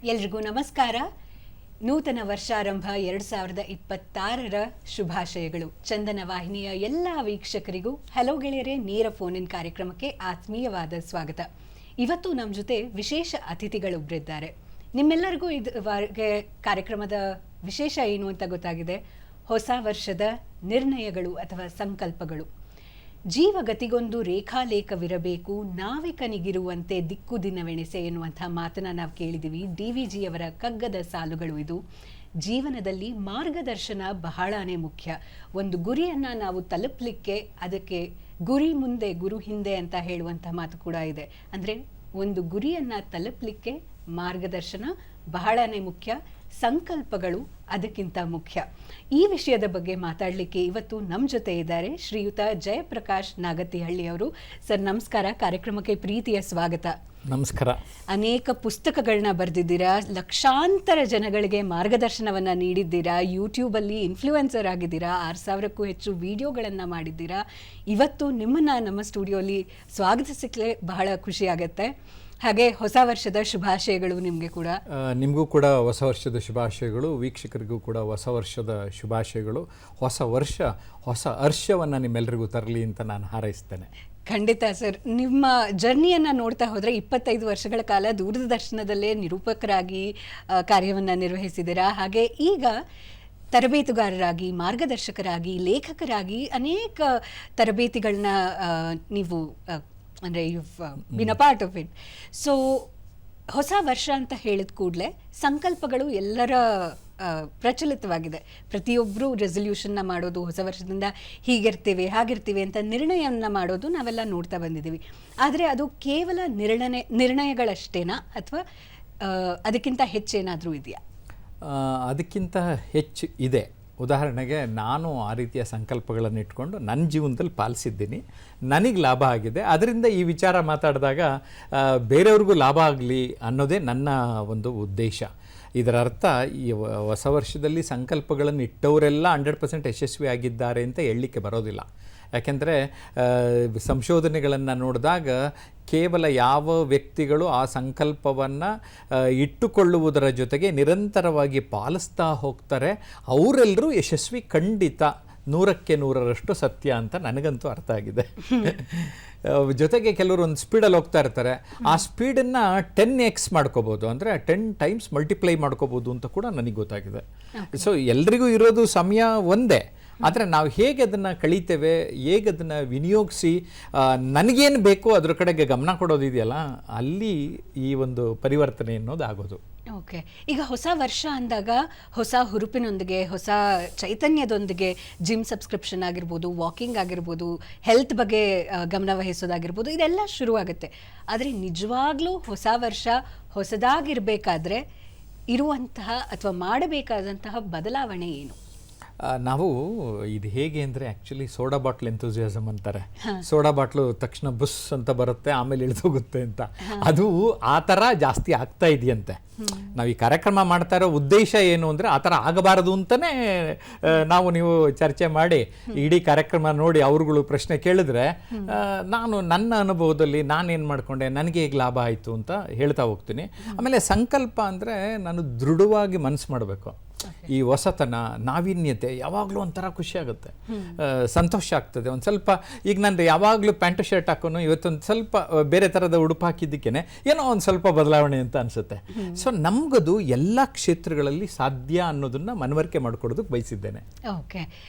ಎಲ್ರಿಗೂ ನಮಸ್ಕಾರ. ನೂತನ ವರ್ಷಾರಂಭ 2026ರ ಶುಭಾಶಯಗಳು. ಚಂದನ ವಾಹಿನಿಯ ಎಲ್ಲ ವೀಕ್ಷಕರಿಗೂ ಹಲೋ ಗೆಳೆಯರೇ ನೇರ ಫೋನ್ ಇನ್ ಕಾರ್ಯಕ್ರಮಕ್ಕೆ ಆತ್ಮೀಯವಾದ ಸ್ವಾಗತ. ಇವತ್ತು ನಮ್ಮ ಜೊತೆ ವಿಶೇಷ ಅತಿಥಿಗಳೊಬ್ಬರಿದ್ದಾರೆ. ನಿಮ್ಮೆಲ್ಲರಿಗೂ ಇದುವರೆಗೆ ಕಾರ್ಯಕ್ರಮದ ವಿಶೇಷ ಏನು ಅಂತ ಗೊತ್ತಾಗಿದೆ. ಹೊಸ ವರ್ಷದ ನಿರ್ಣಯಗಳು ಅಥವಾ ಸಂಕಲ್ಪಗಳು. ಜೀವಗತಿಗೊಂದು ರೇಖಾಲೇಖವಿರಬೇಕು, ನಾವಿಕನಿಗಿರುವಂತೆ ದಿಕ್ಕು ದಿನವೆಣೆಸೆ ಎನ್ನುವಂಥ ಮಾತನ್ನ ನಾವು ಕೇಳಿದ್ದೀವಿ. DVG ಅವರ ಕಗ್ಗದ ಸಾಲುಗಳು ಇದು. ಜೀವನದಲ್ಲಿ ಮಾರ್ಗದರ್ಶನ ಬಹಳನೇ ಮುಖ್ಯ. ಒಂದು ಗುರಿಯನ್ನು ನಾವು ತಲುಪಲಿಕ್ಕೆ ಅದಕ್ಕೆ ಗುರಿ ಮುಂದೆ ಗುರು ಹಿಂದೆ ಅಂತ ಹೇಳುವಂಥ ಮಾತು ಕೂಡ ಇದೆ. ಅಂದರೆ ಒಂದು ಗುರಿಯನ್ನು ತಲುಪಲಿಕ್ಕೆ ಮಾರ್ಗದರ್ಶನ ಬಹಳನೇ ಮುಖ್ಯ, ಸಂಕಲ್ಪಗಳು ಅದಕ್ಕಿಂತ ಮುಖ್ಯ. ಈ ವಿಷಯದ ಬಗ್ಗೆ ಮಾತಾಡಲಿಕ್ಕೆ ಇವತ್ತು ನಮ್ಮ ಜೊತೆ ಇದ್ದಾರೆ ಶ್ರೀಯುತ ಜಯಪ್ರಕಾಶ್ ನಾಗತಿಹಳ್ಳಿ ಅವರು. ಸರ್ ನಮಸ್ಕಾರ, ಕಾರ್ಯಕ್ರಮಕ್ಕೆ ಪ್ರೀತಿಯ ಸ್ವಾಗತ. ನಮಸ್ಕಾರ. ಅನೇಕ ಪುಸ್ತಕಗಳನ್ನ ಬರೆದಿದ್ದೀರಾ, ಲಕ್ಷಾಂತರ ಜನಗಳಿಗೆ ಮಾರ್ಗದರ್ಶನವನ್ನು ನೀಡಿದ್ದೀರಾ, ಯೂಟ್ಯೂಬಲ್ಲಿ ಇನ್ಫ್ಲೂಯೆನ್ಸರ್ ಆಗಿದ್ದೀರಾ, 6000ಕ್ಕೂ ಹೆಚ್ಚು ವಿಡಿಯೋಗಳನ್ನು ಮಾಡಿದ್ದೀರಾ. ಇವತ್ತು ನಿಮ್ಮನ್ನು ನಮ್ಮ ಸ್ಟುಡಿಯೋಲಿ ಸ್ವಾಗತಿಸಲಿಕ್ಕೆ ಬಹಳ ಖುಷಿ ಆಗುತ್ತೆ. ಹಾಗೆ ಹೊಸ ವರ್ಷದ ಶುಭಾಶಯಗಳು ನಿಮಗೆ ಕೂಡ. ನಿಮಗೂ ಕೂಡ ಹೊಸ ವರ್ಷದ ಶುಭಾಶಯಗಳು, ವೀಕ್ಷಕರಿಗೂ ಕೂಡ ಹೊಸ ವರ್ಷದ ಶುಭಾಶಯಗಳು. ಹೊಸ ವರ್ಷ ಹೊಸ ಹರ್ಷವನ್ನು ನಿಮ್ಮೆಲ್ಲರಿಗೂ ತರಲಿ ಅಂತ ನಾನು ಹಾರೈಸ್ತೇನೆ. ಖಂಡಿತ ಸರ್. ನಿಮ್ಮ ಜರ್ನಿಯನ್ನು ನೋಡ್ತಾ ಹೋದರೆ 25 ವರ್ಷಗಳ ಕಾಲ ದೂರದರ್ಶನದಲ್ಲೇ ನಿರೂಪಕರಾಗಿ ಕಾರ್ಯವನ್ನು ನಿರ್ವಹಿಸಿದ್ದೀರಾ. ಹಾಗೆ ಈಗ ತರಬೇತುಗಾರರಾಗಿ, ಮಾರ್ಗದರ್ಶಕರಾಗಿ, ಲೇಖಕರಾಗಿ ಅನೇಕ ತರಬೇತಿಗಳನ್ನ ನೀವು ಅಂದರೆ you been a part of it. So ಹೊಸ ವರ್ಷ ಅಂತ ಹೇಳಿದ ಕೂಡಲೇ ಸಂಕಲ್ಪಗಳು ಎಲ್ಲರ ಪ್ರಚಲಿತವಾಗಿದೆ. ಪ್ರತಿಯೊಬ್ಬರು ರೆಸಲ್ಯೂಷನ್ನ ಮಾಡೋದು, ಹೊಸ ವರ್ಷದಿಂದ ಹೀಗಿರ್ತೀವಿ ಹಾಗಿರ್ತೀವಿ ಅಂತ ನಿರ್ಣಯವನ್ನು ಮಾಡೋದು ನಾವೆಲ್ಲ ನೋಡ್ತಾ ಬಂದಿದ್ದೀವಿ. ಆದರೆ ಅದು ಕೇವಲ ನಿರ್ಣಯಗಳಷ್ಟೇನಾ ಅಥವಾ ಅದಕ್ಕಿಂತ ಹೆಚ್ಚೇನಾದರೂ ಇದೆಯಾ? ಅದಕ್ಕಿಂತ ಹೆಚ್ಚು ಇದೆ. ಉದಾಹರಣೆಗೆ ನಾನು ಆ ರೀತಿಯ ಸಂಕಲ್ಪಗಳನ್ನು ಇಟ್ಕೊಂಡು ನನ್ನ ಜೀವನದಲ್ಲಿ ಪಾಲಿಸಿದ್ದೀನಿ, ನನಗೆ ಲಾಭ ಆಗಿದೆ. ಅದರಿಂದ ಈ ವಿಚಾರ ಮಾತಾಡಿದಾಗ ಬೇರೆಯವ್ರಿಗೂ ಲಾಭ ಆಗಲಿ ಅನ್ನೋದೇ ನನ್ನ ಒಂದು ಉದ್ದೇಶ. ಇದರ ಅರ್ಥ ಈ ಹೊಸ ವರ್ಷದಲ್ಲಿ ಸಂಕಲ್ಪಗಳನ್ನು ಇಟ್ಟವರೆಲ್ಲ 100% ಯಶಸ್ವಿ ಆಗಿದ್ದಾರೆ ಅಂತ ಹೇಳಲಿಕ್ಕೆ ಬರೋದಿಲ್ಲ. ಯಾಕೆಂದರೆ ಸಂಶೋಧನೆಗಳನ್ನು ನೋಡಿದಾಗ ಕೇವಲ ಯಾವ ವ್ಯಕ್ತಿಗಳು ಆ ಸಂಕಲ್ಪವನ್ನು ಇಟ್ಟುಕೊಳ್ಳುವುದರ ಜೊತೆಗೆ ನಿರಂತರವಾಗಿ ಪಾಲಿಸ್ತಾ ಹೋಗ್ತಾರೆ ಅವರೆಲ್ಲರೂ ಯಶಸ್ವಿ. ಖಂಡಿತ 100ಕ್ಕೆ 100ರಷ್ಟು ಸತ್ಯ ಅಂತ ನನಗಂತೂ ಅರ್ಥ ಆಗಿದೆ. ಜೊತೆಗೆ ಕೆಲವರು ಒಂದು ಸ್ಪೀಡಲ್ಲಿ ಹೋಗ್ತಾ ಇರ್ತಾರೆ, ಆ ಸ್ಪೀಡನ್ನು 10x ಮಾಡ್ಕೋಬೋದು, ಅಂದರೆ 10 ಟೈಮ್ಸ್ ಮಲ್ಟಿಪ್ಲೈ ಮಾಡ್ಕೋಬೋದು ಅಂತ ಕೂಡ ನನಗೆ ಗೊತ್ತಾಗಿದೆ. ಸೊ ಎಲ್ರಿಗೂ ಇರೋದು ಸಮಯ ಒಂದೇ, ಆದರೆ ನಾವು ಹೇಗೆ ಅದನ್ನು ಕಳೀತೇವೆ, ಹೇಗೆ ಅದನ್ನು ವಿನಿಯೋಗಿಸಿ ನನಗೇನು ಬೇಕೋ ಅದ್ರ ಕಡೆಗೆ ಗಮನ ಕೊಡೋದಿದೆಯಲ್ಲ, ಅಲ್ಲಿ ಈ ಒಂದು ಪರಿವರ್ತನೆ ಅನ್ನೋದು ಆಗೋದು. ಓಕೆ. ಈಗ ಹೊಸ ವರ್ಷ ಅಂದಾಗ ಹೊಸ ಹುರುಪಿನೊಂದಿಗೆ, ಹೊಸ ಚೈತನ್ಯದೊಂದಿಗೆ ಜಿಮ್ ಸಬ್ಸ್ಕ್ರಿಪ್ಷನ್ ಆಗಿರ್ಬೋದು, ವಾಕಿಂಗ್ ಆಗಿರ್ಬೋದು, ಹೆಲ್ತ್ ಬಗ್ಗೆ ಗಮನ ವಹಿಸೋದಾಗಿರ್ಬೋದು, ಇದೆಲ್ಲ ಶುರುವಾಗುತ್ತೆ. ಆದರೆ ನಿಜವಾಗ್ಲೂ ಹೊಸ ವರ್ಷ ಹೊಸದಾಗಿರಬೇಕಾದ್ರೆ ಇರುವಂತಹ ಅಥವಾ ಮಾಡಬೇಕಾದಂತಹ ಬದಲಾವಣೆ ಏನು? ನಾವು ಇದು ಹೇಗೆ ಅಂದರೆ ಆ್ಯಕ್ಚುಲಿ ಸೋಡಾ ಬಾಟ್ಲ್ ಎಂಥೂಸಿಯಾಸಮ್ ಅಂತಾರೆ. ಸೋಡಾ ಬಾಟ್ಲು ತಕ್ಷಣ ಬುಸ್ ಅಂತ ಬರುತ್ತೆ, ಆಮೇಲೆ ಇಳಿದೋಗುತ್ತೆ ಅಂತ. ಅದು ಆ ಥರ ಜಾಸ್ತಿ ಆಗ್ತಾ ಇದೆಯಂತೆ. ನಾವು ಈ ಕಾರ್ಯಕ್ರಮ ಮಾಡ್ತಾ ಇರೋ ಉದ್ದೇಶ ಏನು ಅಂದರೆ ಆ ಥರ ಆಗಬಾರದು ಅಂತಲೇ ನಾವು ನೀವು ಚರ್ಚೆ ಮಾಡಿ ಇಡೀ ಕಾರ್ಯಕ್ರಮ ನೋಡಿ ಅವ್ರುಗಳು ಪ್ರಶ್ನೆ ಕೇಳಿದ್ರೆ ನಾನು ನನ್ನ ಅನುಭವದಲ್ಲಿ ನಾನೇನು ಮಾಡಿಕೊಂಡೆ, ನನಗೆ ಹೇಗೆ ಲಾಭ ಆಯಿತು ಅಂತ ಹೇಳ್ತಾ ಹೋಗ್ತೀನಿ. ಆಮೇಲೆ ಸಂಕಲ್ಪ ಅಂದರೆ ನಾನು ದೃಢವಾಗಿ ಮನಸ್ಸು ಮಾಡಬೇಕು. ಈ ಹೊಸತನ, ನಾವೀನ್ಯತೆ ಯಾವಾಗಲೂ ಒಂಥರ ಖುಷಿ ಆಗುತ್ತೆ, ಸಂತೋಷ ಆಗ್ತದೆ. ಒಂದು ಸ್ವಲ್ಪ ಈಗ ನಾನು ಯಾವಾಗಲೂ ಪ್ಯಾಂಟು ಶರ್ಟ್ ಹಾಕೋನು, ಇವತ್ತೊಂದು ಸ್ವಲ್ಪ ಬೇರೆ ಥರದ ಉಡುಪು ಹಾಕಿದ್ದಕ್ಕೇ ಏನೋ ಒಂದು ಸ್ವಲ್ಪ ಬದಲಾವಣೆ ಅಂತ ಅನಿಸುತ್ತೆ. ಸೊ ನಮಗದು ಎಲ್ಲ ಕ್ಷೇತ್ರಗಳಲ್ಲಿ ಸಾಧ್ಯ ಅನ್ನೋದನ್ನು ಮನವರಿಕೆ ಮಾಡಿಕೊಡೋದಕ್ಕೆ ಬಯಸಿದ್ದೇನೆ. ಓಕೆ.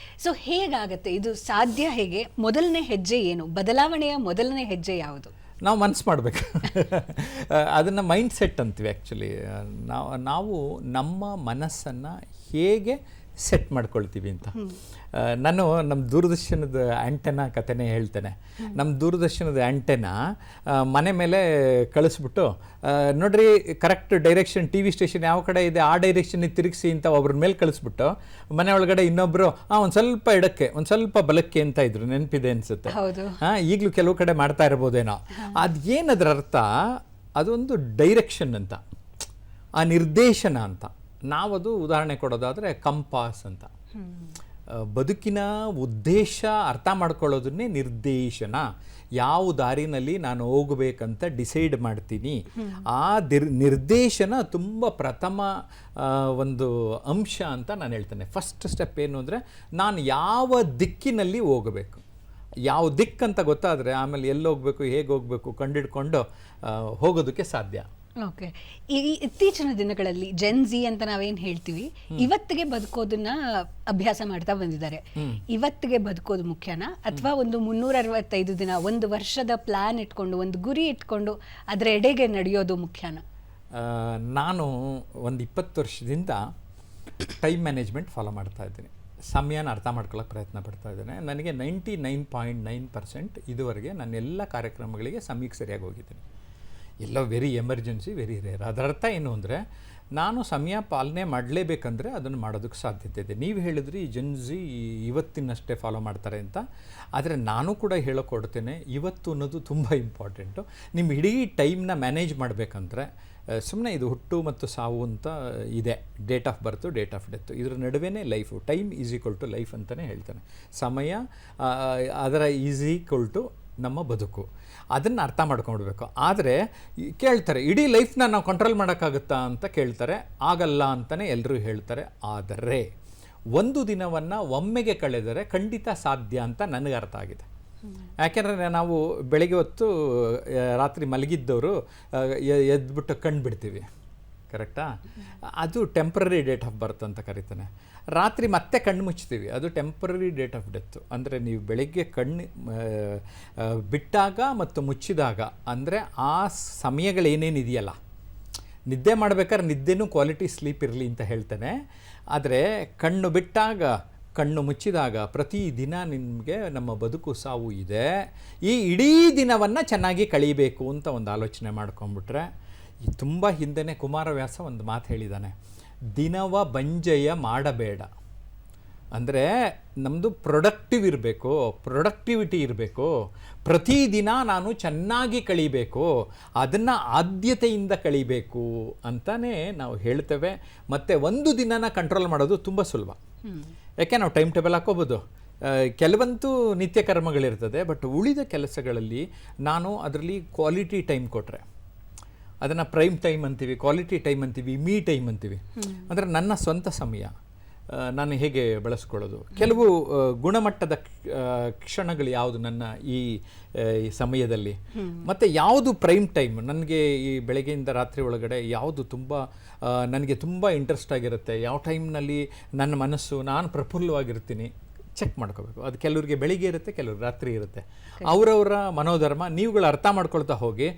ಸೊ ಹೇಗಾಗತ್ತೆ ಇದು ಸಾಧ್ಯ? ಹೇಗೆ? ಮೊದಲನೇ ಹೆಜ್ಜೆ ಏನು? ಬದಲಾವಣೆಯ ಮೊದಲನೇ ಹೆಜ್ಜೆ ಯಾವುದು? ನಾವು ಮನಸ್ಸು ಮಾಡಬೇಕು. ಅದನ್ನು ಮೈಂಡ್ ಸೆಟ್ ಅಂತೀವಿ ಆ್ಯಕ್ಚುಲಿ. ನಾವು ನಮ್ಮ ಮನಸ್ಸನ್ನು ಹೇಗೆ ಸೆಟ್ ಮಾಡ್ಕೊಳ್ತೀವಿ ಅಂತ. ನಾನು ನಮ್ಮ ದೂರದರ್ಶನದ ಆ್ಯಂಟೆನಾ ಕಥೆನೇ ಹೇಳ್ತೇನೆ. ನಮ್ಮ ದೂರದರ್ಶನದ ಆ್ಯಂಟೆನಾ ಮನೆ ಮೇಲೆ ಕಳಿಸ್ಬಿಟ್ಟು ನೋಡ್ರಿ correct direction, T V station ಯಾವ ಕಡೆ ಇದೆ ಆ ಡೈರೆಕ್ಷನ್ಗೆ ತಿರುಗಿಸಿ ಅಂತ ಒಬ್ರ ಮೇಲೆ ಕಳಿಸ್ಬಿಟ್ಟು ಮನೆ ಒಳಗಡೆ ಇನ್ನೊಬ್ಬರು ಒಂದು ಸ್ವಲ್ಪ ಎಡಕ್ಕೆ ಒಂದು ಸ್ವಲ್ಪ ಬಲಕ್ಕೆ ಅಂತ ಇದ್ರು, ನೆನಪಿದೆ ಅನಿಸುತ್ತೆ. ಈಗಲೂ ಕೆಲವು ಕಡೆ ಮಾಡ್ತಾ ಇರ್ಬೋದೇನೋ. ಅದೇನದ್ರ ಅರ್ಥ, ಅದೊಂದು ಡೈರೆಕ್ಷನ್ ಅಂತ, ಆ ನಿರ್ದೇಶನ ಅಂತ. ನಾವದು ಉದಾಹರಣೆ ಕೊಡೋದಾದರೆ ಕಂಪಾಸ್ ಅಂತ. ಬದುಕಿನ ಉದ್ದೇಶ ಅರ್ಥ ಮಾಡ್ಕೊಳ್ಳೋದನ್ನೇ ನಿರ್ದೇಶನ. ಯಾವ ದಾರಿನಲ್ಲಿ ನಾನು ಹೋಗಬೇಕಂತ ಡಿಸೈಡ್ ಮಾಡ್ತೀನಿ. ಆ ನಿರ್ದೇಶನ ತುಂಬ ಪ್ರಥಮ ಒಂದು ಅಂಶ ಅಂತ ನಾನು ಹೇಳ್ತೇನೆ. ಫಸ್ಟ್ ಸ್ಟೆಪ್ ಏನು ಅಂದರೆ, ನಾನು ಯಾವ ದಿಕ್ಕಿನಲ್ಲಿ ಹೋಗಬೇಕು, ಯಾವ ದಿಕ್ಕಂತ ಗೊತ್ತಾದರೆ ಆಮೇಲೆ ಎಲ್ಲಿ ಹೋಗಬೇಕು, ಹೇಗೆ ಹೋಗಬೇಕು ಕಂಡಿಡ್ಕೊಂಡು ಹೋಗೋದಕ್ಕೆ ಸಾಧ್ಯ. ಓಕೆ. ಈ ಇತ್ತೀಚಿನ ದಿನಗಳಲ್ಲಿ ಜೆನ್ಜಿ ಅಂತ ನಾವೇನು ಹೇಳ್ತೀವಿ, ಇವತ್ತಿಗೆ ಬದುಕೋದನ್ನ ಅಭ್ಯಾಸ ಮಾಡ್ತಾ ಬಂದಿದ್ದಾರೆ. ಇವತ್ತಿಗೆ ಬದುಕೋದು ಮುಖ್ಯನಾ, ಅಥವಾ ಒಂದು 365 ದಿನ, ಒಂದು ವರ್ಷದ ಪ್ಲಾನ್ ಇಟ್ಕೊಂಡು, ಒಂದು ಗುರಿ ಇಟ್ಕೊಂಡು ಅದರ ಎಡೆಗೆ ನಡೆಯೋದು ಮುಖ್ಯನಾ? ನಾನು ಒಂದು 20 ವರ್ಷದಿಂದ ಟೈಮ್ ಮ್ಯಾನೇಜ್ಮೆಂಟ್ ಫಾಲೋ ಮಾಡ್ತಾ ಇದ್ದೀನಿ. ಸಮಯನ ಅರ್ಥ ಮಾಡ್ಕೊಳ್ಳೋಕೆ ಪ್ರಯತ್ನ ಪಡ್ತಾ ಇದ್ದೇನೆ. ನನಗೆ 99.9% ಇದುವರೆಗೆ ನನ್ನ ಎಲ್ಲ ಕಾರ್ಯಕ್ರಮಗಳಿಗೆ ಸಮಯಕ್ಕೆ ಸರಿಯಾಗಿ ಹೋಗಿದ್ದೀನಿ. ಎಲ್ಲೋ ವೆರಿ ಎಮರ್ಜೆನ್ಸಿ, ವೆರಿ ರೇರ್. ಅದರ ಅರ್ಥ ಏನು ಅಂದರೆ, ನಾನು ಸಮಯ ಪಾಲನೆ ಮಾಡಲೇಬೇಕಂದ್ರೆ ಅದನ್ನು ಮಾಡೋದಕ್ಕೆ ಸಾಧ್ಯತೆ ಇದೆ. ನೀವು ಹೇಳಿದ್ರಿ ಜೆನ್ಜಿ ಇವತ್ತಿನಷ್ಟೇ ಫಾಲೋ ಮಾಡ್ತಾರೆ ಅಂತ, ಆದರೆ ನಾನು ಕೂಡ ಹೇಳೋಕೊಡ್ತೇನೆ, ಇವತ್ತು ಅನ್ನೋದು ತುಂಬ ಇಂಪಾರ್ಟೆಂಟು. ನಿಮ್ಮ ಇಡೀ ಟೈಮ್ನ ಮ್ಯಾನೇಜ್ ಮಾಡಬೇಕಂದ್ರೆ ಸುಮ್ಮನೆ ಇದು ಹುಟ್ಟು ಮತ್ತು ಸಾವು ಅಂತ ಇದೆ, date of birth, date of death, ಇದರ ನಡುವೆ life. Time is equal to life ಅಂತಲೇ ಹೇಳ್ತಾನೆ. ಸಮಯ ಅದರ ಈಸ್ ಈಕ್ವಲ್ ಟು ನಮ್ಮ ಬದುಕು. ಅದನ್ನು ಅರ್ಥ ಮಾಡ್ಕೊಂಡ್ಬಿಡ್ಬೇಕು. ಆದರೆ ಕೇಳ್ತಾರೆ, ಇಡೀ ಲೈಫ್ನ ನಾವು ಕಂಟ್ರೋಲ್ ಮಾಡೋಕ್ಕಾಗುತ್ತಾ ಅಂತ ಕೇಳ್ತಾರೆ. ಆಗಲ್ಲ ಅಂತಲೇ ಎಲ್ಲರೂ ಹೇಳ್ತಾರೆ. ಆದರೆ ಒಂದು ದಿನವನ್ನು ಒಮ್ಮೆಗೆ ಕಳೆದರೆ ಖಂಡಿತ ಸಾಧ್ಯ ಅಂತ ನನಗೆ ಅರ್ಥ ಆಗಿದೆ. ಯಾಕೆಂದರೆ ನಾವು ಬೆಳಗ್ಗೆ ಹೊತ್ತು ರಾತ್ರಿ ಮಲಗಿದ್ದವರು ಎದ್ಬಿಟ್ಟು ಕಣ್ಣು ಬಿಡ್ತೀವಿ, ಕರೆಕ್ಟಾ? ಅದು ಟೆಂಪ್ರರಿ ಡೇಟ್ ಆಫ್ ಬರ್ತ್ ಅಂತ ಕರೀತಾನೆ. ರಾತ್ರಿ ಮತ್ತೆ ಕಣ್ಣು ಮುಚ್ತೀವಿ, ಅದು ಟೆಂಪ್ರರಿ ಡೇಟ್ ಆಫ್ ಡೆತ್ತು. ಅಂದರೆ ನೀವು ಬೆಳಗ್ಗೆ ಕಣ್ಣು ಬಿಟ್ಟಾಗ ಮತ್ತು ಮುಚ್ಚಿದಾಗ, ಅಂದರೆ ಆ ಸಮಯಗಳೇನೇನಿದೆಯಲ್ಲ, ನಿದ್ದೆ ಮಾಡಬೇಕಾದ್ರೆ ನಿದ್ದೆನೂ ಕ್ವಾಲಿಟಿ ಸ್ಲೀಪ್ ಇರಲಿ ಅಂತ ಹೇಳ್ತೇನೆ. ಆದರೆ ಕಣ್ಣು ಬಿಟ್ಟಾಗ, ಕಣ್ಣು ಮುಚ್ಚಿದಾಗ ಪ್ರತಿದಿನ ನಿಮಗೆ ನಮ್ಮ ಬದುಕು ಸಾವು ಇದೆ. ಈ ಇಡೀ ದಿನವನ್ನು ಚೆನ್ನಾಗಿ ಕಳೀಬೇಕು ಅಂತ ಒಂದು ಆಲೋಚನೆ ಮಾಡ್ಕೊಂಬಿಟ್ರೆ, ತುಂಬ ಹಿಂದೆನೇ ಕುಮಾರವ್ಯಾಸ ಒಂದು ಮಾತು ಹೇಳಿದ್ದಾನೆ, ದಿನವ ಬಂಜೆಯ ಮಾಡಬೇಡ. ಅಂದರೆ ನಮ್ಮದು ಪ್ರೊಡಕ್ಟಿವ್ ಇರಬೇಕು, ಪ್ರೊಡಕ್ಟಿವಿಟಿ ಇರಬೇಕು, ಪ್ರತಿದಿನ ನಾನು ಚೆನ್ನಾಗಿ ಕಳೀಬೇಕು, ಅದನ್ನು ಆದ್ಯತೆಯಿಂದ ಕಳೀಬೇಕು ಅಂತಲೇ ನಾವು ಹೇಳ್ತೇವೆ. ಮತ್ತು ಒಂದು ದಿನನ ಕಂಟ್ರೋಲ್ ಮಾಡೋದು ತುಂಬ ಸುಲಭ. ಯಾಕೆ ನಾವು ಟೈಮ್ ಟೇಬಲ್ ಹಾಕೋಬೋದು, ಕೆಲವಂತೂ ನಿತ್ಯ ಕರ್ಮಗಳಿರ್ತದೆ. ಬಟ್ ಉಳಿದ ಕೆಲಸಗಳಲ್ಲಿ ನಾನು ಅದರಲ್ಲಿ ಕ್ವಾಲಿಟಿ ಟೈಮ್ ಕೊಟ್ಟರೆ, ಅದನ್ನು ಪ್ರೈಮ್ ಟೈಮ್ ಅಂತೀವಿ, ಕ್ವಾಲಿಟಿ ಟೈಮ್ ಅಂತೀವಿ, ಮೀ ಟೈಮ್ ಅಂತೀವಿ. ಅಂದರೆ ನನ್ನ ಸ್ವಂತ ಸಮಯ ನಾನು ಹೇಗೆ ಬಳಸ್ಕೊಳ್ಳೋದು, ಕೆಲವು ಗುಣಮಟ್ಟದ ಕ್ಷಣಗಳು ಯಾವುದು ನನ್ನ ಈ ಸಮಯದಲ್ಲಿ, ಮತ್ತು ಯಾವುದು ಪ್ರೈಮ್ ಟೈಮ್, ನನಗೆ ಈ ಬೆಳಗ್ಗೆಯಿಂದ ರಾತ್ರಿ ಒಳಗಡೆ ಯಾವುದು ತುಂಬ ನನಗೆ ತುಂಬ ಇಂಟ್ರೆಸ್ಟ್ ಆಗಿರುತ್ತೆ, ಯಾವ ಟೈಮ್ನಲ್ಲಿ ನನ್ನ ಮನಸ್ಸು, ನಾನು ಪ್ರಫುಲ್ಲವಾಗಿರ್ತೀನಿ, ಚೆಕ್ ಮಾಡ್ಕೋಬೇಕು. ಅದು ಕೆಲವರಿಗೆ ಬೆಳಿಗ್ಗೆ ಇರುತ್ತೆ, ಕೆಲವ್ರಿಗೆ ರಾತ್ರಿ ಇರುತ್ತೆ. ಅವರವರ ಮನೋಧರ್ಮ ನೀವುಗಳು ಅರ್ಥ ಮಾಡ್ಕೊಳ್ತಾ ಹೋಗಿ.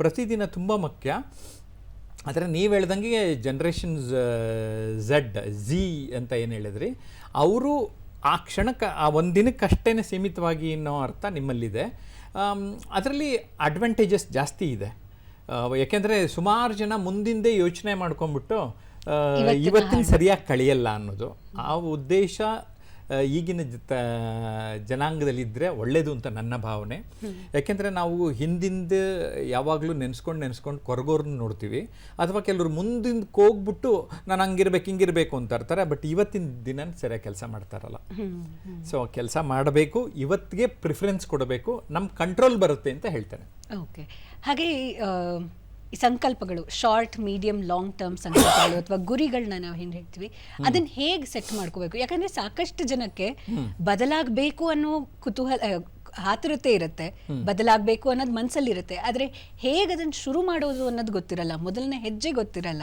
ಪ್ರತಿದಿನ ತುಂಬ ಮುಖ್ಯ. ಆದರೆ ನೀವು ಹೇಳ್ದಂಗೆ ಜನ್ರೇಷನ್ ಝಿ ಅಂತ ಏನು ಹೇಳಿದ್ರಿ, ಅವರು ಆ ಕ್ಷಣಕ್ಕೆ, ಆ ಒಂದು ದಿನಕ್ಕಷ್ಟೇ ಸೀಮಿತವಾಗಿ ಅನ್ನೋ ಅರ್ಥ ನಿಮ್ಮಲ್ಲಿದೆ. ಅದರಲ್ಲಿ ಅಡ್ವಾಂಟೇಜಸ್ ಜಾಸ್ತಿ ಇದೆ. ಯಾಕೆಂದರೆ ಸುಮಾರು ಜನ ಮುಂದಿಂದೆ ಯೋಚನೆ ಮಾಡ್ಕೊಂಡ್ಬಿಟ್ಟು ಇವತ್ತಿನ ಸರಿಯಾಗಿ ಕಳೆಯಲ್ಲ ಅನ್ನೋದು, ಆ ಉದ್ದೇಶ ಈಗಿನ ಜನಾಂಗದಲ್ಲಿದ್ದರೆ ಒಳ್ಳೆಯದು ಅಂತ ನನ್ನ ಭಾವನೆ. ಯಾಕೆಂದರೆ ನಾವು ಹಿಂದಿಂದ ಯಾವಾಗಲೂ ನೆನೆಸ್ಕೊಂಡು ಕೊರಗೋರನ್ನ ನೋಡ್ತೀವಿ, ಅಥವಾ ಕೆಲವರು ಮುಂದಿಂದಕ್ಕೆ ಹೋಗ್ಬಿಟ್ಟು ನಾನು ಹಂಗಿರ್ಬೇಕು ಹಿಂಗಿರಬೇಕು ಅಂತ ಇರ್ತಾರೆ. ಬಟ್ ಇವತ್ತಿನ ದಿನ ಸರಿಯಾಗಿ ಕೆಲಸ ಮಾಡ್ತಾರಲ್ಲ. ಸೊ ಕೆಲಸ ಮಾಡಬೇಕು, ಇವತ್ತಿಗೆ ಪ್ರಿಫರೆನ್ಸ್ ಕೊಡಬೇಕು, ನಮ್ಮ ಕಂಟ್ರೋಲ್ ಬರುತ್ತೆ ಅಂತ ಹೇಳ್ತಾರೆ. ಓಕೆ. ಹಾಗೆ ಈ ಸಂಕಲ್ಪಗಳು, ಶಾರ್ಟ್, ಮೀಡಿಯಂ, ಲಾಂಗ್ ಟರ್ಮ್ ಸಂಕಲ್ಪಗಳು ಅಥವಾ ಗುರಿಗಳನ್ನ ನಾವು ಏನು ಹೇಳ್ತೀವಿ, ಅದನ್ನ ಹೇಗೆ ಸೆಟ್ ಮಾಡ್ಕೋಬೇಕು? ಯಾಕಂದ್ರೆ ಸಾಕಷ್ಟು ಜನಕ್ಕೆ ಬದಲಾಗಬೇಕು ಅನ್ನೋ ಕುತೂಹಲ, ಆತುರತೆ ಇರುತ್ತೆ, ಬದಲಾಗಬೇಕು ಅನ್ನೋದು ಮನಸ್ಸಲ್ಲಿರುತ್ತೆ. ಆದರೆ ಹೇಗೆ ಅದನ್ನು ಶುರು ಮಾಡೋದು ಅನ್ನೋದು ಗೊತ್ತಿರಲ್ಲ, ಮೊದಲನೇ ಹೆಜ್ಜೆ ಗೊತ್ತಿರಲ್ಲ.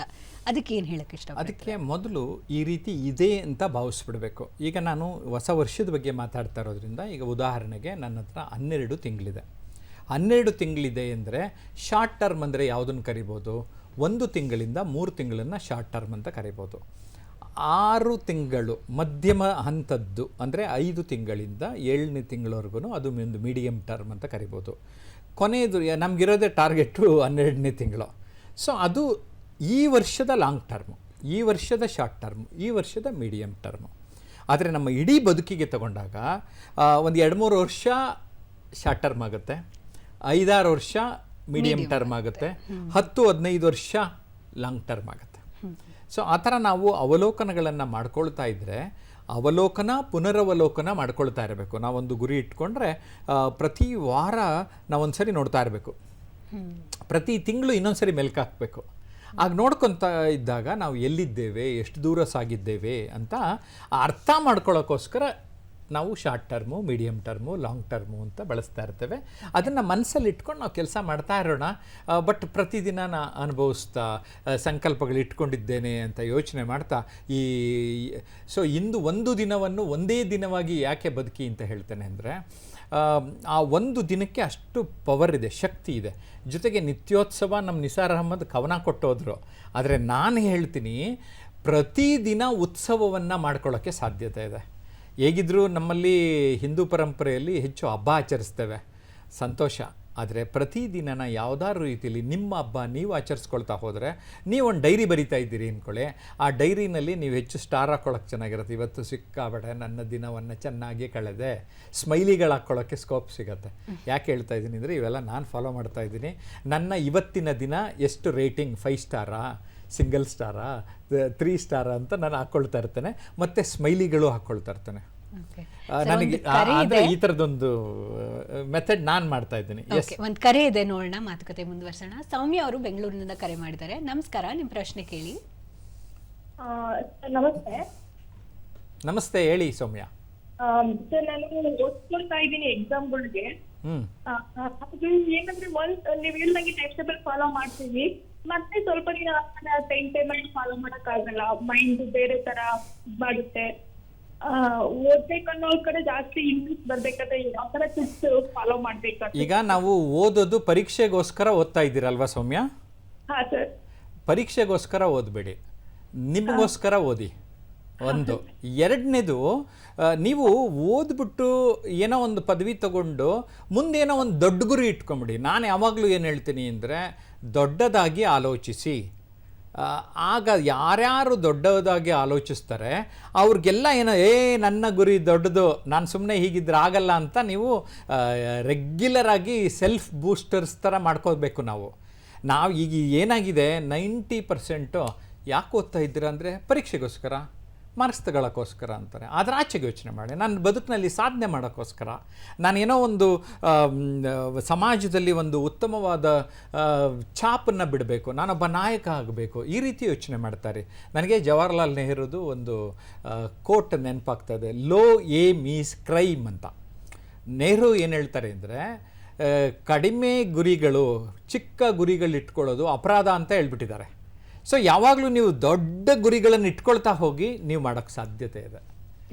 ಅದಕ್ಕೆ ಏನು ಹೇಳಕ್ಕೆ ಇಷ್ಟ? ಅದಕ್ಕೆ ಮೊದಲು ಈ ರೀತಿ ಇದೆ ಅಂತ ಭಾವಿಸ್ಬಿಡ್ಬೇಕು. ಈಗ ನಾನು ಹೊಸ ವರ್ಷದ ಬಗ್ಗೆ ಮಾತಾಡ್ತಾ ಇರೋದ್ರಿಂದ, ಈಗ ಉದಾಹರಣೆಗೆ ನನ್ನ ಹತ್ರ 12 ತಿಂಗಳಿದೆ. 12 ತಿಂಗಳಿದೆ ಅಂದರೆ ಶಾರ್ಟ್ ಟರ್ಮ್ ಅಂದರೆ ಯಾವುದನ್ನು ಕರಿಬೋದು? 1 ತಿಂಗಳಿಂದ 3 ತಿಂಗಳನ್ನು ಶಾರ್ಟ್ ಟರ್ಮ್ ಅಂತ ಕರಿಬೋದು. 6 ತಿಂಗಳು ಮಧ್ಯಮ ಹಂತದ್ದು ಅಂದರೆ 5 ತಿಂಗಳಿಂದ 7ನೇ ತಿಂಗಳವರೆಗೂ ಅದು ಒಂದು ಮೀಡಿಯಮ್ ಟರ್ಮ್ ಅಂತ ಕರಿಬೋದು. ಕೊನೆಯದು ನಮಗಿರೋದೇ ಟಾರ್ಗೆಟು 12ನೇ ತಿಂಗಳು. ಸೊ ಅದು ಈ ವರ್ಷದ ಲಾಂಗ್ ಟರ್ಮು, ಈ ವರ್ಷದ ಶಾರ್ಟ್ ಟರ್ಮು, ಈ ವರ್ಷದ ಮೀಡಿಯಮ್ ಟರ್ಮು. ಆದರೆ ನಮ್ಮ ಇಡೀ ಬದುಕಿಗೆ ತಗೊಂಡಾಗ ಒಂದು 2-3 ವರ್ಷ ಶಾರ್ಟ್ ಟರ್ಮ್ ಆಗುತ್ತೆ, 5-6 ವರ್ಷ ಮೀಡಿಯಮ್ ಟರ್ಮ್ ಆಗುತ್ತೆ, 10-15 ವರ್ಷ ಲಾಂಗ್ ಟರ್ಮ್ ಆಗುತ್ತೆ. ಸೊ ಆ ಥರ ನಾವು ಅವಲೋಕನಗಳನ್ನು ಮಾಡ್ಕೊಳ್ತಾ ಇದ್ದರೆ ಅವಲೋಕನ ಪುನರವಲೋಕನ ಮಾಡ್ಕೊಳ್ತಾ ಇರಬೇಕು. ನಾವೊಂದು ಗುರಿ ಇಟ್ಕೊಂಡ್ರೆ ಪ್ರತಿ ವಾರ ನಾವೊಂದು ಸರಿ ನೋಡ್ತಾ ಇರಬೇಕು, ಪ್ರತಿ ತಿಂಗಳು ಇನ್ನೊಂದು ಸರಿ ಮೆಲ್ಕು ಹಾಕಬೇಕು. ಆಗ ನೋಡ್ಕೊತ ಇದ್ದಾಗ ನಾವು ಎಲ್ಲಿದ್ದೇವೆ, ಎಷ್ಟು ದೂರ ಸಾಗಿದ್ದೇವೆ ಅಂತ ಅರ್ಥ ಮಾಡ್ಕೊಳ್ಳೋಕ್ಕೋಸ್ಕರ ನಾವು short term, medium term, long term ಅಂತ ಬಳಸ್ತಾ ಇರ್ತೇವೆ. ಅದನ್ನು ಮನಸ್ಸಲ್ಲಿ ಇಟ್ಕೊಂಡು ನಾವು ಕೆಲಸ ಮಾಡ್ತಾ ಇರೋಣ. ಬಟ್ ಪ್ರತಿದಿನ ಅನುಭವಿಸ್ತಾ ಸಂಕಲ್ಪಗಳು ಇಟ್ಕೊಂಡಿದ್ದೇನೆ ಅಂತ ಯೋಚನೆ ಮಾಡ್ತಾ ಸೊ ಇಂದು ಒಂದು ದಿನವನ್ನು ಒಂದೇ ದಿನವಾಗಿ ಯಾಕೆ ಬದುಕಿ ಅಂತ ಹೇಳ್ತೇನೆ ಅಂದರೆ, ಆ ಒಂದು ದಿನಕ್ಕೆ ಅಷ್ಟು ಪವರ್ ಇದೆ, ಶಕ್ತಿ ಇದೆ. ಜೊತೆಗೆ ನಿತ್ಯೋತ್ಸವ ನಮ್ಮ ನಿಸಾರ್ ಅಹಮದ್ ಕವನ ಕೊಟ್ಟೋದ್ರು. ಆದರೆ ನಾನು ಹೇಳ್ತೀನಿ, ಪ್ರತಿದಿನ ಉತ್ಸವವನ್ನು ಮಾಡ್ಕೊಳ್ಳೋಕ್ಕೆ ಸಾಧ್ಯತೆ ಇದೆ. ಹೇಗಿದ್ದರೂ ನಮ್ಮಲ್ಲಿ ಹಿಂದೂ ಪರಂಪರೆಯಲ್ಲಿ ಹೆಚ್ಚು ಹಬ್ಬ ಆಚರಿಸ್ತೇವೆ, ಸಂತೋಷ. ಆದರೆ ಪ್ರತಿದಿನ ಯಾವುದಾದ್ರು ರೀತಿಯಲ್ಲಿ ನಿಮ್ಮ ಹಬ್ಬ ನೀವು ಆಚರಿಸ್ಕೊಳ್ತಾ ಹೋದರೆ, ನೀವೊಂದು ಡೈರಿ ಬರಿತಾ ಇದ್ದೀರಿ ಅಂದ್ಕೊಳ್ಳಿ, ಆ ಡೈರಿನಲ್ಲಿ ನೀವು ಹೆಚ್ಚು ಸ್ಟಾರ್ ಹಾಕ್ಕೊಳ್ಳೋಕೆ ಚೆನ್ನಾಗಿರುತ್ತೆ. ಇವತ್ತು ಸಿಕ್ಕಾಬಡೆ ನನ್ನ ದಿನವನ್ನು ಚೆನ್ನಾಗಿ ಕಳೆದೆ, ಸ್ಮೈಲಿಗಳು ಹಾಕ್ಕೊಳ್ಳೋಕ್ಕೆ ಸ್ಕೋಪ್ ಸಿಗುತ್ತೆ. ಯಾಕೆ ಹೇಳ್ತಾ ಇದ್ದೀನಿ ಅಂದರೆ, ಇವೆಲ್ಲ ನಾನು ಫಾಲೋ ಮಾಡ್ತಾ ಇದ್ದೀನಿ. ನನ್ನ ಇವತ್ತಿನ ದಿನ ಎಷ್ಟು ರೇಟಿಂಗ್, 5 ಸ್ಟಾರಾ, ಸಿಂಗಲ್ ಸ್ಟಾರಾ, 3 ಸ್ಟಾರಾ ಅಂತ ನಾನು ಹಾಕ್ಕೊಳ್ತಾ ಇರ್ತೇನೆ. ಮತ್ತು ಸ್ಮೈಲಿಗಳು ಹಾಕ್ಕೊಳ್ತಾ ಇರ್ತೇನೆ. ನನಗೆ ಅಂದರೆ ಈ ಥರದೊಂದು ಮೆಥಡ್ ನಾನು ಮಾಡ್ತಾ ಇದ್ದೀನಿ. ಒಂದು ಕರೆ ಇದೆ, ನೋಡೋಣ, ಮಾತುಕತೆ ಮುಂದುವರ್ಸೋಣ. ಸೌಮ್ಯ ಅವರು ಬೆಂಗಳೂರಿನಿಂದ ಕರೆ ಮಾಡಿದ್ದಾರೆ. ನಮಸ್ಕಾರ, ನಿಮ್ಮ ಪ್ರಶ್ನೆ ಕೇಳಿ. ನಮಸ್ತೆ. ನಮಸ್ತೆ, ಹೇಳಿ ಸೌಮ್ಯ. ನಾನು ಓದ್ಕೊಳ್ತಾ ಇದ್ದೀನಿ ಎಕ್ಸಾಮ್ಗಳಿಗೆ. ಅದು ಏನಂದ್ರೆ, ನೀವ್ ಹೇಳ್ದಂಗೆ ಟೈಮ್ ಟೇಬಲ್ ಫಾಲೋ ಮಾಡ್ತೀವಿ, ಮತ್ತೆ ಸ್ವಲ್ಪ ದಿನ ಟೈಮ್ ಟೇಬಲ್ ಫಾಲೋ ಮಾಡಕ್ ಆಗಲ್ಲ. ಮೈಂಡ್ ಬೇರೆ ತರ ಮಾಡುತ್ತೆ. ಓದ್ಬೇಕನ್ನೋ ಕಡೆ ಜಾಸ್ತಿ ಇಂಟ್ರೆಸ್ಟ್ ಬರ್ಬೇಕಾದ್ರೆ ಯಾವ ತರ ಟಿಪ್ಸ್ ಫಾಲೋ ಮಾಡ್ಬೇಕು? ಈಗ ನಾವು ಓದೋದು ಪರೀಕ್ಷೆಗೋಸ್ಕರ ಓದ್ತಾ ಇದ್ದೀರಲ್ವಾ ಸೌಮ್ಯ? ಹಾ ಸರ್. ಪರೀಕ್ಷೆಗೋಸ್ಕರ ಓದಬೇಡಿ, ನಿಮಗೋಸ್ಕರ ಓದಿ. ಒಂದು. ಎರಡನೇದು, ನೀವು ಓದ್ಬಿಟ್ಟು ಏನೋ ಒಂದು ಪದವಿ ತಗೊಂಡು ಮುಂದೇನೋ ಒಂದು ದೊಡ್ಡ ಗುರಿ ಇಟ್ಕೊಂಬಿಡಿ. ನಾನು ಯಾವಾಗಲೂ ಏನು ಹೇಳ್ತೀನಿ ಅಂದರೆ, ದೊಡ್ಡದಾಗಿ ಆಲೋಚಿಸಿ. ಆಗ ಯಾರ್ಯಾರು ದೊಡ್ಡದಾಗಿ ಆಲೋಚಿಸ್ತಾರೆ ಅವ್ರಿಗೆಲ್ಲ ಏನೋ ನನ್ನ ಗುರಿ ದೊಡ್ಡದು, ನಾನು ಸುಮ್ಮನೆ ಹೀಗಿದ್ರೆ ಆಗಲ್ಲ ಅಂತ ನೀವು ರೆಗ್ಯುಲರಾಗಿ ಸೆಲ್ಫ್ ಬೂಸ್ಟರ್ಸ್ ಥರ ಮಾಡ್ಕೋಬೇಕು. ನಾವು ಈಗ ಏನಾಗಿದೆ, 90% ಯಾಕೆ ಓದ್ತಾ ಇದ್ದೀರಾ ಅಂದರೆ ಪರೀಕ್ಷೆಗೋಸ್ಕರ, ಮಾರ್ಕ್ಸ್ ತಗೊಳ್ಳೋಕ್ಕೋಸ್ಕರ ಅಂತಾರೆ. ಆದರೆ ಆಚೆಗೆ ಯೋಚನೆ ಮಾಡಿ, ನನ್ನ ಬದುಕಿನಲ್ಲಿ ಸಾಧನೆ ಮಾಡೋಕ್ಕೋಸ್ಕರ, ನಾನೇನೋ ಒಂದು ಸಮಾಜದಲ್ಲಿ ಒಂದು ಉತ್ತಮವಾದ ಛಾಪನ್ನು ಬಿಡಬೇಕು, ನಾನೊಬ್ಬ ನಾಯಕ ಆಗಬೇಕು, ಈ ರೀತಿ ಯೋಚನೆ ಮಾಡ್ತಾರೆ. ನನಗೆ ಜವಾಹರ್ಲಾಲ್ ನೆಹರುದು ಒಂದು ಕೋಟ್ ನೆನಪಾಗ್ತದೆ, ಲೋ ಏಮ್ ಈಸ್ ಕ್ರೈಮ್ ಅಂತ. ನೆಹರು ಏನು ಹೇಳ್ತಾರೆ ಅಂದರೆ, ಕಡಿಮೆ ಗುರಿಗಳು, ಚಿಕ್ಕ ಗುರಿಗಳಿಟ್ಕೊಳ್ಳೋದು ಅಪರಾಧ ಅಂತ ಹೇಳ್ಬಿಟ್ಟಿದ್ದಾರೆ. ಸೊ ಯಾವಾಗಲೂ ನೀವು ದೊಡ್ಡ ಗುರಿಗಳನ್ನು ಇಟ್ಕೊಳ್ತಾ ಹೋಗಿ ನೀವು ಮಾಡೋಕ್ಕೆ ಸಾಧ್ಯತೆ ಇದೆ.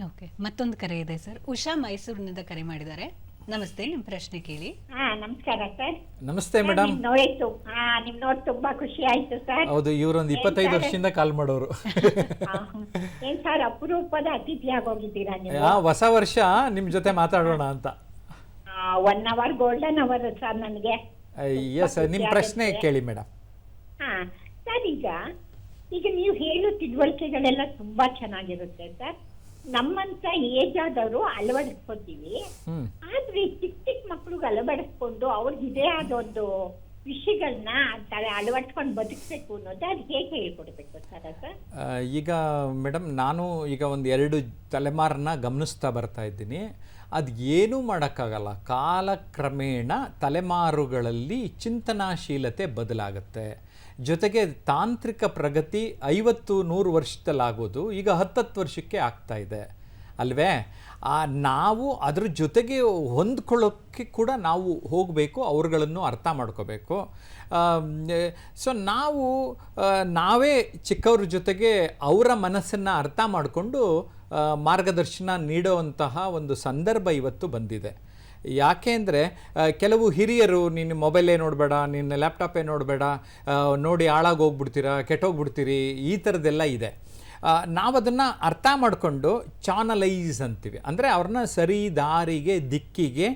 ಓಕೆ, ಮತ್ತೊಂದು ಕರೆ ಇದೆ ಸರ್. ಉಷಾ ಮೈಸೂರಿನಿಂದ ಕರೆ ಮಾಡಿದ್ದಾರೆ. ನಮಸ್ತೆ, ನಿಮ್ಮ ಪ್ರಶ್ನೆ ಕೇಳಿ. ನಮಸ್ಕಾರ ಸರ್. ನಮಸ್ತೆ ಮೇಡಮ್. ನಿಮ್ ನೋಡಿ ತುಂಬಾ ಖುಷಿ ಆಯ್ತು ಸರ್. ಹೌದು, ಇವರೊಂದು 25 ವರ್ಷದಿಂದ ಕಾಲ್ ಮಾಡೋರು. ಏನ್ ಸರ್ ಅಪರೂಪದ ಅತಿಥಿ ಆಗೋಗಿದ್ದೀರಾ ನೀವು. ಹೊಸ ವರ್ಷ ನಿಮ್ ಜೊತೆ ಮಾತಾಡೋಣ ಅಂತ. 1 hour ಗೋಲ್ಡನ್ ಅವರ್ ಸರ್ ನನಗೆ. ಎಸ್, ನಿಮ್ಮ ಪ್ರಶ್ನೆ ಕೇಳಿ ಮೇಡಮ್. ಸರ್, ಈಗ ನೀವು ಹೇಳೋ ತಿಳುವಳಿಕೆಗಳೆಲ್ಲ ತುಂಬಾ ಚೆನ್ನಾಗಿರುತ್ತೆ ಸರ್. ನಮ್ಮಂತ ಏಜ್ ಆದವರು ಅಳವಡಿಸ್ಕೊತೀವಿ. ಆದ್ರೆ ಚಿಕ್ಕ ಚಿಕ್ಕ ಮಕ್ಳಿಗೆ ಅಳವಡಿಸ್ಕೊಂಡು ಅವ್ರಿಗೆ ಇದೇ ಆದ ಒಂದು ವಿಷಯಗಳನ್ನ ಅಳವಡಿಸ್ಕೊಂಡು ಬದುಕಬೇಕು ಅನ್ನೋದು, ಅದು ಹೇಗೆ ಹೇಳ್ಕೊಡ್ಬೇಕು ಸರ್? ಈಗ ಮೇಡಮ್, ನಾನು ಈಗ ಒಂದು 2 ತಲೆಮಾರನ್ನ ಗಮನಿಸ್ತಾ ಬರ್ತಾ ಇದ್ದೀನಿ. ಅದು ಏನೂ ಮಾಡೋಕ್ಕಾಗಲ್ಲ. ಕಾಲಕ್ರಮೇಣ ತಲೆಮಾರುಗಳಲ್ಲಿ ಚಿಂತನಾಶೀಲತೆ ಬದಲಾಗುತ್ತೆ. ಜೊತೆಗೆ ತಾಂತ್ರಿಕ ಪ್ರಗತಿ 50-100 ವರ್ಷದಲ್ಲಾಗೋದು ಈಗ 10 ವರ್ಷಕ್ಕೆ ಆಗ್ತಾ ಇದೆ ಅಲ್ವೇ? ನಾವು ಅದ್ರ ಜೊತೆಗೆ ಹೊಂದ್ಕೊಳ್ಳೋಕ್ಕೆ ಕೂಡ ನಾವು ಹೋಗಬೇಕು, ಅವ್ರುಗಳನ್ನು ಅರ್ಥ ಮಾಡ್ಕೋಬೇಕು. ಸೊ ನಾವೇ ಚಿಕ್ಕವ್ರ ಜೊತೆಗೆ ಅವರ ಮನಸ್ಸನ್ನು ಅರ್ಥ ಮಾಡಿಕೊಂಡು ಮಾರ್ಗದರ್ಶನ ನೀಡುವಂತಹ ಒಂದು ಸಂದರ್ಭ ಇವತ್ತು ಬಂದಿದೆ. ಯಾಕೆ ಅಂದರೆ, ಕೆಲವು ಹಿರಿಯರು ನೀನು ಮೊಬೈಲೇ ನೋಡಬೇಡ, ನಿನ್ನ ಲ್ಯಾಪ್ಟಾಪೇ ನೋಡಬೇಡ, ನೋಡಿ ಹಾಳಾಗೋಗ್ಬಿಡ್ತೀರಾ, ಕೆಟ್ಟೋಗ್ಬಿಡ್ತೀರಿ, ಈ ಥರದ್ದೆಲ್ಲ ಇದೆ. ನಾವದನ್ನು ಅರ್ಥ ಮಾಡಿಕೊಂಡು ಚಾನಲೈಸ್ ಅಂತೀವಿ. ಅಂದರೆ ಅವ್ರನ್ನ ಸರಿ ದಾರಿಗೆ, ದಿಕ್ಕಿಗೆ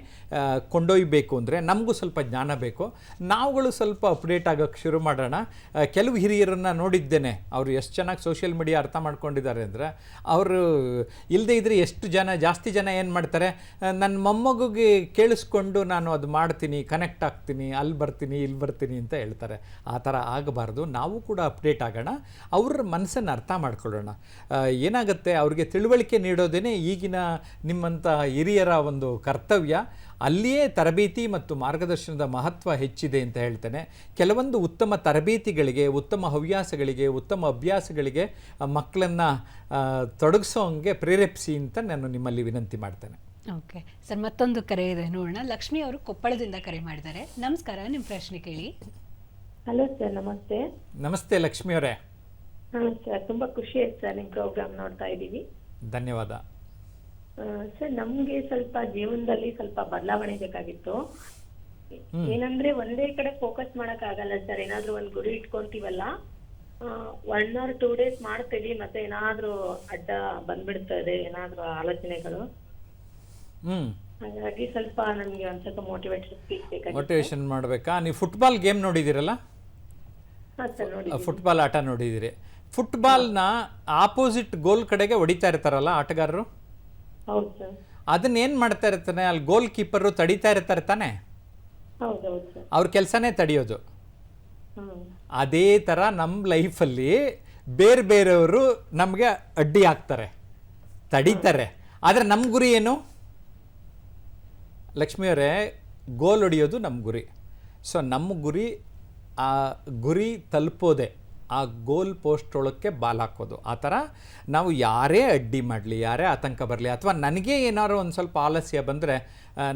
ಕೊಂಡೊಯ್ಯಬೇಕು. ಅಂದರೆ ನಮಗೂ ಸ್ವಲ್ಪ ಜ್ಞಾನ ಬೇಕು, ನಾವುಗಳು ಸ್ವಲ್ಪ ಅಪ್ಡೇಟ್ ಆಗೋಕ್ಕೆ ಶುರು ಮಾಡೋಣ. ಕೆಲವು ಹಿರಿಯರನ್ನು ನೋಡಿದ್ದೇನೆ, ಅವರು ಎಷ್ಟು ಚೆನ್ನಾಗಿ ಸೋಷಿಯಲ್ ಮೀಡಿಯಾ ಅರ್ಥ ಮಾಡ್ಕೊಂಡಿದ್ದಾರೆ ಅಂದರೆ, ಅವರು ಇಲ್ಲದೇ ಇದ್ದರೆ ಜಾಸ್ತಿ ಜನ ಏನು ಮಾಡ್ತಾರೆ, ನನ್ನ ಮೊಮ್ಮಗುಗೆ ಕೇಳಿಸ್ಕೊಂಡು ನಾನು ಅದು ಮಾಡ್ತೀನಿ, ಕನೆಕ್ಟ್ ಆಗ್ತೀನಿ, ಅಲ್ಲಿ ಬರ್ತೀನಿ, ಇಲ್ಲಿ ಬರ್ತೀನಿ ಅಂತ ಹೇಳ್ತಾರೆ. ಆ ಥರ ಆಗಬಾರ್ದು. ನಾವು ಕೂಡ ಅಪ್ಡೇಟ್ ಆಗೋಣ, ಅವ್ರ ಮನಸ್ಸನ್ನು ಅರ್ಥ ಮಾಡ್ಕೊಳ್ಳೋಣ. ಬರೋಣ. ಏನಾಗುತ್ತೆ, ಅವ್ರಿಗೆ ತಿಳುವಳಿಕೆ ನೀಡೋದೇ ಈಗಿನ ನಿಮ್ಮಂಥ ಹಿರಿಯರ ಒಂದು ಕರ್ತವ್ಯ. ಅಲ್ಲಿಯೇ ತರಬೇತಿ ಮತ್ತು ಮಾರ್ಗದರ್ಶನದ ಮಹತ್ವ ಹೆಚ್ಚಿದೆ ಅಂತ ಹೇಳ್ತೇನೆ. ಕೆಲವೊಂದು ಉತ್ತಮ ತರಬೇತಿಗಳಿಗೆ, ಉತ್ತಮ ಹವ್ಯಾಸಗಳಿಗೆ, ಉತ್ತಮ ಅಭ್ಯಾಸಗಳಿಗೆ ಮಕ್ಕಳನ್ನು ತೊಡಗಿಸೋಂಗೆ ಪ್ರೇರೇಪಿಸಿ ಅಂತ ನಾನು ನಿಮ್ಮಲ್ಲಿ ವಿನಂತಿ ಮಾಡ್ತೇನೆ. ಓಕೆ ಸರ್, ಮತ್ತೊಂದು ಕರೆ ಇದೆ, ನೋಡೋಣ. ಲಕ್ಷ್ಮಿ ಅವರು ಕೊಪ್ಪಳದಿಂದ ಕರೆ ಮಾಡಿದ್ದಾರೆ. ನಮಸ್ಕಾರ, ನಿಮ್ಮ ಪ್ರಶ್ನೆ ಕೇಳಿ. ಹಲೋ ಸರ್, ನಮಸ್ತೆ. ನಮಸ್ತೆ ಲಕ್ಷ್ಮಿ ಅವರೇ. ಹಾಂ ಸರ್, ತುಂಬಾ ಖುಷಿ ಆಯ್ತು ಸರ್, ನಿಮ್ಮ ಪ್ರೋಗ್ರಾಮ್ ನೋಡ್ತಾ ಇದ್ದೀವಿ. ಧನ್ಯವಾದ. ಸರ್, ನಮ್ಗೆ ಸ್ವಲ್ಪ ಜೀವನದಲ್ಲಿ ಸ್ವಲ್ಪ ಬದಲಾವಣೆ ಬೇಕಾಗಿತ್ತು. ಏನಂದ್ರೆ ಒಂದೇ ಕಡೆ ಫೋಕಸ್ ಮಾಡಕ್ ಆಗಲ್ಲ ಸರ್. ಏನಾದ್ರೂ ಒಂದ್ ಗುರಿ ಇಟ್ಕೊಂತೀವಲ್ಲ, 1 or 2 days ಮಾಡ್ತೀವಿ, ಮತ್ತೆ ಏನಾದ್ರೂ ಅಡ್ಡ ಬಂದ್ಬಿಡ್ತದೆ, ಏನಾದ್ರೂ ಆಲೋಚನೆಗಳು. ಹಾಗಾಗಿ ಸ್ವಲ್ಪ ನಮ್ಗೆ ಒಂದ್ ಸ್ವಲ್ಪ ಮೋಟಿವೇಶನ್ ಸ್ಪೀಚ್ ಬೇಕಾಗಿತ್ತು. ಮೋಟಿವೇಶನ್ ಮಾಡಬೇಕಾ? ನೀವು ಫುಟ್ಬಾಲ್ ಗೇಮ್ ನೋಡಿದ್ದೀರಲ್ಲ? ಹಾಂ ಸರ್, ನೋಡಿ. ಫುಟ್ಬಾಲ್ ಆಟ ನೋಡಿದ್ದೀರಿ. ಫುಟ್ಬಾಲ್ನ ಆಪೋಸಿಟ್ ಗೋಲ್ ಕಡೆಗೆ ಹೊಡಿತಾ ಇರ್ತಾರಲ್ಲ ಆಟಗಾರರು, ಹೌದು ಸರ್. ಅದನ್ನೇನು ಮಾಡ್ತಾ ಇರ್ತಾನೆ, ಅಲ್ಲಿ ಗೋಲ್ ಕೀಪರು ತಡಿತಾ ಇರ್ತಾರೆ ತಾನೆ, ಹೌದೌದು ಸರ್. ಅವ್ರ ಕೆಲಸನೇ ತಡೆಯೋದು. ಹ್ಮ್. ಅದೇ ಥರ ನಮ್ಮ ಲೈಫಲ್ಲಿ ಬೇರೆ ಬೇರೆಯವರು ನಮಗೆ ಅಡ್ಡಿ ಆಗ್ತಾರೆ, ತಡೀತಾರೆ. ಆದರೆ ನಮ್ಮ ಗುರಿ ಏನು ಲಕ್ಷ್ಮಿಯವರೇ? ಗೋಲ್ ಹೊಡಿಯೋದು ನಮ್ಮ ಗುರಿ. ಸೊ ನಮ್ಮ ಗುರಿ, ಆ ಗುರಿ ತಲುಪೋದೆ ಆ ಗೋಲ್ ಪೋಸ್ಟ್ ಒಳಕ್ಕೆ ಬಾಲ್ ಹಾಕೋದು. ಆ ಥರ ನಾವು ಯಾರೇ ಅಡ್ಡಿ ಮಾಡಲಿ, ಯಾರೇ ಆತಂಕ ಬರಲಿ, ಅಥವಾ ನನಗೆ ಏನಾದ್ರು ಒಂದು ಸ್ವಲ್ಪ ಆಲಸ್ಯ ಬಂದರೆ,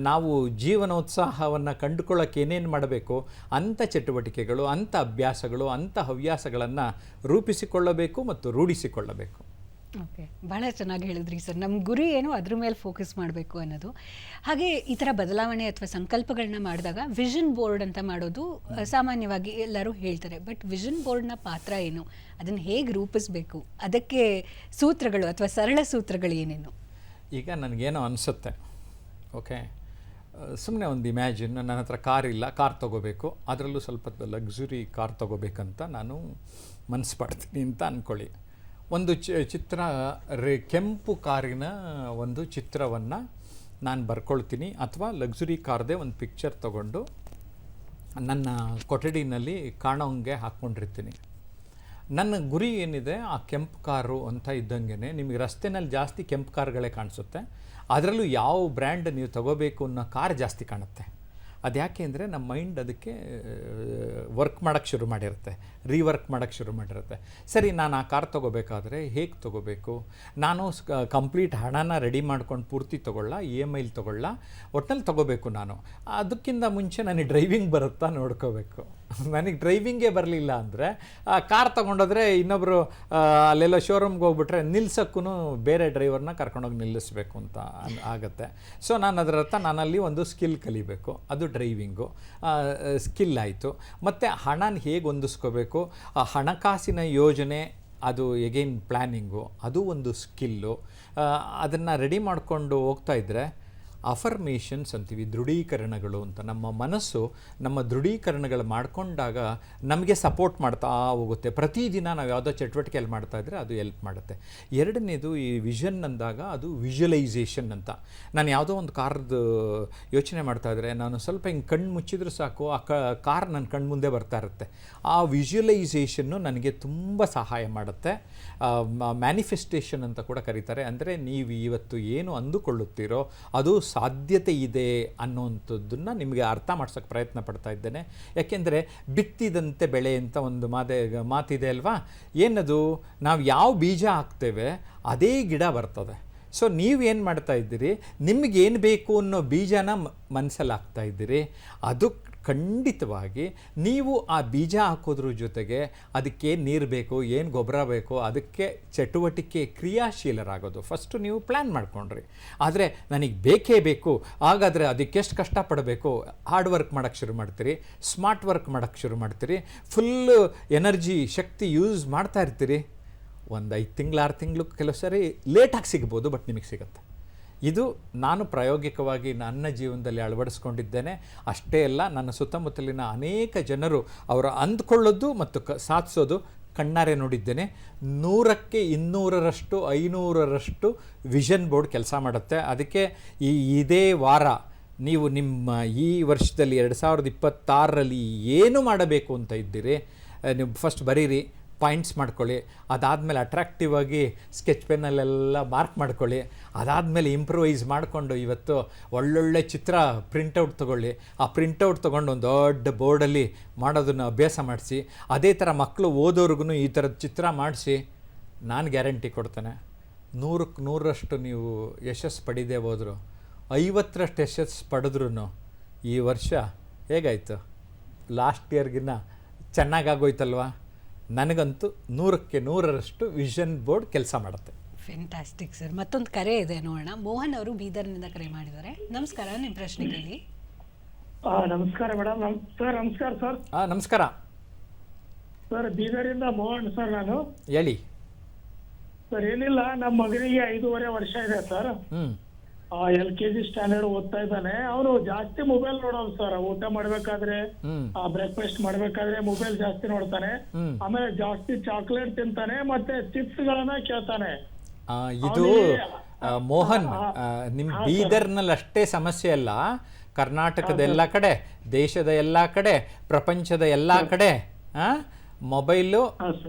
ನಾವು ಜೀವನೋತ್ಸಾಹವನ್ನು ಕಂಡುಕೊಳ್ಳೋಕೆ ಏನೇನು ಮಾಡಬೇಕು ಅಂಥ ಚಟುವಟಿಕೆಗಳು, ಅಂಥ ಅಭ್ಯಾಸಗಳು, ಅಂಥ ಹವ್ಯಾಸಗಳನ್ನು ರೂಪಿಸಿಕೊಳ್ಳಬೇಕು ಮತ್ತು ರೂಢಿಸಿಕೊಳ್ಳಬೇಕು. ಓಕೆ, ಭಾಳ ಚೆನ್ನಾಗಿ ಹೇಳಿದ್ರಿ ಸರ್. ನಮ್ಮ ಗುರಿ ಏನು, ಅದ್ರ ಮೇಲೆ ಫೋಕಸ್ ಮಾಡಬೇಕು ಅನ್ನೋದು. ಹಾಗೆ ಈ ಥರ ಬದಲಾವಣೆ ಅಥವಾ ಸಂಕಲ್ಪಗಳನ್ನ ಮಾಡಿದಾಗ ವಿಷನ್ ಬೋರ್ಡ್ ಅಂತ ಮಾಡೋದು ಸಾಮಾನ್ಯವಾಗಿ ಎಲ್ಲರೂ ಹೇಳ್ತಾರೆ. ಬಟ್ ವಿಷನ್ ಬೋರ್ಡ್ನ ಪಾತ್ರ ಏನು, ಅದನ್ನು ಹೇಗೆ ರೂಪಿಸಬೇಕು, ಅದಕ್ಕೆ ಸೂತ್ರಗಳು ಅಥವಾ ಸರಳ ಸೂತ್ರಗಳು ಏನೇನು? ಈಗ ನನಗೇನೋ ಅನಿಸುತ್ತೆ, ಓಕೆ, ಸುಮ್ಮನೆ ಒಂದು ಇಮ್ಯಾಜಿನ್, ನನ್ನ ಹತ್ರ ಕಾರ್ ಇಲ್ಲ, ಕಾರ್ ತೊಗೋಬೇಕು, ಅದರಲ್ಲೂ ಸ್ವಲ್ಪ ಲಕ್ಸುರಿ ಕಾರ್ ತೊಗೋಬೇಕಂತ ನಾನು ಮನಸ್ಸು ಪಡ್ತೀನಿ ಅಂತ ಅಂದ್ಕೊಳ್ಳಿ. ಒಂದು ಚಿತ್ರ, ಕೆಂಪು ಕಾರಿನ ಒಂದು ಚಿತ್ರವನ್ನು ನಾನು ಬರ್ಕೊಳ್ತೀನಿ, ಅಥವಾ ಲಕ್ಸುರಿ ಕಾರ್ದೇ ಒಂದು ಪಿಕ್ಚರ್ ತೊಗೊಂಡು ನನ್ನ ಕೊಠಡಿನಲ್ಲಿ ಕಾಣೋಂಗೆ ಹಾಕ್ಕೊಂಡಿರ್ತೀನಿ. ನನ್ನ ಗುರಿ ಏನಿದೆ, ಆ ಕೆಂಪು ಕಾರು ಅಂತ ಇದ್ದಂಗೆ ನಿಮಗೆ ರಸ್ತೆನಲ್ಲಿ ಜಾಸ್ತಿ ಕೆಂಪು ಕಾರ್ಗಳೇ ಕಾಣಿಸುತ್ತೆ. ಅದರಲ್ಲೂ ಯಾವ ಬ್ರ್ಯಾಂಡ್ ನೀವು ತೊಗೋಬೇಕು ಅನ್ನೋ ಕಾರ್ ಜಾಸ್ತಿ ಕಾಣುತ್ತೆ. ಅದು ಯಾಕೆ ಅಂದರೆ ನಮ್ಮ ಮೈಂಡ್ ಅದಕ್ಕೆ ವರ್ಕ್ ಮಾಡೋಕ್ಕೆ ಶುರು ಮಾಡಿರುತ್ತೆ, ರೀವರ್ಕ್ ಮಾಡೋಕ್ಕೆ ಶುರು ಮಾಡಿರುತ್ತೆ. ಸರಿ, ನಾನು ಆ ಕಾರ್ ತೊಗೋಬೇಕಾದ್ರೆ ಹೇಗೆ ತೊಗೋಬೇಕು, ನಾನು ಕಂಪ್ಲೀಟ್ ಹಣನ ರೆಡಿ ಮಾಡ್ಕೊಂಡು ಪೂರ್ತಿ ತೊಗೊಳ್ಳ, EMIಲಿ ತೊಗೊಳ್ಳ, ಒಟ್ಟಿನಲ್ಲಿ ತೊಗೋಬೇಕು. ನಾನು ಅದಕ್ಕಿಂತ ಮುಂಚೆ ನನಗೆ ಡ್ರೈವಿಂಗ್ ಬರುತ್ತಾ ನೋಡ್ಕೋಬೇಕು. ನನಗೆ ಡ್ರೈವಿಂಗೇ ಬರಲಿಲ್ಲ ಅಂದರೆ ಕಾರ್ ತೊಗೊಂಡೋದ್ರೆ ಇನ್ನೊಬ್ಬರು ಅಲ್ಲೆಲ್ಲ ಶೋರೂಮ್ಗೆ ಹೋಗ್ಬಿಟ್ರೆ ನಿಲ್ಸೋಕ್ಕೂ ಬೇರೆ ಡ್ರೈವರ್ನ ಕರ್ಕೊಂಡೋಗಿ ನಿಲ್ಲಿಸ್ಬೇಕು ಅಂತ ಆಗುತ್ತೆ. ಸೊ ನಾನು ಅದರ ಅರ್ಥ ನಾನಲ್ಲಿ ಒಂದು ಸ್ಕಿಲ್ ಕಲಿಬೇಕು, ಅದು ಡ್ರೈವಿಂಗು ಸ್ಕಿಲ್ ಆಯಿತು. ಮತ್ತು ಹಣನ ಹೇಗೆ ಹೊಂದಿಸ್ಕೋಬೇಕು, ಆ ಹಣಕಾಸಿನ ಯೋಜನೆ, ಅದು ಎಗೈನ್ ಪ್ಲ್ಯಾನಿಂಗು, ಅದು ಒಂದು ಸ್ಕಿಲ್ಲು. ಅದನ್ನು ರೆಡಿ ಮಾಡಿಕೊಂಡು ಹೋಗ್ತಾ ಇದ್ದರೆ ಅಫರ್ಮೇಷನ್ಸ್ ಅಂತೀವಿ, ದೃಢೀಕರಣಗಳು ಅಂತ. ನಮ್ಮ ಮನಸ್ಸು ನಮ್ಮ ದೃಢೀಕರಣಗಳು ಮಾಡಿಕೊಂಡಾಗ ನಮಗೆ ಸಪೋರ್ಟ್ ಮಾಡ್ತಾ ಹೋಗುತ್ತೆ. ಪ್ರತಿದಿನ ನಾವು ಯಾವುದೋ ಚಟುವಟಿಕೆಯಲ್ಲಿ ಮಾಡ್ತಾಯಿದ್ರೆ ಅದು ಹೆಲ್ಪ್ ಮಾಡುತ್ತೆ. ಎರಡನೇದು, ಈ ವಿಷನ್ ಅಂದಾಗ ಅದು ವಿಜುವಲೈಸೇಷನ್ ಅಂತ. ನಾನು ಯಾವುದೋ ಒಂದು ಕಾರ್ದು ಯೋಚನೆ ಮಾಡ್ತಾಯಿದ್ರೆ ನಾನು ಸ್ವಲ್ಪ ಹಿಂಗೆ ಕಣ್ಣು ಮುಚ್ಚಿದ್ರೂ ಸಾಕು, ಆ ಕಾರ್ ನನ್ನ ಕಣ್ಣು ಮುಂದೆ ಬರ್ತಾ ಇರುತ್ತೆ. ಆ ವಿಜುವಲೈಸೇಷನ್ನು ನನಗೆ ತುಂಬ ಸಹಾಯ ಮಾಡುತ್ತೆ. ಮ್ಯಾನಿಫೆಸ್ಟೇಷನ್ ಅಂತ ಕೂಡ ಕರೀತಾರೆ. ಅಂದರೆ ನೀವು ಇವತ್ತು ಏನು ಅಂದುಕೊಳ್ಳುತ್ತೀರೋ ಅದು ಸಾಧ್ಯತೆ ಇದೆ ಅನ್ನೋವಂಥದ್ದನ್ನು ನಿಮಗೆ ಅರ್ಥ ಮಾಡ್ಸೋಕ್ಕೆ ಪ್ರಯತ್ನ ಪಡ್ತಾ ಇದ್ದೇನೆ. ಯಾಕೆಂದರೆ ಬಿತ್ತಿದಂತೆ ಬೆಳೆ ಅಂತ ಒಂದು ಮಾತಿದೆ ಅಲ್ವಾ? ಏನದು, ನಾವು ಯಾವ ಬೀಜ ಹಾಕ್ತೇವೆ ಅದೇ ಗಿಡ ಬರ್ತದೆ. ಸೊ ನೀವೇನು ಮಾಡ್ತಾ ಇದ್ದೀರಿ, ನಿಮಗೇನು ಬೇಕು ಅನ್ನೋ ಬೀಜನ ಮನಸ್ಸಲ್ಲಿ ಹಾಕ್ತಾ ಇದ್ದೀರಿ. ಅದು ಖಂಡಿತವಾಗಿ ನೀವು ಆ ಬೀಜ ಹಾಕೋದ್ರ ಜೊತೆಗೆ ಅದಕ್ಕೆ ನೀರು ಬೇಕು, ಏನು ಗೊಬ್ಬರ ಬೇಕು, ಅದಕ್ಕೆ ಚಟುವಟಿಕೆ ಕ್ರಿಯಾಶೀಲರಾಗೋದು ಫಸ್ಟು ನೀವು ಪ್ಲ್ಯಾನ್ ಮಾಡ್ಕೊಂಡ್ರಿ. ಆದರೆ ನನಗೆ ಬೇಕೇ ಬೇಕು, ಹಾಗಾದರೆ ಅದಕ್ಕೆಷ್ಟು ಕಷ್ಟಪಡಬೇಕು, ಹಾರ್ಡ್ ವರ್ಕ್ ಮಾಡೋಕ್ಕೆ ಶುರು ಮಾಡ್ತೀರಿ, ಸ್ಮಾರ್ಟ್ ವರ್ಕ್ ಮಾಡೋಕ್ಕೆ ಶುರು ಮಾಡ್ತೀರಿ, ಫುಲ್ಲು ಎನರ್ಜಿ ಶಕ್ತಿ ಯೂಸ್ ಮಾಡ್ತಾ ಇರ್ತೀರಿ. ಒಂದು 5 ತಿಂಗಳು 6 ತಿಂಗಳು ಕೆಲವು ಸರಿ ಲೇಟಾಗಿ ಸಿಗ್ಬೋದು, ಬಟ್ ನಿಮಗೆ ಸಿಗುತ್ತೆ. ಇದು ನಾನು ಪ್ರಾಯೋಗಿಕವಾಗಿ ನನ್ನ ಜೀವನದಲ್ಲಿ ಅಳವಡಿಸ್ಕೊಂಡಿದ್ದೇನೆ. ಅಷ್ಟೇ ಅಲ್ಲ, ನನ್ನ ಸುತ್ತಮುತ್ತಲಿನ ಅನೇಕ ಜನರು ಅವರು ಅಂದ್ಕೊಳ್ಳೋದು ಮತ್ತು ಸಾಧಿಸೋದು ಕಣ್ಣಾರೆ ನೋಡಿದ್ದೇನೆ. 100ಕ್ಕೆ 200ರಷ್ಟು 500ರಷ್ಟು ವಿಷನ್ ಬೋರ್ಡ್ ಕೆಲಸ ಮಾಡುತ್ತೆ. ಅದಕ್ಕೆ ಇದೇ ವಾರ ನೀವು ನಿಮ್ಮ ಈ ವರ್ಷದಲ್ಲಿ 2026ರಲ್ಲಿ ಏನು ಮಾಡಬೇಕು ಅಂತ ಇದ್ದೀರಿ, ನೀವು ಫಸ್ಟ್ ಬರೀರಿ, ಪಾಯಿಂಟ್ಸ್ ಮಾಡ್ಕೊಳ್ಳಿ. ಅದಾದಮೇಲೆ ಅಟ್ರಾಕ್ಟಿವ್ ಆಗಿ ಸ್ಕೆಚ್ ಪೆನ್ನಲ್ಲೆಲ್ಲ ಮಾರ್ಕ್ ಮಾಡ್ಕೊಳ್ಳಿ. ಅದಾದಮೇಲೆ ಇಂಪ್ರೂವೈಸ್ ಮಾಡಿಕೊಂಡು ಇವತ್ತು ಒಳ್ಳೊಳ್ಳೆ ಚಿತ್ರ ಪ್ರಿಂಟೌಟ್ ತೊಗೊಳ್ಳಿ. ಆ ಪ್ರಿಂಟೌಟ್ ತೊಗೊಂಡು ಒಂದು ದೊಡ್ಡ ಬೋರ್ಡಲ್ಲಿ ಮಾಡೋದನ್ನು ಅಭ್ಯಾಸ ಮಾಡಿಸಿ. ಅದೇ ಥರ ಮಕ್ಕಳು ಓದೋರ್ಗು ಈ ಥರದ ಚಿತ್ರ ಮಾಡಿಸಿ. ನಾನು ಗ್ಯಾರಂಟಿ ಕೊಡ್ತೇನೆ, 100ಕ್ಕೆ 100ರಷ್ಟು ನೀವು ಯಶಸ್ಸು ಪಡೆದೇ ಹೋದರು, 50ರಷ್ಟು ಯಶಸ್ಸು ಪಡೆದ್ರೂ ಈ ವರ್ಷ ಹೇಗಾಯಿತು, ಲಾಸ್ಟ್ ಇಯರ್ಗಿನ್ನ ಚೆನ್ನಾಗಾಗೋಯ್ತಲ್ವ. ನನಗಂತೂ 100ಕ್ಕೆ 100ರಷ್ಟು ವಿಷನ್ ಬೋರ್ಡ್ ಕೆಲಸ ಮಾಡುತ್ತೆ. Fantastic sir. ಮತ್ತೊಂದು ಕರೆ ಇದೆ, ನೋಡೋಣ. ಮೋಹನ್ ಅವರು ಬೀದರ್ನಿಂದ ಕರೆ ಮಾಡಿದ್ದಾರೆ. ನಮಸ್ಕಾರ, ನಿಮ್ಮ ಪ್ರಶ್ನೆ ಕೇಳಿ. ನಮಸ್ಕಾರ ಮೇಡಮ್. ಸರ್ ನಮಸ್ಕಾರ ಸರ್. ನಮಸ್ಕಾರ ಸರ್, ಬೀದರಿಂದ ಮೋಹನ್ ಸರ್ ನಾನು. ಹೇಳಿ ಸರ್. ಏನಿಲ್ಲ, ನಮ್ಮ ಮಗನಿಗೆ 5.5 ವರ್ಷ ಇದೆ ಸರ್. LKG ಸ್ಟ್ಯಾಂಡರ್ಡ್ ಓದ್ತಾ ಇದ್ದಾನೆ. ಅವನು ಜಾಸ್ತಿ ಮೊಬೈಲ್ ನೋಡೋದು ಸರ್. ಊಟ ಮಾಡ್ಬೇಕಾದ್ರೆ, ಬ್ರೇಕ್ಫಾಸ್ಟ್ ಮಾಡ್ಬೇಕಾದ್ರೆ ಮೊಬೈಲ್ ಜಾಸ್ತಿ ನೋಡ್ತಾನೆ. ಆಮೇಲೆ ಜಾಸ್ತಿ ಚಾಕ್ಲೇಟ್ ತಿಂತಾನೆ, ಮತ್ತೆ ಚಿಪ್ಸ್ ಗಳನ್ನ ಕೇಳ್ತಾನೆ. ಇದು ಮೋಹನ್, ನಿಮ್ಮ ಬೀದರ್ನಲ್ಲಿ ಅಷ್ಟೇ ಸಮಸ್ಯೆ ಅಲ್ಲ, ಕರ್ನಾಟಕದ ಎಲ್ಲ ಕಡೆ, ದೇಶದ ಎಲ್ಲ ಕಡೆ, ಪ್ರಪಂಚದ ಎಲ್ಲ ಕಡೆ ಮೊಬೈಲು,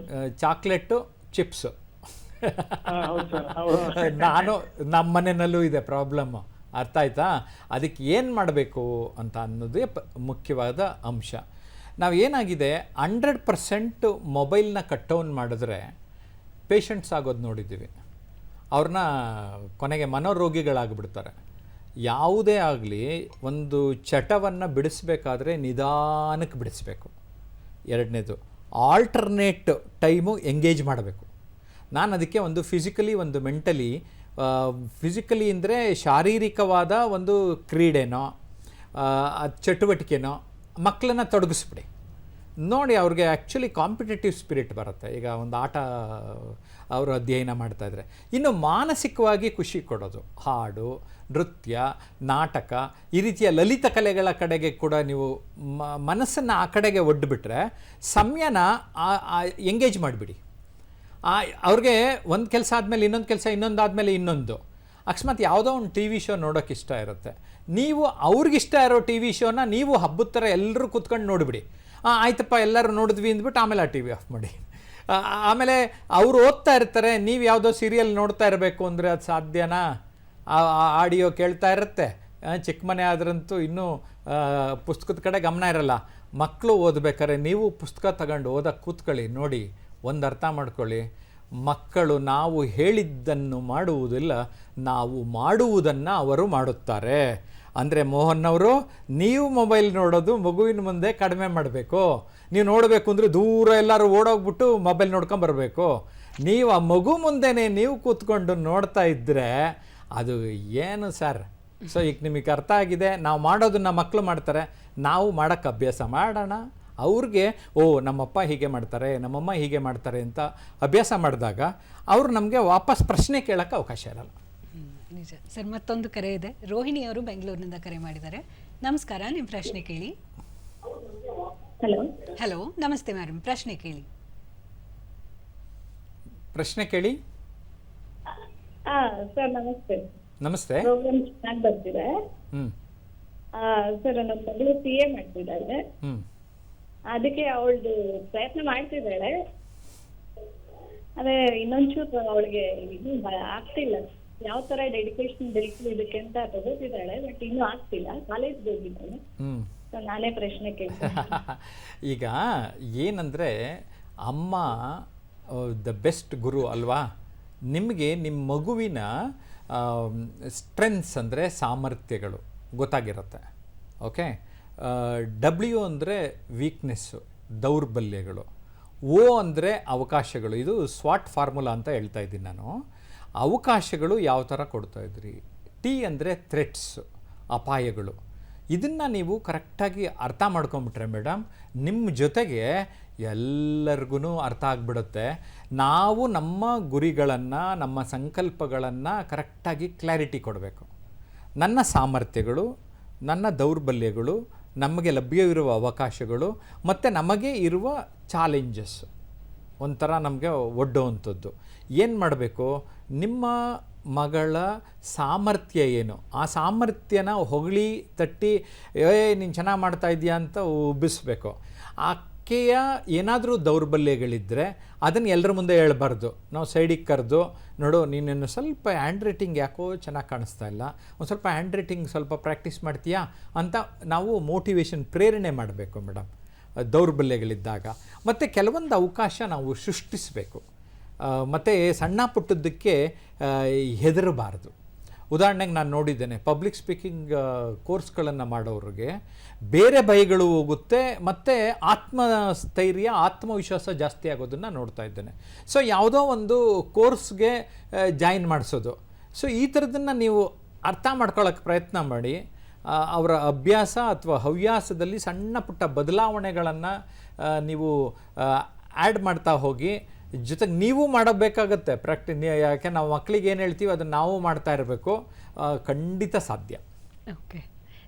ಚಾಕ್ಲೇಟು, ಚಿಪ್ಸು. ನಾನು ನಮ್ಮ ಮನೆಯಲ್ಲೂ ಇದೆ ಪ್ರಾಬ್ಲಮ್ಮು, ಅರ್ಥ ಆಯ್ತಾ? ಅದಕ್ಕೆ ಏನು ಮಾಡಬೇಕು ಅಂತ ಅನ್ನೋದೇ ಮುಖ್ಯವಾದ ಅಂಶ. ನಾವು ಏನಾಗಿದೆ 100% ಮೊಬೈಲ್ನ ಕಟ್ ಡೌನ್ ಮಾಡಿದ್ರೆ ಪೇಷಂಟ್ಸ್ ಆಗೋದು ನೋಡಿದ್ದೀವಿ. ಅವ್ರನ್ನ ಕೊನೆಗೆ ಮನೋರೋಗಿಗಳಾಗಿಬಿಡ್ತಾರೆ. ಯಾವುದೇ ಆಗಲಿ ಒಂದು ಚಟವನ್ನು ಬಿಡಿಸ್ಬೇಕಾದ್ರೆ ನಿಧಾನಕ್ಕೆ ಬಿಡಿಸ್ಬೇಕು. ಎರಡನೇದು, ಆಲ್ಟರ್ನೇಟ್ ಟೈಮು ಎಂಗೇಜ್ ಮಾಡಬೇಕು. ನಾನು ಅದಕ್ಕೆ ಒಂದು ಫಿಸಿಕಲಿ ಒಂದು ಮೆಂಟಲಿ, ಫಿಸಿಕಲಿ ಅಂದರೆ ಶಾರೀರಿಕವಾದ ಒಂದು ಕ್ರೀಡೆನೋ ಚಟುವಟಿಕೆನೋ ಮಕ್ಕಳನ್ನ ತೊಡಗಿಸ್ಬಿಡಿ. ನೋಡಿ, ಅವ್ರಿಗೆ ಆ್ಯಕ್ಚುಲಿ ಕಾಂಪಿಟೇಟಿವ್ ಸ್ಪಿರಿಟ್ ಬರುತ್ತೆ. ಈಗ ಒಂದು ಆಟ ಅವರು ಅಧ್ಯಯನ ಮಾಡ್ತಾಯಿದ್ರೆ. ಇನ್ನು ಮಾನಸಿಕವಾಗಿ ಖುಷಿ ಕೊಡೋದು, ಹಾಡು, ನೃತ್ಯ, ನಾಟಕ, ಈ ರೀತಿಯ ಲಲಿತ ಕಲೆಗಳ ಕಡೆಗೆ ಕೂಡ ನೀವು ಮನಸ್ಸನ್ನು ಆ ಕಡೆಗೆ ಒಡ್ಡುಬಿಟ್ರೆ ಸಮಯನ ಎಂಗೇಜ್ ಮಾಡಿಬಿಡಿ. ಅವ್ರಿಗೆ ಒಂದು ಕೆಲಸ ಆದಮೇಲೆ ಇನ್ನೊಂದು ಕೆಲಸ, ಇನ್ನೊಂದಾದಮೇಲೆ ಇನ್ನೊಂದು. ಅಕಸ್ಮಾತ್ ಯಾವುದೋ ಒಂದು ಟಿ ವಿ ಶೋ ನೋಡೋಕ್ಕೆ ಇಷ್ಟ ಇರುತ್ತೆ, ನೀವು ಅವ್ರಿಗಿಷ್ಟ ಇರೋ ಟಿ ವಿ ಶೋನ ನೀವು ಹಬ್ಬದ ಥರ ಎಲ್ಲರೂ ಕೂತ್ಕೊಂಡು ನೋಡಿಬಿಡಿ. ಆಯ್ತಪ್ಪ ಎಲ್ಲರೂ ನೋಡಿದ್ವಿ ಅಂದ್ಬಿಟ್ಟು ಆಮೇಲೆ ಆ ಟಿ ವಿ ಆಫ್ ಮಾಡಿ. ಆಮೇಲೆ ಅವರು ಓದ್ತಾ ಇರ್ತಾರೆ, ನೀವು ಯಾವುದೋ ಸೀರಿಯಲ್ ನೋಡ್ತಾ ಇರಬೇಕು ಅಂದರೆ ಅದು ಸಾಧ್ಯನಾ? ಆಡಿಯೋ ಕೇಳ್ತಾ ಇರುತ್ತೆ. ಚಿಕ್ಕ ಮನೆ ಆದ್ರಂತೂ ಇನ್ನೂ ಪುಸ್ತಕದ ಕಡೆ ಗಮನ ಇರಲ್ಲ. ಮಕ್ಕಳು ಓದಬೇಕಾದ್ರೆ ನೀವು ಪುಸ್ತಕ ತಗೊಂಡು ಓದಕ್ಕೆ ಕೂತ್ಕೊಳ್ಳಿ. ನೋಡಿ, ಒಂದು ಅರ್ಥ ಮಾಡ್ಕೊಳ್ಳಿ, ಮಕ್ಕಳು ನಾವು ಹೇಳಿದ್ದನ್ನು ಮಾಡುವುದಿಲ್ಲ, ನಾವು ಮಾಡುವುದನ್ನು ಅವರು ಮಾಡುತ್ತಾರೆ. ಅಂದರೆ ಮೋಹನ್ ಅವರು, ನೀವು ಮೊಬೈಲ್ ನೋಡೋದು ಮಗುವಿನ ಮುಂದೆ ಕಡಿಮೆ ಮಾಡಬೇಕು. ನೀವು ನೋಡಬೇಕು ಅಂದರೆ ದೂರ ಎಲ್ಲರೂ ಓಡೋಗ್ಬಿಟ್ಟು ಮೊಬೈಲ್ ನೋಡ್ಕೊಂಬರ್ಬೇಕು. ನೀವು ಆ ಮಗು ಮುಂದೆನೇ ನೀವು ಕೂತ್ಕೊಂಡು ನೋಡ್ತಾ ಇದ್ದರೆ ಅದು ಏನು ಸರ್? ಸೊ ಈಗ ನಿಮಗೆ ಅರ್ಥ ಆಗಿದೆ. ನಾವು ಮಾಡೋದನ್ನು ಮಕ್ಕಳು ಮಾಡ್ತಾರೆ, ನಾವು ಮಾಡೋಕ್ಕೆ ಅಭ್ಯಾಸ ಮಾಡೋಣ. ಅವ್ರಿಗೆ ನಮ್ಮಪ್ಪ ಹೀಗೆ ಮಾಡ್ತಾರೆ, ನಮ್ಮಮ್ಮ ಹೀಗೆ ಮಾಡ್ತಾರೆ ಅಂತ ಅಭ್ಯಾಸ ಮಾಡಿದಾಗ ಅವರು ನಮಗೆ ವಾಪಸ್ ಪ್ರಶ್ನೆ ಕೇಳೋಕ್ಕೆ ಅವಕಾಶ ಇರಲ್ಲ. ನಿಜ ಸರ್. ಮತ್ತೊಂದು ಕರೆ ಇದೆ. ರೋಹಿಣಿ ಅವರು ಬೆಂಗಳೂರಿನಿಂದ ಕರೆ ಮಾಡಿದ್ದಾರೆ. ನಮಸ್ಕಾರ, ನಿಮ್ಮ ಪ್ರಶ್ನೆ ಕೇಳಿ. ಹಲೋ. ಹಲೋ, ನಮಸ್ತೆ ಮೇಡಮ್, ಪ್ರಶ್ನೆ ಕೇಳಿ. ಪ್ರಶ್ನೆ ಕೇಳಿ. ಸರ್ ನಮಸ್ತೆ. ನಮಸ್ತೆ. ಪ್ರೋಗ್ರಾಮ್ ಚೆನ್ನಾಗಿ ಬರ್ತಿದೆ. ಸರ್, ನಮ್ಮ ಮಗಳು CA ಮಾಡ್ತಿದ್ದಾಳೆ. ಅದಕ್ಕೆ ಅವಳದು ಪ್ರಯತ್ನ ಮಾಡ್ತಿದ್ದಾಳೆ. ಅದೇ ಇನ್ನೊಂಚೂರು ಅವಳಿಗೆ ಇದು ಆಗ್ತಿಲ್ಲ. ಯಾವ ತರ ಡೆಡಿಕೇಶನ್ ಬೇಕು ಇದಕ್ಕೆ ಅಂತ ತಗೋತಿದ್ದಾಳೆ, ಬಟ್ ಇನ್ನೂ ಆಗ್ತಿಲ್ಲ. ಕಾಲೇಜ್ಗೆ ಹೋಗಿದ್ದಾಳೆ. ನಾನೇ ಪ್ರಶ್ನೆ ಕೇಳ್ತೀನಿ. ಈಗ ಏನಂದರೆ, ಅಮ್ಮ ದ ಬೆಸ್ಟ್ ಗುರು ಅಲ್ವಾ? ನಿಮಗೆ ನಿಮ್ಮ ಮಗುವಿನ ಸ್ಟ್ರೆಂತ್ಸ್ ಅಂದರೆ ಸಾಮರ್ಥ್ಯಗಳು ಗೊತ್ತಾಗಿರುತ್ತೆ. ಓಕೆ. W ಅಂದರೆ ವೀಕ್ನೆಸ್ಸು, ದೌರ್ಬಲ್ಯಗಳು. O ಅಂದರೆ ಅವಕಾಶಗಳು. ಇದು ಸ್ವಾಟ್ ಫಾರ್ಮುಲಾ ಅಂತ ಹೇಳ್ತಾ ಇದ್ದೀನಿ ನಾನು. ಅವಕಾಶಗಳು ಯಾವ ಥರ ಕೊಡ್ತಾಯಿದ್ರಿ. T ಅಂದರೆ ಥ್ರೆಟ್ಸು, ಅಪಾಯಗಳು. ಇದನ್ನು ನೀವು ಕರೆಕ್ಟಾಗಿ ಅರ್ಥ ಮಾಡ್ಕೊಂಬಿಟ್ರೆ ಮೇಡಮ್, ನಿಮ್ಮ ಜೊತೆಗೆ ಎಲ್ಲರಿಗೂ ಅರ್ಥ ಆಗಿಬಿಡುತ್ತೆ. ನಾವು ನಮ್ಮ ಗುರಿಗಳನ್ನು, ನಮ್ಮ ಸಂಕಲ್ಪಗಳನ್ನು ಕರೆಕ್ಟಾಗಿ ಕ್ಲಾರಿಟಿ ಕೊಡಬೇಕು. ನನ್ನ ಸಾಮರ್ಥ್ಯಗಳು, ನನ್ನ ದೌರ್ಬಲ್ಯಗಳು, ನಮಗೆ ಲಭ್ಯವಿರುವ ಅವಕಾಶಗಳು ಮತ್ತು ನಮಗೆ ಇರುವ ಚಾಲೆಂಜಸ್ ಒಂಥರ ನಮಗೆ ಒಡ್ಡುವಂಥದ್ದು. ಏನು ಮಾಡಬೇಕು? ನಿಮ್ಮ ಮಗಳ ಸಾಮರ್ಥ್ಯ ಏನು, ಆ ಸಾಮರ್ಥ್ಯನ ಹೊಗಳಿ ತಟ್ಟಿ ನೀನು ಚೆನ್ನಾಗಿ ಮಾಡ್ತಾ ಇದೆಯಾ ಅಂತ ಉಬ್ಬಿಸ್ಬೇಕು. ಆ ಆಕೆಯ ಏನಾದರೂ ದೌರ್ಬಲ್ಯಗಳಿದ್ದರೆ ಅದನ್ನು ಎಲ್ಲರ ಮುಂದೆ ಹೇಳ್ಬಾರ್ದು. ನಾವು ಸೈಡಿಗೆ ಕರೆದು, ನೋಡು ನೀನೇನು ಸ್ವಲ್ಪ ಹ್ಯಾಂಡ್ ರೈಟಿಂಗ್ ಯಾಕೋ ಚೆನ್ನಾಗಿ ಕಾಣಿಸ್ತಾ ಇಲ್ಲ, ಒಂದು ಸ್ವಲ್ಪ ಹ್ಯಾಂಡ್ ರೈಟಿಂಗ್ ಸ್ವಲ್ಪ ಪ್ರಾಕ್ಟೀಸ್ ಮಾಡ್ತೀಯಾ ಅಂತ ನಾವು ಮೋಟಿವೇಶನ್, ಪ್ರೇರಣೆ ಮಾಡಬೇಕು ಮೇಡಮ್ ದೌರ್ಬಲ್ಯಗಳಿದ್ದಾಗ. ಮತ್ತು ಕೆಲವೊಂದು ಅವಕಾಶ ನಾವು ಸೃಷ್ಟಿಸಬೇಕು. ಮತ್ತು ಸಣ್ಣ ಪುಟ್ಟದ್ದಕ್ಕೆ ಹೆದರಬಾರ್ದು. ಉದಾಹರಣೆಗೆ ನಾನು ನೋಡಿದ್ದೇನೆ, ಪಬ್ಲಿಕ್ ಸ್ಪೀಕಿಂಗ್ ಕೋರ್ಸ್ಗಳನ್ನು ಮಾಡೋರಿಗೆ ಬೇರೆ ಭಯಗಳು ಹೋಗುತ್ತೆ ಮತ್ತು ಆತ್ಮಸ್ಥೈರ್ಯ, ಆತ್ಮವಿಶ್ವಾಸ ಜಾಸ್ತಿ ಆಗೋದನ್ನು ನೋಡ್ತಾ ಇದ್ದೇನೆ. ಸೊ ಯಾವುದೋ ಒಂದು ಕೋರ್ಸ್ಗೆ ಜಾಯಿನ್ ಮಾಡಿಸೋದು, ಸೊ ಈ ಥರದನ್ನು ನೀವು ಅರ್ಥ ಮಾಡ್ಕೊಳ್ಳೋಕ್ಕೆ ಪ್ರಯತ್ನ ಮಾಡಿ. ಅವರ ಅಭ್ಯಾಸ ಅಥವಾ ಹವ್ಯಾಸದಲ್ಲಿ ಸಣ್ಣ ಪುಟ್ಟ ಬದಲಾವಣೆಗಳನ್ನು ನೀವು ಆ್ಯಡ್ ಮಾಡ್ತಾ ಹೋಗಿ. ಜೊತೆಗೆ ನೀವು ಮಾಡಬೇಕಾಗತ್ತೆ ಯಾಕೆ ನಾವು ಮಕ್ಕಳಿಗೆ ಏನು ಹೇಳ್ತೀವಿ ಅದನ್ನು ನಾವು ಮಾಡ್ತಾ ಇರಬೇಕು. ಖಂಡಿತ ಸಾಧ್ಯ. ಓಕೆ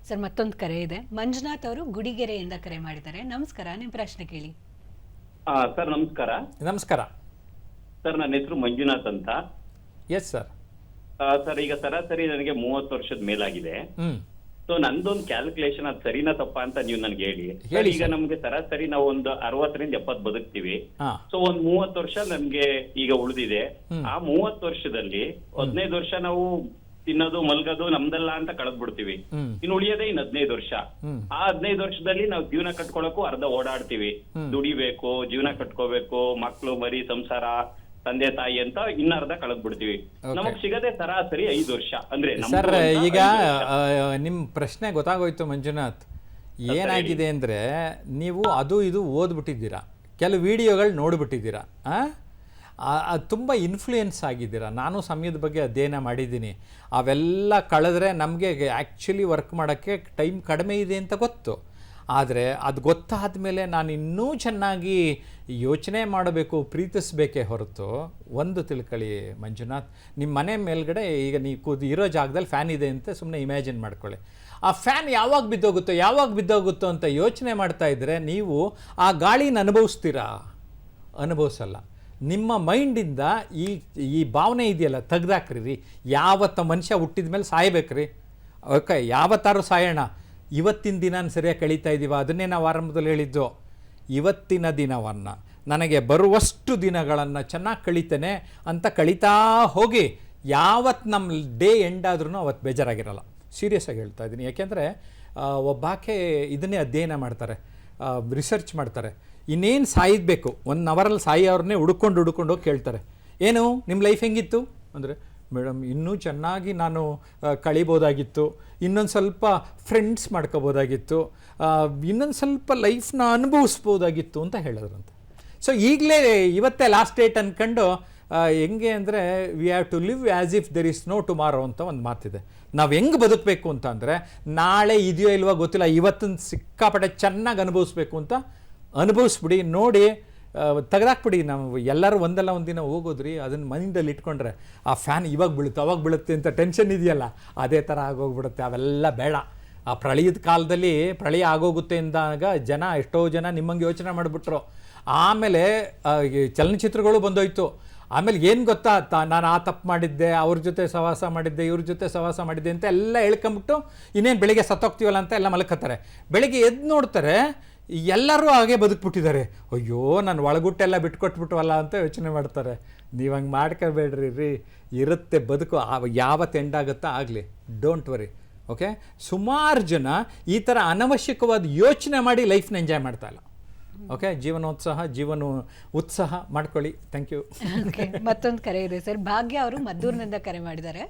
ಸರ್, ಮತ್ತೊಂದು ಕರೆ ಇದೆ. ಮಂಜುನಾಥ್ ಅವರು ಗುಡಿಗೆರೆಯಿಂದ ಕರೆ ಮಾಡಿದ್ದಾರೆ. ನಮಸ್ಕಾರ, ನಿಮ್ಮ ಪ್ರಶ್ನೆ ಕೇಳಿ. ಸರ್ ನಮಸ್ಕಾರ. ನಮಸ್ಕಾರ ಸರ್, ನನ್ನ ಹೆಸರು ಮಂಜುನಾಥ್ ಅಂತ. Yes sir. ಸರ್, ಈಗ ಸರಾಸರಿ ನನಗೆ 30 ವರ್ಷದ ಮೇಲಾಗಿದೆ. ಸೊ ನಂದೊಂದು ಕ್ಯಾಲ್ಕುಲೇಷನ್, ಅದು ಸರಿನಾ ತಪ್ಪಾ ಅಂತ ನೀವು ನನಗೆ ಹೇಳಿ. ಈಗ ನಮ್ಗೆ ಸರಾಸರಿ ನಾವು ಒಂದು 60 ರಿಂದ 70 ಬದುಕ್ತಿವಿ. ಸೊ ಒಂದ್ 30 ವರ್ಷ ನಮ್ಗೆ ಈಗ ಉಳಿದಿದೆ. ಆ 30 ವರ್ಷದಲ್ಲಿ 15 ವರ್ಷ ನಾವು ತಿನ್ನೋದು ಮಲ್ಗೋದು ನಮ್ದಲ್ಲ ಅಂತ ಕಳೆದ್ ಬಿಡ್ತೀವಿ. ಇನ್ನು ಉಳಿಯೋದೇ ಇನ್ನು 15 ವರ್ಷ. ಆ 15 ವರ್ಷದಲ್ಲಿ ನಾವು ಜೀವನ ಕಟ್ಕೊಳಕ್ಕೂ ಅರ್ಧ ಓಡಾಡ್ತೀವಿ. ದುಡಿಬೇಕು, ಜೀವನ ಕಟ್ಕೋಬೇಕು, ಮಕ್ಳು ಮರಿ ಸಂಸಾರ, ತಂದೆ ತಾಯಿ ಅಂತ ಇನ್ನರ್ಧ ಕಳೆದ್ ಬಿಡ್ತೀವಿ. ನಮಗ್ ಸಿಗದೆ ಸರಾಸರಿ 5 ವರ್ಷ. ಅಂದ್ರೆ ಸರ್, ಈಗ ನಿಮ್ಮ ಪ್ರಶ್ನೆ ಗೊತ್ತಾಗೋಯ್ತು ಮಂಜುನಾಥ್. ಏನಾಗಿದೆ ಅಂದರೆ, ನೀವು ಅದು ಇದು ಓದ್ಬಿಟ್ಟಿದ್ದೀರಾ, ಕೆಲವು ವಿಡಿಯೋಗಳು ನೋಡಿಬಿಟ್ಟಿದ್ದೀರಾ, ಅದು ತುಂಬ ಇನ್ಫ್ಲೂಯೆನ್ಸ್ ಆಗಿದ್ದೀರಾ. ನಾನು ಸಮಯದ ಬಗ್ಗೆ ಅಧ್ಯಯನ ಮಾಡಿದ್ದೀನಿ. ಅವೆಲ್ಲ ಕಳೆದ್ರೆ ನಮಗೆ ಆ್ಯಕ್ಚುಲಿ ವರ್ಕ್ ಮಾಡೋಕ್ಕೆ ಟೈಮ್ ಕಡಿಮೆ ಇದೆ ಅಂತ ಗೊತ್ತು. ಆದರೆ ಅದು ಗೊತ್ತಾದ ಮೇಲೆ ನಾನು ಇನ್ನೂ ಚೆನ್ನಾಗಿ ಯೋಚನೆ ಮಾಡಬೇಕು, ಪ್ರೀತಿಸಬೇಕೇ ಹೊರತು. ಒಂದು ತಿಳ್ಕೊಳ್ಳಿ ಮಂಜುನಾಥ್, ನಿಮ್ಮ ಮನೆ ಮೇಲ್ಗಡೆ ಈಗ ನೀವು ಇರೋ ಜಾಗದಲ್ಲಿ ಫ್ಯಾನ್ ಇದೆ ಅಂತ ಸುಮ್ಮನೆ ಇಮ್ಯಾಜಿನ್ ಮಾಡ್ಕೊಳ್ಳಿ. ಆ ಫ್ಯಾನ್ ಯಾವಾಗ ಬಿದ್ದೋಗುತ್ತೋ ಅಂತ ಯೋಚನೆ ಮಾಡ್ತಾ ಇದ್ದರೆ ನೀವು ಆ ಗಾಳಿನ ಅನುಭವಿಸಲ್ಲ. ನಿಮ್ಮ ಮೈಂಡಿಂದ ಈ ಭಾವನೆ ಇದೆಯಲ್ಲ ತೆಗ್ದಾಕ್ರಿ. ಯಾವತ್ತ ಮನುಷ್ಯ ಹುಟ್ಟಿದ ಮೇಲೆ ಸಾಯ್ಬೇಕ್ರಿ. ಓಕೆ, ಯಾವತ್ತಾರು ಸಾಯೋಣ. ಇವತ್ತಿನ ದಿನ ಸರಿಯಾಗಿ ಕಳೀತಾ ಇದ್ದೀವ, ಅದನ್ನೇ ನಾವು ಆರಂಭದಲ್ಲಿ ಹೇಳಿದ್ದು. ಇವತ್ತಿನ ದಿನವನ್ನು, ನನಗೆ ಬರುವಷ್ಟು ದಿನಗಳನ್ನು ಚೆನ್ನಾಗಿ ಕಳೀತೇನೆ ಅಂತ ಕಳೀತಾ ಹೋಗಿ. ಯಾವತ್ತು ನಮ್ಮ ಡೇ ಎಂಡ್ ಆದ್ರೂ ಅವತ್ತು ಬೇಜಾರಾಗಿರಲ್ಲ. ಸೀರಿಯಸ್ಸಾಗಿ ಹೇಳ್ತಾ ಇದ್ದೀನಿ. ಯಾಕೆಂದರೆ ಒಬ್ಬಾಕೆ ಇದನ್ನೇ ಅಧ್ಯಯನ ಮಾಡ್ತಾರೆ, ರಿಸರ್ಚ್ ಮಾಡ್ತಾರೆ. ಇನ್ನೇನು ಸಾಯಬೇಕು, 1 ಅವರಲ್ಲಿ ಸಾಯೋವ್ರನ್ನೇ ಹುಡ್ಕೊಂಡು ಹೋಗಿ ಕೇಳ್ತಾರೆ, ಏನು ನಿಮ್ಮ ಲೈಫ್ ಹೆಂಗಿತ್ತು ಅಂದರೆ, ಮೇಡಮ್ ಇನ್ನೂ ಚೆನ್ನಾಗಿ ನಾನು ಕಳಿಬೋದಾಗಿತ್ತು, ಇನ್ನೊಂದು ಸ್ವಲ್ಪ ಫ್ರೆಂಡ್ಸ್ ಮಾಡ್ಕೋಬೋದಾಗಿತ್ತು, ಇನ್ನೊಂದು ಸ್ವಲ್ಪ ಲೈಫ್ನ ಅನುಭವಿಸ್ಬೋದಾಗಿತ್ತು ಅಂತ ಹೇಳಿದ್ರಂತೆ. ಸೊ ಈಗಲೇ ಇವತ್ತೇ ಲಾಸ್ಟ್ ಡೇಟ್ ಅಂದ್ಕೊಂಡು ಹೆಂಗೆ ಅಂದರೆ, we have to live as if there is no tomorrow ಅಂತ ಒಂದು ಮಾತಿದೆ. ನಾವು ಹೆಂಗೆ ಬದುಕಬೇಕು ಅಂತ ಅಂದರೆ, ನಾಳೆ ಇದೆಯೋ ಇಲ್ವೋ ಗೊತ್ತಿಲ್ಲ, ಇವತ್ತನ್ನು ಸಿಕ್ಕಾಪಟ್ಟೆ ಚೆನ್ನಾಗಿ ಅನುಭವಿಸ್ಬೇಕು ಅಂತ ಅನುಭವಿಸ್ಬಿಡಿ. ನೋಡಿ, ತೆಗೆದಾಕ್ಬಿಡಿ. ನಾವು ಎಲ್ಲರೂ ಒಂದಲ್ಲ ಒಂದಿನ ಹೋಗೋದ್ರಿ, ಅದನ್ನು ಮೈಂಡಲ್ಲಿ ಇಟ್ಕೊಂಡ್ರೆ ಆ ಫ್ಯಾನ್ ಇವಾಗ ಬೀಳುತ್ತೆ ಅಂತ ಟೆನ್ಷನ್ ಇದೆಯಲ್ಲ, ಅದೇ ಥರ ಆಗೋಗ್ಬಿಡುತ್ತೆ. ಅವೆಲ್ಲ ಬೇಡ. ಆ ಪ್ರಳಯದ ಕಾಲದಲ್ಲಿ ಪ್ರಳಯ ಆಗೋಗುತ್ತೆ ಅಂದಾಗ ಎಷ್ಟೋ ಜನ ನಿಮ್ಮಂಗೆ ಯೋಚನೆ ಮಾಡಿಬಿಟ್ರು. ಆಮೇಲೆ ಚಲನಚಿತ್ರಗಳು ಬಂದೋಯ್ತು. ಆಮೇಲೆ ಏನು ಗೊತ್ತಾ, ನಾನು ಆ ತಪ್ಪು ಮಾಡಿದ್ದೆ, ಅವ್ರ ಜೊತೆ ಸಹವಾಸ ಮಾಡಿದ್ದೆ, ಇವ್ರ ಜೊತೆ ಸಹವಾಸ ಮಾಡಿದ್ದೆ ಅಂತ ಎಲ್ಲ ಹೇಳ್ಕೊಂಬಿಟ್ಟು ಇನ್ನೇನು ಬೆಳಿಗ್ಗೆ ಸತ್ತೋಗ್ತೀವಲ್ಲ ಅಂತ ಎಲ್ಲ ಮಲಕ್ಕತ್ತಾರೆ. ಬೆಳಿಗ್ಗೆ ಎದ್ದು ನೋಡ್ತಾರೆ ಎಲ್ಲರೂ ಹಾಗೆ ಬದುಕ್ಬಿಟ್ಟಿದ್ದಾರೆ. ಅಯ್ಯೋ, ನಾನು ಒಳಗುಟ್ಟೆಲ್ಲ ಬಿಟ್ಕೊಟ್ಬಿಟ್ವಲ್ಲ ಅಂತ ಯೋಚನೆ ಮಾಡ್ತಾರೆ. ನೀವು ಹಂಗೆ ಮಾಡ್ಕೋಬೇಡ್ರಿ. ಇರುತ್ತೆ ಬದುಕು, ಯಾವತ್ತು ಎಂಡಾಗುತ್ತಾ ಆಗಲಿ, ಡೋಂಟ್ ವರಿ. ಓಕೆ, ಸುಮಾರು ಜನ ಈ ಥರ ಅನವಶ್ಯಕವಾದ ಯೋಚನೆ ಮಾಡಿ ಲೈಫ್ನ ಎಂಜಾಯ್ ಮಾಡ್ತಾ ಇಲ್ಲ. ಓಕೆ, ಜೀವನ ಉತ್ಸಾಹ ಮಾಡ್ಕೊಳ್ಳಿ. Thank you. ಓಕೆ, ಮತ್ತೊಂದು ಕರೆ ಇದೆ ಸರ್. ಭಾಗ್ಯ ಅವರು ಮದ್ದೂರಿನಿಂದ ಕರೆ ಮಾಡಿದ್ದಾರೆ.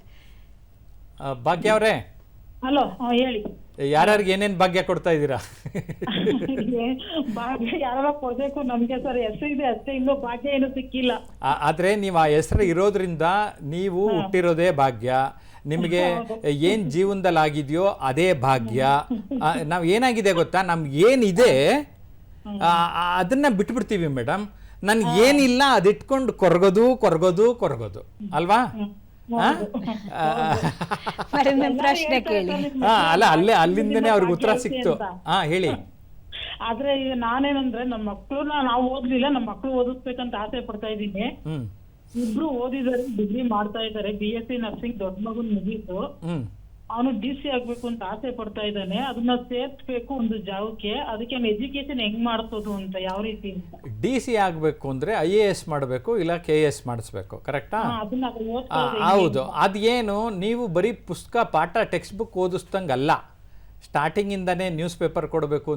ಭಾಗ್ಯ ಅವರೇ, ಹಲೋ, ಹೇಳಿ. ಯಾರ್ಯಾರಿಗೆ ಏನೇನು ಭಾಗ್ಯ ಕೊಡ್ತಾ ಇದ್ದೀರಾ? ಭಾಗ್ಯ ಯಾರ ಕೊಡ್ಬೇಕು ನಮ್ಗೆ ಸರ್, ಹೆಸರು ಇದೆ ಅಷ್ಟೇ, ಇನ್ನೂ ಭಾಗ್ಯ ಏನು ಸಿಕ್ಕಿಲ್ಲ. ಆದರೆ ನೀವು ಆ ಹೆಸರು ಇರೋದ್ರಿಂದ ನೀವು ಹುಟ್ಟಿರೋದೇ ಭಾಗ್ಯ. ನಿಮಗೆ ಏನು ಜೀವನದಲ್ಲಿ ಆಗಿದೆಯೋ ಅದೇ ಭಾಗ್ಯ. ನಾವು ಏನಾಗಿದೆ ಗೊತ್ತಾ, ನಮ್ಗೆ ಏನಿದೆ ಅದನ್ನ ಬಿಟ್ಬಿಡ್ತೀವಿ ಮೇಡಮ್. ನನ್ಗೆ ಏನಿಲ್ಲ ಅದಿಟ್ಕೊಂಡು ಕೊರಗೋದು ಅಲ್ವಾ? ಪ್ರಶ್ನೆ ಕೇಳಿ. ಅಲ್ಲ, ಅಲ್ಲಿಂದನೇ ಅವ್ರಿಗೆ ಉತ್ತರ ಸಿಕ್ತು. ಹೇಳಿ. ಆದ್ರೆ ಈಗ ನಾನೇನಂದ್ರೆ, ನಮ್ಮ ಮಕ್ಳನ್ನ ನಾವು ಓದ್ಲಿಲ್ಲ, ನಮ್ಮ ಮಕ್ಳು ಓದಿಸ್ಬೇಕಂತ ಆಸೆ ಪಡ್ತಾ ಇದ್ದೀನಿ. ಇಬ್ರು ಓದಿದಾರೆ, ಡಿಗ್ರಿ ಮಾಡ್ತಾ ಇದ್ದಾರೆ, BSc ನರ್ಸಿಂಗ್ ದೊಡ್ಡ ಮಗುನ್ ಮುಗೀತು. ಅವನು DC ಆಗ್ಬೇಕು ಅಂತ ಆಸೆ ಪಡ್ತಾ ಇದ್ದಾನೆ. ಅದನ್ನ ಸೇರ್ಸ್ಬೇಕು ಒಂದು ಜಾಗಕ್ಕೆ. ಅದಕ್ಕೆ ಎಜುಕೇಶನ್ ಹೆಂಗ್ ಮಾಡ್ಸೋದು ಅಂತ, ಯಾವ ರೀತಿ ಅಂತ. DC ಆಗಬೇಕು ಅಂದರೆ IAS ಮಾಡಬೇಕು, ಇಲ್ಲ KS ಮಾಡಿಸ್ಬೇಕು, ಕರೆಕ್ಟಾ? ಅದನ್ನ ಓದ್ತಾ ಹೌದು. ಅದೇನು, ನೀವು ಬರೀ ಪುಸ್ತಕ ಪಾಠ ಟೆಕ್ಸ್ಟ್ ಬುಕ್ ಓದಿಸ್ದಂಗಲ್ಲ. ಸ್ಟಾರ್ಟಿಂಗಿಂದನೇ ನ್ಯೂಸ್ ಪೇಪರ್ ಕೊಡಬೇಕು,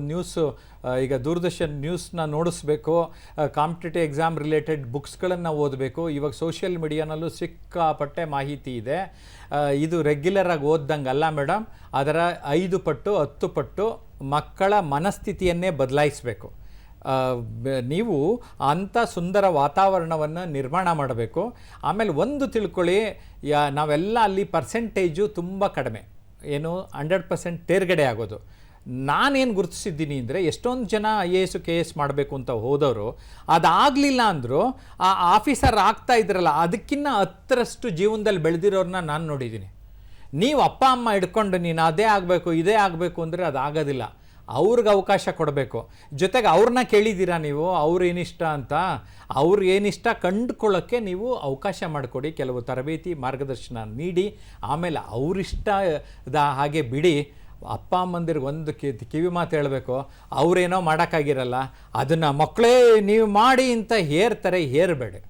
ಈಗ ದೂರದರ್ಶನ್ ನ್ಯೂಸ್ನ ನೋಡಿಸ್ಬೇಕು, ಕಾಂಪಿಟೇಟಿವ್ ಎಕ್ಸಾಮ್ ರಿಲೇಟೆಡ್ ಬುಕ್ಸ್ಗಳನ್ನು ಓದಬೇಕು. ಇವಾಗ ಸೋಷಿಯಲ್ ಮೀಡಿಯಾನಲ್ಲೂ ಸಿಕ್ಕಾಪಟ್ಟೆ ಮಾಹಿತಿ ಇದೆ. ಇದು ರೆಗ್ಯುಲರಾಗಿ ಓದ್ದಂಗಲ್ಲ ಮೇಡಮ್, ಅದರ 5 ಪಟ್ಟು 10 ಪಟ್ಟು ಮಕ್ಕಳ ಮನಸ್ಥಿತಿಯನ್ನೇ ಬದಲಾಯಿಸಬೇಕು. ನೀವು ಅಂಥ ಸುಂದರ ವಾತಾವರಣವನ್ನು ನಿರ್ಮಾಣ ಮಾಡಬೇಕು. ಆಮೇಲೆ ಒಂದು ತಿಳ್ಕೊಳ್ಳಿ, ನಾವೆಲ್ಲ ಅಲ್ಲಿ ಪರ್ಸೆಂಟೇಜು ತುಂಬ ಕಡಿಮೆ, ಏನು 100% ತೇರ್ಗಡೆ ಆಗೋದು. ನಾನೇನು ಗುರುತಿಸಿದ್ದೀನಿ ಅಂದರೆ, ಎಷ್ಟೊಂದು ಜನ IAS KS ಮಾಡಬೇಕು ಅಂತ ಹೋದವರು ಅದಾಗಲಿಲ್ಲ ಅಂದರೂ ಆ ಆಫೀಸರ್ ಆಗ್ತಾ ಇದ್ರಲ್ಲ, ಅದಕ್ಕಿಂತ 10ರಷ್ಟು ಜೀವನದಲ್ಲಿ ಬೆಳೆದಿರೋರನ್ನ ನಾನು ನೋಡಿದ್ದೀನಿ. ನೀವು ಅಪ್ಪ ಅಮ್ಮ ಹಿಡ್ಕೊಂಡು ನೀನು ಅದೇ ಆಗಬೇಕು ಇದೇ ಆಗಬೇಕು ಅಂದರೆ ಅದಾಗೋದಿಲ್ಲ. ಅವ್ರಿಗೆ ಅವಕಾಶ ಕೊಡಬೇಕು. ಜೊತೆಗೆ ಅವ್ರನ್ನ ಕೇಳಿದ್ದೀರಾ ನೀವು, ಅವ್ರೇನಿಷ್ಟ ಅಂತ? ಅವ್ರೇನಿಷ್ಟ ಕಂಡುಕೊಳ್ಳೋಕ್ಕೆ ನೀವು ಅವಕಾಶ ಮಾಡಿಕೊಡಿ, ಕೆಲವು ತರಬೇತಿ ಮಾರ್ಗದರ್ಶನ ನೀಡಿ. ಆಮೇಲೆ ಅವರಿಷ್ಟದ ಹಾಗೆ ಬಿಡಿ. ಅಪ್ಪ ಅಮ್ಮಂದಿರಿಗೆ ಒಂದು ಕಿವಿ ಮಾತು ಹೇಳಬೇಕು, ಅವರೇನೋ ಮಾಡೋಕ್ಕಾಗಿರಲ್ಲ, ಅದನ್ನು ಮಕ್ಕಳೇ ನೀವು ಮಾಡಿ ಅಂತ ಹೇರಬೇಡಿ.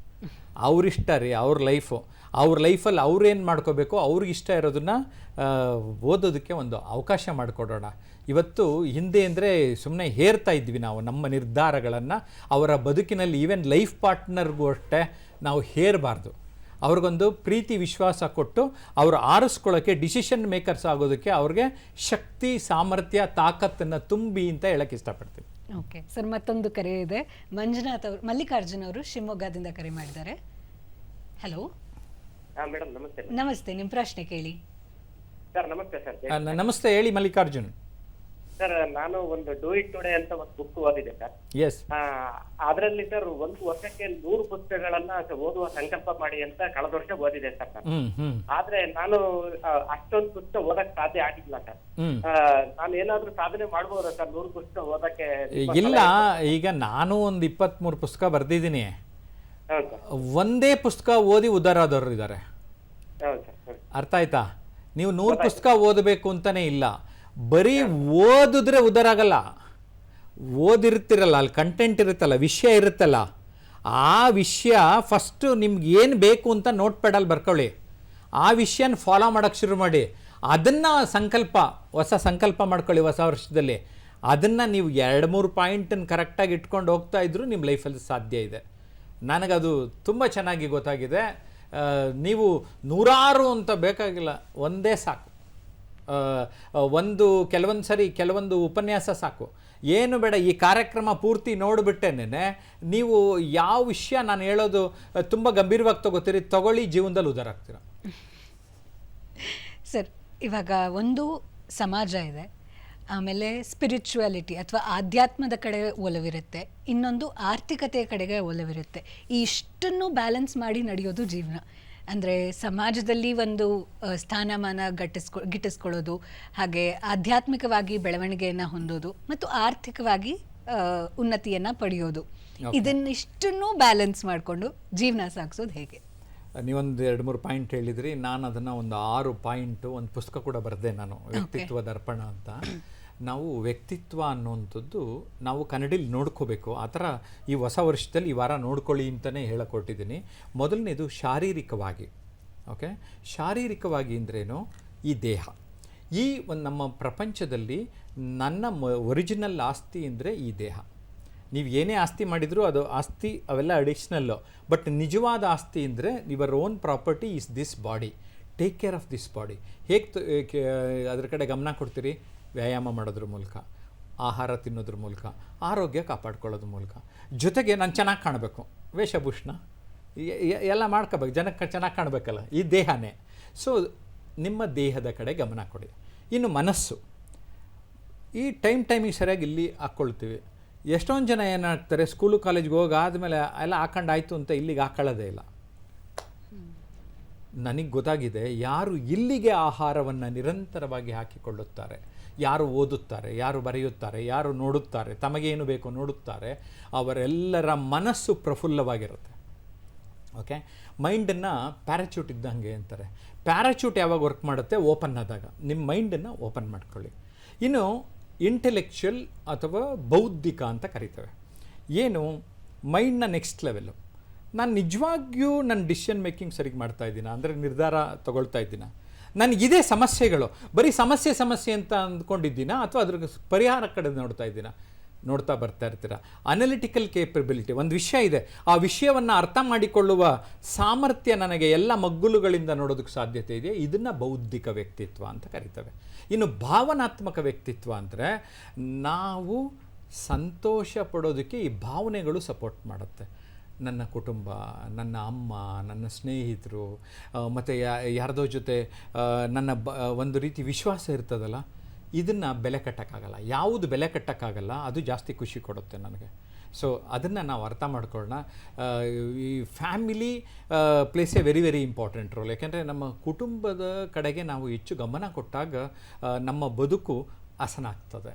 ಅವರಿಷ್ಟ ರೀ, ಅವ್ರ ಲೈಫು. ಅವ್ರ ಲೈಫಲ್ಲಿ ಅವ್ರೇನು ಮಾಡ್ಕೋಬೇಕು, ಅವ್ರಿಗಿಷ್ಟ ಇರೋದನ್ನು ಓದೋದಕ್ಕೆ ಒಂದು ಅವಕಾಶ ಮಾಡಿಕೊಡೋಣ. ಇವತ್ತು ಹಿಂದೆ ಅಂದರೆ ಸುಮ್ಮನೆ ಹೇರ್ತಾ ಇದ್ವಿ ನಾವು ನಮ್ಮ ನಿರ್ಧಾರಗಳನ್ನು. ಅವರ ಬದುಕಿನಲ್ಲಿ ಈವನ್ ಲೈಫ್ ಪಾರ್ಟ್ನರ್ಗೂ ಅಷ್ಟೇ ನಾವು ಹೇರಬಾರ್ದು. ಅವ್ರಿಗೊಂದು ಪ್ರೀತಿ ವಿಶ್ವಾಸ ಕೊಟ್ಟು ಅವರು ಆರಿಸ್ಕೊಳ್ಳೋಕ್ಕೆ, ಡಿಸಿಷನ್ ಮೇಕರ್ಸ್ ಆಗೋದಕ್ಕೆ ಅವ್ರಿಗೆ ಶಕ್ತಿ ಸಾಮರ್ಥ್ಯ ತಾಕತ್ತನ್ನು ತುಂಬಿ ಅಂತ ಹೇಳಕ್ಕೆ ಇಷ್ಟಪಡ್ತೀನಿ. ಓಕೆ ಸರ್, ಮತ್ತೊಂದು ಕರೆ ಇದೆ. ಮಂಜುನಾಥ್ ಅವರು, ಮಲ್ಲಿಕಾರ್ಜುನ್ ಅವರು ಶಿವಮೊಗ್ಗದಿಂದ ಕರೆ ಮಾಡಿದ್ದಾರೆ. ಹಲೋ ಮೇಡಮ್ ನಮಸ್ತೆ. ನಮಸ್ತೆ, ನಿಮ್ಮ ಪ್ರಶ್ನೆ ಕೇಳಿ. ಸರ್ ನಮಸ್ತೆ ಸರ್. ನಮಸ್ತೆ, ಹೇಳಿ ಮಲ್ಲಿಕಾರ್ಜುನ್. ಸರ್ ನಾನು ಒಂದು ಡೂ ಇಟ್ ಟುಡೇ ಅಂತ ಒಂದು ಬುಕ್ ಓದಿದೆ ಸರ್. ಎಸ್. ಅದರಲ್ಲಿ ಸರ್ 1 ವರ್ಷಕ್ಕೆ 100 ಪುಸ್ತಕಗಳನ್ನ ಓದುವ ಸಂಕಲ್ಪ ಮಾಡಿ ಅಂತ ಕಳೆದ ವರ್ಷ ಓದಿದೆ ಸರ್ ನಾನು. ಆದ್ರೆ ನಾನು ಅಷ್ಟೊಂದು ಪುಸ್ತಕ ಓದಕ್ ಸಾಧ್ಯ ಆಗಿಲ್ಲ ಸರ್. ನಾನು ಏನಾದ್ರೂ ಸಾಧನೆ ಮಾಡ್ಬೋದಾ ಸರ್ 100 ಪುಸ್ತಕ ಓದಕ್ಕೆ? ಇಲ್ಲ, ಈಗ ನಾನು ಒಂದು 23 ಪುಸ್ತಕ ಬರೆದಿದ್ದೀನಿ. ಒಂದೇ ಪುಸ್ತಕ ಓದಿ ಉದ್ಧಾರ ಆದವರು ಇದ್ದಾರೆ. ಅರ್ಥ ಆಯ್ತಾ? ನೀವು 100 ಪುಸ್ತಕ ಓದಬೇಕು ಅಂತಾನೆ ಇಲ್ಲ, ಬರೀ ಓದಿದ್ರೆ ಉದ್ಧಾರ ಆಗಲ್ಲ. ಓದಿರ್ತಿರಲ್ಲ, ಅಲ್ಲಿ ಕಂಟೆಂಟ್ ಇರುತ್ತಲ್ಲ, ವಿಷಯ ಇರುತ್ತಲ್ಲ, ಆ ವಿಷಯ ಫಸ್ಟು ನಿಮ್ಗೆ ಏನು ಬೇಕು ಅಂತ ನೋಟ್ ಪ್ಯಾಡಲ್ಲಿ ಬರ್ಕೊಳ್ಳಿ. ಆ ವಿಷಯನ ಫಾಲೋ ಮಾಡೋಕ್ಕೆ ಶುರು ಮಾಡಿ. ಅದನ್ನು ಹೊಸ ಸಂಕಲ್ಪ ಮಾಡ್ಕೊಳ್ಳಿ ಹೊಸ ವರ್ಷದಲ್ಲಿ. ಅದನ್ನು ನೀವು 2-3 ಪಾಯಿಂಟನ್ನು ಕರೆಕ್ಟಾಗಿ ಇಟ್ಕೊಂಡು ಹೋಗ್ತಾ ಇದ್ರೂ ನಿಮ್ಮ ಲೈಫಲ್ಲಿ ಸಾಧ್ಯ ಇದೆ. ನನಗದು ತುಂಬ ಚೆನ್ನಾಗಿ ಗೊತ್ತಾಗಿದೆ. ನೀವು 100 ಅಂತ ಬೇಕಾಗಿಲ್ಲ, ಒಂದೇ ಸಾಕು. ಕೆಲವೊಂದು ಉಪನ್ಯಾಸ ಸಾಕು, ಏನು ಬೇಡ. ಈ ಕಾರ್ಯಕ್ರಮ ಪೂರ್ತಿ ನೋಡಿಬಿಟ್ಟೇನೆ ನೀವು ಯಾವ ವಿಷಯ ನಾನು ಹೇಳೋದು ತುಂಬ ಗಂಭೀರವಾಗಿ ತಗೊಳ್ಳಿ, ಜೀವನದಲ್ಲಿ ಉದ್ಧಾರ ಆಗ್ತೀರ. ಸರ್, ಇವಾಗ ಒಂದು ಸಮಾಜ ಇದೆ, ಆಮೇಲೆ ಸ್ಪಿರಿಚುವಾಲಿಟಿ ಅಥವಾ ಆಧ್ಯಾತ್ಮದ ಕಡೆ ಒಲವಿರುತ್ತೆ, ಇನ್ನೊಂದು ಆರ್ಥಿಕತೆಯ ಕಡೆಗೆ ಒಲವಿರುತ್ತೆ. ಈ ಇಷ್ಟನ್ನು ಬ್ಯಾಲೆನ್ಸ್ ಮಾಡಿ ನಡೆಯೋದು ಜೀವನ. ಅಂದರೆ ಸಮಾಜದಲ್ಲಿ ಒಂದು ಸ್ಥಾನಮಾನ ಗಿಟ್ಟಿಸ್ಕೊಳ್ಳೋದು, ಹಾಗೆ ಆಧ್ಯಾತ್ಮಿಕವಾಗಿ ಬೆಳವಣಿಗೆಯನ್ನು ಹೊಂದೋದು ಮತ್ತು ಆರ್ಥಿಕವಾಗಿ ಉನ್ನತಿಯನ್ನು ಪಡೆಯೋದು, ಇದನ್ನಿಷ್ಟನ್ನು ಬ್ಯಾಲೆನ್ಸ್ ಮಾಡಿಕೊಂಡು ಜೀವನ ಸಾಗಿಸೋದು ಹೇಗೆ? ನೀವೊಂದು 2-3 ಪಾಯಿಂಟ್ ಹೇಳಿದ್ರಿ. ನಾನು ಅದನ್ನು ಒಂದು 6 ಪಾಯಿಂಟು ಒಂದು ಪುಸ್ತಕ ಕೂಡ ಬರೆದೆ ನಾನು, ವ್ಯಕ್ತಿತ್ವ ದರ್ಪಣ ಅಂತ. ನಾವು ವ್ಯಕ್ತಿತ್ವ ಅನ್ನುವಂಥದ್ದು ನಾವು ಕನ್ನಡಲ್ಲಿ ನೋಡ್ಕೋಬೇಕು. ಆ ಥರ ಈ ಹೊಸ ವರ್ಷದಲ್ಲಿ ಈ ವಾರ ನೋಡ್ಕೊಳ್ಳಿ ಅಂತಲೇ ಹೇಳಕೊಟ್ಟಿದ್ದೀನಿ. ಮೊದಲನೇದು ಶಾರೀರಿಕವಾಗಿ. ಓಕೆ, ಶಾರೀರಿಕವಾಗಿ ಅಂದ್ರೇನು? ಈ ದೇಹ. ಈ ಒಂದು ನಮ್ಮ ಪ್ರಪಂಚದಲ್ಲಿ ನನ್ನ ಒರಿಜಿನಲ್ ಆಸ್ತಿ ಅಂದರೆ ಈ ದೇಹ. ನೀವು ಏನೇ ಆಸ್ತಿ ಮಾಡಿದರೂ ಅದು ಆಸ್ತಿ, ಅವೆಲ್ಲ ಅಡಿಷ್ನಲ್ಲು. ಬಟ್ ನಿಜವಾದ ಆಸ್ತಿ ಅಂದರೆ your own property is this body. Take care of this body. ಹೇಗೆ ಅದ್ರ ಕಡೆ ಗಮನ ಕೊಡ್ತೀರಿ? ವ್ಯಾಯಾಮ ಮಾಡೋದ್ರ ಮೂಲಕ, ಆಹಾರ ತಿನ್ನೋದ್ರ ಮೂಲಕ, ಆರೋಗ್ಯ ಕಾಪಾಡ್ಕೊಳ್ಳೋದ್ರ ಮೂಲಕ. ಜೊತೆಗೆ ನಾನು ಚೆನ್ನಾಗಿ ಕಾಣಬೇಕು, ವೇಷಭೂಷಣ ಎಲ್ಲ ಮಾಡ್ಕೋಬೇಕು, ಜನಕ್ಕೆ ಚೆನ್ನಾಗಿ ಕಾಣಬೇಕಲ್ಲ, ಈ ದೇಹನೇ. ಸೊ ನಿಮ್ಮ ದೇಹದ ಕಡೆ ಗಮನ ಕೊಡಿ. ಇನ್ನು ಮನಸ್ಸು, ಈ ಟೈಮಿಗೆ ಸರಿಯಾಗಿ ಇಲ್ಲಿ ಹಾಕ್ಕೊಳ್ತೀವಿ. ಎಷ್ಟೊಂದು ಜನ ಏನಾಗ್ತಾರೆ, ಸ್ಕೂಲು ಕಾಲೇಜ್ಗೆ ಹೋಗಾದ್ಮೇಲೆ ಎಲ್ಲ ಹಾಕೊಂಡಾಯ್ತು ಅಂತ ಇಲ್ಲಿಗೆ ಹಾಕೊಳ್ಳೋದೇ ಇಲ್ಲ. ನನಗೆ ಗೊತ್ತಾಗಿದೆ, ಯಾರು ಇಲ್ಲಿಗೆ ಆಹಾರವನ್ನು ನಿರಂತರವಾಗಿ ಹಾಕಿಕೊಳ್ಳುತ್ತಾರೆ, ಯಾರು ಓದುತ್ತಾರೆ, ಯಾರು ಬರೆಯುತ್ತಾರೆ, ಯಾರು ನೋಡುತ್ತಾರೆ, ತಮಗೇನು ಬೇಕೋ ನೋಡುತ್ತಾರೆ, ಅವರೆಲ್ಲರ ಮನಸ್ಸು ಪ್ರಫುಲ್ಲವಾಗಿರುತ್ತೆ. ಓಕೆ. ಮೈಂಡನ್ನು ಪ್ಯಾರಾಚೂಟ್ ಇದ್ದಂಗೆ ಅಂತಾರೆ. ಪ್ಯಾರಾಚೂಟ್ ಯಾವಾಗ ವರ್ಕ್ ಮಾಡುತ್ತೆ? ಓಪನ್ ಆದಾಗ. ನಿಮ್ಮ ಮೈಂಡನ್ನು ಓಪನ್ ಮಾಡ್ಕೊಳ್ಳಿ. ಇನ್ನು ಇಂಟೆಲೆಕ್ಚುಯಲ್ ಅಥವಾ ಬೌದ್ಧಿಕ ಅಂತ ಕರಿತೇವೆ. ಏನು? ಮೈಂಡ್ನ ನೆಕ್ಸ್ಟ್ ಲೆವೆಲ್ಲು. ನಾನು ನಿಜವಾಗಿಯೂ ನನ್ನ ಡಿಸಿಷನ್ ಮೇಕಿಂಗ್ ಸರಿಗೆ ಮಾಡ್ತಾ ಇದ್ದೀನ, ಅಂದರೆ ನಿರ್ಧಾರ ತಗೊಳ್ತಾ ಇದ್ದೀನ, ನನಗಿದೆ ಸಮಸ್ಯೆಗಳು, ಬರೀ ಸಮಸ್ಯೆ ಅಂತ ಅಂದ್ಕೊಂಡಿದ್ದೀನ, ಅಥವಾ ಅದ್ರ ಪರಿಹಾರ ಕಡೆ ನೋಡ್ತಾ ಬರ್ತಾ ಇರ್ತೀರ. ಅನಲಿಟಿಕಲ್ ಕೇಪಬಿಲಿಟಿ, ಒಂದು ವಿಷಯ ಇದೆ, ಆ ವಿಷಯವನ್ನು ಅರ್ಥ ಮಾಡಿಕೊಳ್ಳುವ ಸಾಮರ್ಥ್ಯ ನನಗೆ ಎಲ್ಲ ಮಗ್ಗುಲುಗಳಿಂದ ನೋಡೋದಕ್ಕೆ ಸಾಧ್ಯತೆ ಇದೆ. ಇದನ್ನು ಬೌದ್ಧಿಕ ವ್ಯಕ್ತಿತ್ವ ಅಂತ ಕರಿತೇವೆ. ಇನ್ನು ಭಾವನಾತ್ಮಕ ವ್ಯಕ್ತಿತ್ವ ಅಂದರೆ ನಾವು ಸಂತೋಷ ಪಡೋದಕ್ಕೆ ಈ ಭಾವನೆಗಳು ಸಪೋರ್ಟ್ ಮಾಡುತ್ತೆ. ನನ್ನ ಕುಟುಂಬ, ನನ್ನ ಅಮ್ಮ, ನನ್ನ ಸ್ನೇಹಿತರು, ಮತ್ತು ಯಾರ್ದೋ ಜೊತೆ ನನ್ನ ಒಂದು ರೀತಿ ವಿಶ್ವಾಸ ಇರ್ತದಲ್ಲ, ಇದನ್ನು ಬೆಲೆ ಕಟ್ಟೋಕ್ಕಾಗಲ್ಲ. ಯಾವುದು ಬೆಲೆ ಕಟ್ಟೋಕ್ಕಾಗಲ್ಲ ಅದು ಜಾಸ್ತಿ ಖುಷಿ ಕೊಡುತ್ತೆ ನನಗೆ. ಸೊ ಅದನ್ನು ನಾವು ಅರ್ಥ ಮಾಡ್ಕೊಳ್ಳೋಣ. ಈ family place A very very important role. ಯಾಕೆಂದರೆ ನಮ್ಮ ಕುಟುಂಬದ ಕಡೆಗೆ ನಾವು ಹೆಚ್ಚು ಗಮನ ಕೊಟ್ಟಾಗ ನಮ್ಮ ಬದುಕು ಹಸನಾಗ್ತದೆ.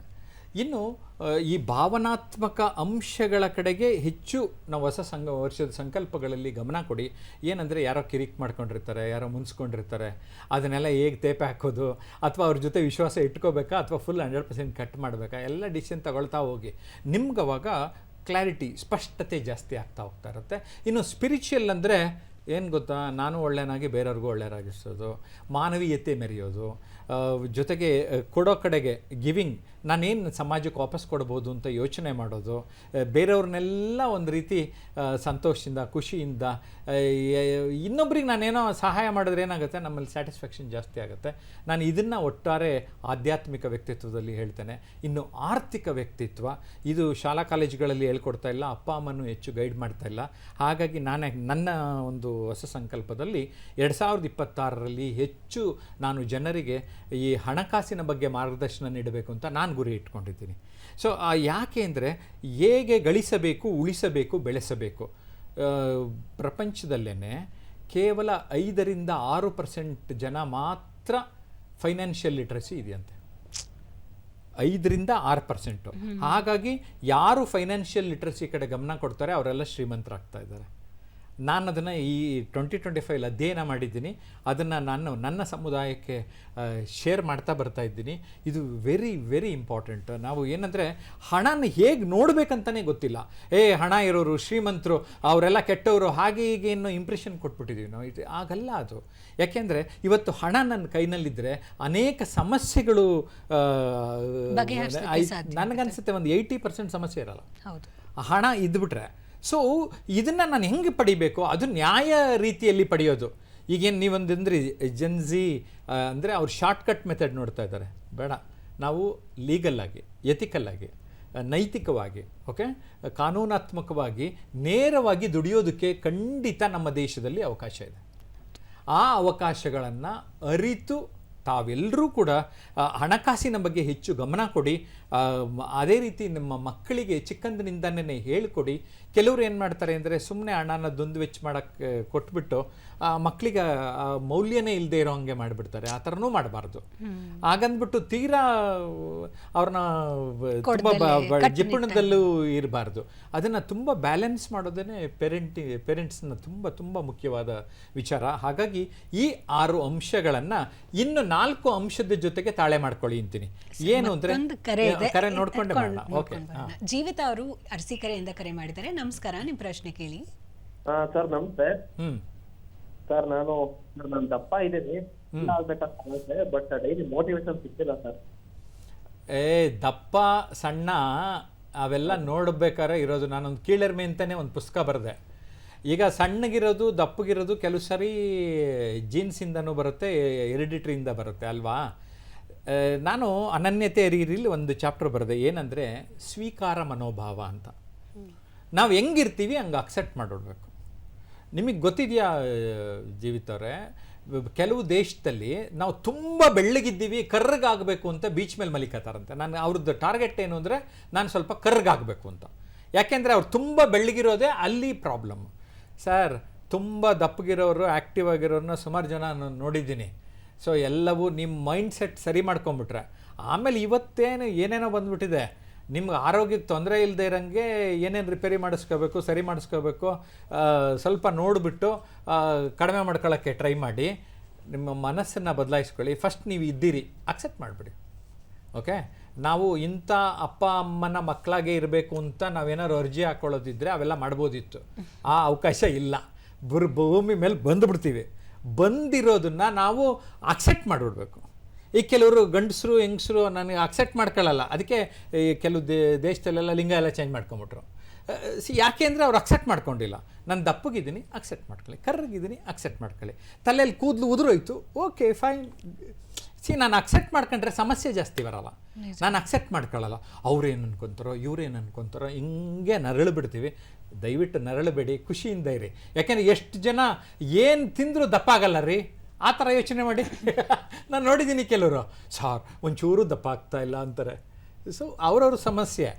ಇನ್ನು ಈ ಭಾವನಾತ್ಮಕ ಅಂಶಗಳ ಕಡೆಗೆ ಹೆಚ್ಚು ನಾವು ವರ್ಷದ ಸಂಕಲ್ಪಗಳಲ್ಲಿ ಗಮನ ಕೊಡಿ. ಏನಂದರೆ ಯಾರೋ ಕಿರಿಕ್ ಮಾಡ್ಕೊಂಡಿರ್ತಾರೆ, ಯಾರೋ ಮುನ್ಸ್ಕೊಂಡಿರ್ತಾರೆ, ಅದನ್ನೆಲ್ಲ ಹೇಗೆ ತೇಪೆ ಹಾಕೋದು, ಅಥವಾ ಅವ್ರ ಜೊತೆ ವಿಶ್ವಾಸ ಇಟ್ಕೋಬೇಕಾ ಅಥವಾ ಫುಲ್ 100% ಕಟ್ ಮಾಡಬೇಕಾ, ಎಲ್ಲ ಡಿಸಿಷನ್ ತಗೊಳ್ತಾ ಹೋಗಿ. ನಿಮ್ಗೆ ಅವಾಗ ಕ್ಲಾರಿಟಿ, ಸ್ಪಷ್ಟತೆ ಜಾಸ್ತಿ ಆಗ್ತಾ ಹೋಗ್ತಾ ಇರುತ್ತೆ. ಇನ್ನು ಸ್ಪಿರಿಚುವಲ್ ಅಂದರೆ ಏನು ಗೊತ್ತಾ? ನಾನು ಒಳ್ಳೆಯನಾಗಿ ಬೇರೆಯವ್ರಿಗೂ ಒಳ್ಳೆಯರಾಗಿಸೋದು, ಮಾನವೀಯತೆ ಮೆರೆಯೋದು, ಜೊತೆಗೆ ಕೊಡೋ ಕಡೆಗೆ ಗಿವಿಂಗ್, ನಾನೇನು ಸಮಾಜಕ್ಕೆ ವಾಪಸ್ ಕೊಡ್ಬೋದು ಅಂತ ಯೋಚನೆ ಮಾಡೋದು, ಬೇರೆಯವ್ರನ್ನೆಲ್ಲ ಒಂದು ರೀತಿ ಸಂತೋಷದಿಂದ ಖುಷಿಯಿಂದ, ಇನ್ನೊಬ್ರಿಗೆ ನಾನೇನೋ ಸಹಾಯ ಮಾಡಿದ್ರೆ ಏನಾಗುತ್ತೆ, ನಮ್ಮಲ್ಲಿ ಸ್ಯಾಟಿಸ್ಫ್ಯಾಕ್ಷನ್ ಜಾಸ್ತಿ ಆಗುತ್ತೆ. ನಾನು ಇದನ್ನು ಒಟ್ಟಾರೆ ಆಧ್ಯಾತ್ಮಿಕ ವ್ಯಕ್ತಿತ್ವದಲ್ಲಿ ಹೇಳ್ತೇನೆ. ಇನ್ನು ಆರ್ಥಿಕ ವ್ಯಕ್ತಿತ್ವ, ಇದು ಶಾಲಾ ಕಾಲೇಜುಗಳಲ್ಲಿ ಹೇಳ್ಕೊಡ್ತಾ ಇಲ್ಲ, ಅಪ್ಪ ಅಮ್ಮನೂ ಹೆಚ್ಚು ಗೈಡ್ ಮಾಡ್ತಾ ಇಲ್ಲ. ಹಾಗಾಗಿ ನನ್ನ ಒಂದು ಹೊಸ ಸಂಕಲ್ಪದಲ್ಲಿ 2026ರಲ್ಲಿ ಹೆಚ್ಚು ನಾನು ಜನರಿಗೆ ಈ ಹಣಕಾಸಿನ ಬಗ್ಗೆ ಮಾರ್ಗದರ್ಶನ ನೀಡಬೇಕು ಅಂತ ನಾನು ಗುರಿ ಇಟ್ಕೊಂಡಿದ್ದೀನಿ. ಸೊ ಯಾಕೆ ಅಂದರೆ ಹೇಗೆ ಗಳಿಸಬೇಕು, ಉಳಿಸಬೇಕು, ಬೆಳೆಸಬೇಕು. ಪ್ರಪಂಚದಲ್ಲೇ ಕೇವಲ 5-6% ಜನ ಮಾತ್ರ ಫೈನಾನ್ಷಿಯಲ್ ಲಿಟ್ರಸಿ ಇದೆಯಂತೆ. 5-6%. ಹಾಗಾಗಿ ಯಾರು ಫೈನಾನ್ಷಿಯಲ್ ಲಿಟ್ರಸಿ ಕಡೆ ಗಮನ ಕೊಡ್ತಾರೆ ಅವರೆಲ್ಲ ಶ್ರೀಮಂತರಾಗ್ತಾ ಇದ್ದಾರೆ. ನಾನು ಅದನ್ನು ಈ 2025 ಅಧ್ಯಯನ ಮಾಡಿದ್ದೀನಿ. ಅದನ್ನು ನಾನು ನನ್ನ ಸಮುದಾಯಕ್ಕೆ ಶೇರ್ ಮಾಡ್ತಾ ಬರ್ತಾ ಇದ್ದೀನಿ. ಇದು ವೆರಿ ವೆರಿ ಇಂಪಾರ್ಟೆಂಟ್. ನಾವು ಏನಂದರೆ ಹಣನ ಹೇಗೆ ನೋಡಬೇಕಂತಲೇ ಗೊತ್ತಿಲ್ಲ. ಹಣ ಇರೋರು ಶ್ರೀಮಂತರು, ಅವರೆಲ್ಲ ಕೆಟ್ಟವರು, ಹಾಗೆ ಹೀಗೆ ಏನೋ ಇಂಪ್ರೆಷನ್ ಕೊಟ್ಬಿಟ್ಟಿದ್ದೀವಿ ನಾವು. ಇದು ಆಗಲ್ಲ ಅದು. ಯಾಕೆಂದರೆ ಇವತ್ತು ಹಣ ನನ್ನ ಕೈನಲ್ಲಿದ್ದರೆ ಅನೇಕ ಸಮಸ್ಯೆಗಳು, ನನಗನ್ಸುತ್ತೆ ಒಂದು 80% ಸಮಸ್ಯೆ ಇರಲ್ಲ ಹಣ ಇದ್ಬಿಟ್ರೆ. ಸೊ ಇದನ್ನು ನಾನು ಹೆಂಗೆ ಪಡಿಬೇಕು? ಅದು ನ್ಯಾಯ ರೀತಿಯಲ್ಲಿ ಪಡೆಯೋದು. ಈಗೇನು ನೀವೊಂದಂದ್ರೆ ಜನ್ಝಿ ಅಂದರೆ ಅವ್ರು ಶಾರ್ಟ್ಕಟ್ ಮೆಥಡ್ ನೋಡ್ತಾ ಇದ್ದಾರೆ. ಬೇಡ, ನಾವು ಲೀಗಲ್ಲಾಗಿ, ಎಥಿಕಲ್ಲಾಗಿ, ನೈತಿಕವಾಗಿ, ಓಕೆ, ಕಾನೂನಾತ್ಮಕವಾಗಿ ನೇರವಾಗಿ ದುಡಿಯೋದಕ್ಕೆ ಖಂಡಿತ ನಮ್ಮ ದೇಶದಲ್ಲಿ ಅವಕಾಶ ಇದೆ. ಆ ಅವಕಾಶಗಳನ್ನು ಅರಿತು ತಾವೆಲ್ಲರೂ ಕೂಡ ಹಣಕಾಸಿನ ಬಗ್ಗೆ ಹೆಚ್ಚು ಗಮನ ಕೊಡಿ. ಅದೇ ರೀತಿ ನಿಮ್ಮ ಮಕ್ಕಳಿಗೆ ಚಿಕ್ಕಂದಿನಿಂದನೇ ಹೇಳಿಕೊಡಿ. ಕೆಲವರು ಏನು ಮಾಡ್ತಾರೆ ಅಂದರೆ ಸುಮ್ಮನೆ ಹಣನ ದುಂದು ವೆಚ್ಚ ಮಾಡೋಕ್ಕೆ ಕೊಟ್ಬಿಟ್ಟು ಮಕ್ಕಳಿಗೆ ಮೌಲ್ಯನೇ ಇಲ್ಲದೆ ಇರೋ ಹಂಗೆ ಮಾಡಿಬಿಡ್ತಾರೆ. ಆ ಥರನೂ ಮಾಡಬಾರ್ದು. ಹಾಗಂದ್ಬಿಟ್ಟು ತೀರಾ ಅವ್ರನ್ನ ತುಂಬ ಜಿಪುಣದಲ್ಲೂ ಇರಬಾರ್ದು. ಅದನ್ನು ತುಂಬ ಬ್ಯಾಲೆನ್ಸ್ ಮಾಡೋದೇ ಪೇರೆಂಟ್ಸ್ನ ತುಂಬ ತುಂಬ ಮುಖ್ಯವಾದ ವಿಚಾರ. ಹಾಗಾಗಿ ಈ 6 ಅಂಶಗಳನ್ನು ಇನ್ನು 4 ಅಂಶದ ಜೊತೆಗೆ ತಾಳೆ ಮಾಡ್ಕೊಳ್ಳಿ ಅಂತೀನಿ. ಏನು ಅಂದರೆ ಕರೆ ನೋಡ್ಕೊಂಡೆ ಮಾಡೋಣ. ಓಕೆ, ಜೀವಿತ ಅವರು ಅರಸೀಕೆರೆಯಿಂದ ಕರೆ ಮಾಡಿದ್ದಾರೆ. ನಮಸ್ಕಾರ, ನಿಮ್ಮ ಪ್ರಶ್ನೆ ಕೇಳಿ. ಸರ್ ನಮಸ್ತೆ. ಸರ್ ನಾನು ದಪ್ಪ ಇದ್ದೀನಿ, ಬಟ್ ಡೈಲಿ ಮೋಟಿವೇಶನ್ ಸಿಗ್ತಿಲ್ಲ ಸರ್. ದಪ್ಪ ಸಣ್ಣ ಅವೆಲ್ಲ ನೋಡ್ಬೇಕಾದ್ರೆ ಇರೋದು, ನಾನೊಂದು ಕೀಳರಿಮೆ ಅಂತಲೇ ಒಂದು ಪುಸ್ತಕ ಬರೆದೆ. ಈಗ ಸಣ್ಣಗಿರೋದು ದಪ್ಪಗಿರೋದು ಕೆಲವು ಸರಿ ಜೀನ್ಸಿಂದನೂ ಬರುತ್ತೆ, ಹೆರಿಡಿಟ್ರಿಯಿಂದ ಬರುತ್ತೆ ಅಲ್ವಾ. ನಾನು ಅನನ್ಯತೆ ಅರಿಯಲ್ಲಿ ಒಂದು ಚಾಪ್ಟರ್ ಬರೆದೆ. ಏನಂದರೆ ಸ್ವೀಕಾರ ಮನೋಭಾವ ಅಂತ. ನಾವು ಹೆಂಗಿರ್ತೀವಿ ಹಂಗೆ ಅಕ್ಸೆಪ್ಟ್ ಮಾಡಿಬಿಡ್ಬೇಕು. ನಿಮಗೆ ಗೊತ್ತಿದೆಯಾ ಜೀವಿತವ್ರೆ, ಕೆಲವು ದೇಶದಲ್ಲಿ ನಾವು ತುಂಬ ಬೆಳ್ಳಗಿದ್ದೀವಿ, ಕರ್ರಗಾಗಬೇಕು ಅಂತ ಬೀಚ್ ಮೇಲೆ ಮಲಿಕತ್ತಾರಂತೆ. ನಾನು ಅವ್ರದ್ದು ಟಾರ್ಗೆಟ್ ಏನು ಅಂದರೆ ನಾನು ಸ್ವಲ್ಪ ಕರ್ರಗಾಗಬೇಕು ಅಂತ. ಯಾಕೆಂದರೆ ಅವ್ರು ತುಂಬ ಬೆಳ್ಳಗಿರೋದೇ ಅಲ್ಲಿ ಪ್ರಾಬ್ಲಮ್. ಸರ್, ತುಂಬ ದಪ್ಪಗಿರೋರು, ಆ್ಯಕ್ಟಿವ್ ಆಗಿರೋರನ್ನ ಸುಮಾರು ಜನ ನಾನು ನೋಡಿದ್ದೀನಿ. ಸೊ ಎಲ್ಲವೂ ನಿಮ್ಮ ಮೈಂಡ್ ಸೆಟ್ ಸರಿ ಮಾಡ್ಕೊಂಬಿಟ್ರೆ ಆಮೇಲೆ ಇವತ್ತೇನು ಏನೇನೋ ಬಂದುಬಿಟ್ಟಿದೆ. ನಿಮ್ಗೆ ಆರೋಗ್ಯಕ್ಕೆ ತೊಂದರೆ ಇಲ್ಲದೆ ಇರೋಂಗೆ ಏನೇನು ರಿಪೇರಿ ಮಾಡಿಸ್ಕೋಬೇಕು, ಸರಿ ಮಾಡಿಸ್ಕೋಬೇಕು, ಸ್ವಲ್ಪ ನೋಡಿಬಿಟ್ಟು ಕಡಿಮೆ ಮಾಡ್ಕೊಳ್ಳೋಕ್ಕೆ ಟ್ರೈ ಮಾಡಿ. ನಿಮ್ಮ ಮನಸ್ಸನ್ನು ಬದಲಾಯಿಸ್ಕೊಳ್ಳಿ. ಫಸ್ಟ್ ನೀವು ಇದ್ದೀರಿ, ಅಕ್ಸೆಪ್ಟ್ ಮಾಡಿಬಿಡಿ. ಓಕೆ, ನಾವು ಇಂಥ ಅಪ್ಪ ಅಮ್ಮನ ಮಕ್ಕಳಾಗೆ ಇರಬೇಕು ಅಂತ ನಾವೇನಾದ್ರು ಅರ್ಜಿ ಹಾಕ್ಕೊಳ್ಳೋದಿದ್ರೆ ಅವೆಲ್ಲ ಮಾಡ್ಬೋದಿತ್ತು. ಆ ಅವಕಾಶ ಇಲ್ಲ. ಭೂಮಿ ಮೇಲೆ ಬಂದುಬಿಡ್ತೀವಿ. ಬಂದಿರೋದನ್ನು ನಾವು ಅಕ್ಸೆಪ್ಟ್ ಮಾಡಿಬಿಡ್ಬೇಕು. ಈಗ ಕೆಲವರು ಗಂಡಸರು ಹೆಂಗಸರು ನನಗೆ ಅಕ್ಸೆಪ್ಟ್ ಮಾಡ್ಕೊಳ್ಳಲ್ಲ, ಅದಕ್ಕೆ ಕೆಲವು ದೇಶದಲ್ಲೆಲ್ಲ ಲಿಂಗ ಎಲ್ಲ ಚೇಂಜ್ ಮಾಡ್ಕೊಂಬಿಟ್ರು. ಯಾಕೆ ಅಂದರೆ ಅವ್ರು ಅಕ್ಸೆಪ್ಟ್ ಮಾಡ್ಕೊಂಡಿಲ್ಲ. ನಾನು ದಪ್ಪಗಿದ್ದೀನಿ, ಅಕ್ಸೆಪ್ಟ್ ಮಾಡ್ಕೊಳ್ಳಿ. ಕರ್ರಗಿದ್ದೀನಿ, ಅಕ್ಸೆಪ್ಟ್ ಮಾಡ್ಕೊಳ್ಳಿ. ತಲೆಯಲ್ಲಿ ಕೂದಲು ಉದುರೋಯ್ತು, ಓಕೆ ಫೈನ್. ನಾನು ಅಕ್ಸೆಪ್ಟ್ ಮಾಡ್ಕೊಂಡ್ರೆ ಸಮಸ್ಯೆ ಜಾಸ್ತಿ ಬರಲ್ಲ. ನಾನು ಅಕ್ಸೆಪ್ಟ್ ಮಾಡ್ಕೊಳ್ಳಲ್ಲ. ಅವ್ರೇನು ಅನ್ಕೊತಾರೋ ಇವ್ರೇನು ಅನ್ಕೊತಾರೋ ಹಿಂಗೆ ನರಳು ಬಿಡ್ತೀವಿ. ದಯವಿಟ್ಟು ನರಳಬೇಡಿ, ಖುಷಿಯಿಂದ ಇರಿ. ಯಾಕೆಂದರೆ ಎಷ್ಟು ಜನ ಏನು ತಿಂದರೂ ದಪ್ಪ ಆಗಲ್ಲ ರೀ, ಆ ಥರ ಯೋಚನೆ ಮಾಡಿ. ನಾನು ನೋಡಿದ್ದೀನಿ ಕೆಲವರು, ಸಾರ್ ಒಂಚೂರು ದಪ್ಪ ಆಗ್ತಾ ಇಲ್ಲ ಅಂತಾರೆ. ಸೊ ಅವ್ರವ್ರ ಸಮಸ್ಯೆ.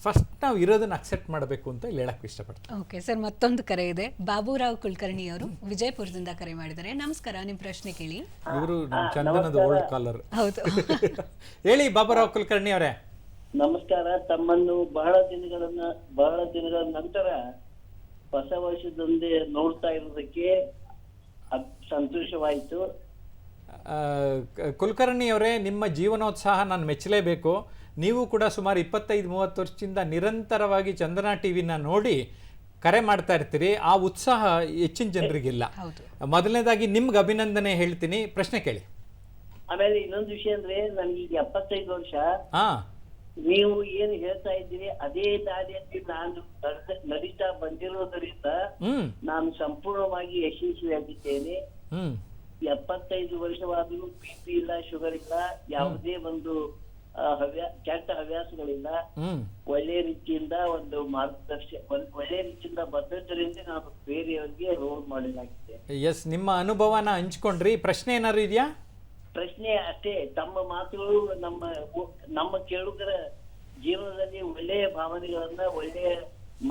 ಫಸ್ಟ್ ನಾವು ಇರೋದನ್ನು ಅಕ್ಸೆಪ್ಟ್ ಮಾಡಬೇಕು ಅಂತ ಇಲ್ಲಿ ಹೇಳಕ್ಕೆ ಇಷ್ಟಪಡ್ತೀನಿ. ಓಕೆ ಸರ್, ಮತ್ತೊಂದು ಕರೆ ಇದೆ. ಬಾಬುರಾವ್ ಕುಲಕರ್ಣಿ ಅವರು ವಿಜಯಪುರದಿಂದ ಕರೆ ಮಾಡಿದ್ದಾರೆ. ನಮಸ್ಕಾರ, ನಿಮ್ಮ ಪ್ರಶ್ನೆ ಕೇಳಿ. ಇವರು ನಮ್ಮ ಚಂದನದ ಓಲ್ಡ್ ಕಾಲರ್. ಹೌದು. ಹೇಳಿ ಬಾಬುರಾವ್ ಕುಲಕರ್ಣಿ ಅವರೇ. ನಮಸ್ಕಾರ. ತಮ್ಮನ್ನು ಬಹಳ ದಿನಗಳ ನಂತರ ಹೊಸ ವರ್ಷದೊಂದೇ ನೋಡ್ತಾ ಇರೋದಕ್ಕೆ ಸಂತೋಷವಾಯಿತು. ಕುಲಕರ್ಣಿ ಅವರೇ, ನಿಮ್ಮ ಜೀವನೋತ್ಸಾಹ ನಾನು ಮೆಚ್ಚಲೇಬೇಕು. ನೀವು ಕೂಡ ಸುಮಾರು 25-30 ವರ್ಷದಿಂದ ನಿರಂತರವಾಗಿ ಚಂದನ ಟಿವಿನ ನೋಡಿ ಕರೆ ಮಾಡ್ತಾ ಇರ್ತೀರಿ. ಆ ಉತ್ಸಾಹ ಹೆಚ್ಚಿನ ಜನರಿಗಿಲ್ಲ. ಮೊದಲನೇದಾಗಿ ನಿಮ್ಗೆ ಅಭಿನಂದನೆ ಹೇಳ್ತೀನಿ. ಪ್ರಶ್ನೆ ಕೇಳಿ. ಆಮೇಲೆ ಇನ್ನೊಂದು ವಿಷಯ ಅಂದ್ರೆ, ನನಗೀಗ 75 ವರ್ಷ. ನೀವು ಏನು ಹೇಳ್ತಾ ಇದ್ದೀರಿ ಅದೇ ದಾರಿಯಲ್ಲಿ ನಾನು ನಡೀತಾ ಬಂದಿರೋದರಿಂದ ನಾನು ಸಂಪೂರ್ಣವಾಗಿ ಯಶಸ್ವಿಯಾಗಿದ್ದೇನೆ. 75 ವರ್ಷವಾದರೂ BP ಇಲ್ಲ, ಶುಗರ್ ಇಲ್ಲ, ಯಾವುದೇ ಒಂದು ಕೆಟ್ಟ ಹವ್ಯಾಸಗಳಿಲ್ಲ. ಒಳ್ಳೆ ರೀತಿಯಿಂದ ಒಂದು ಒಳ್ಳೆ ರೀತಿಯಿಂದ ಬಂದದ್ದರಿಂದ ನಾನು ಬೇರೆಯವರಿಗೆ ರೋಲ್ ಮಾಡಲಾಗಿದೆ. ಎಸ್, ನಿಮ್ಮ ಅನುಭವನ ಹಂಚ್ಕೊಂಡ್ರಿ. ಪ್ರಶ್ನೆ ಏನಾದ್ರು ಇದೆಯಾ? ಪ್ರಶ್ನೆ ಅಷ್ಟೇ, ತಮ್ಮ ಮಾತುಗಳು ನಮ್ಮ ಕೇಳುಗರ ಜೀವನದಲ್ಲಿ ಒಳ್ಳೆಯ ಭಾವನೆಗಳನ್ನ, ಒಳ್ಳೆಯ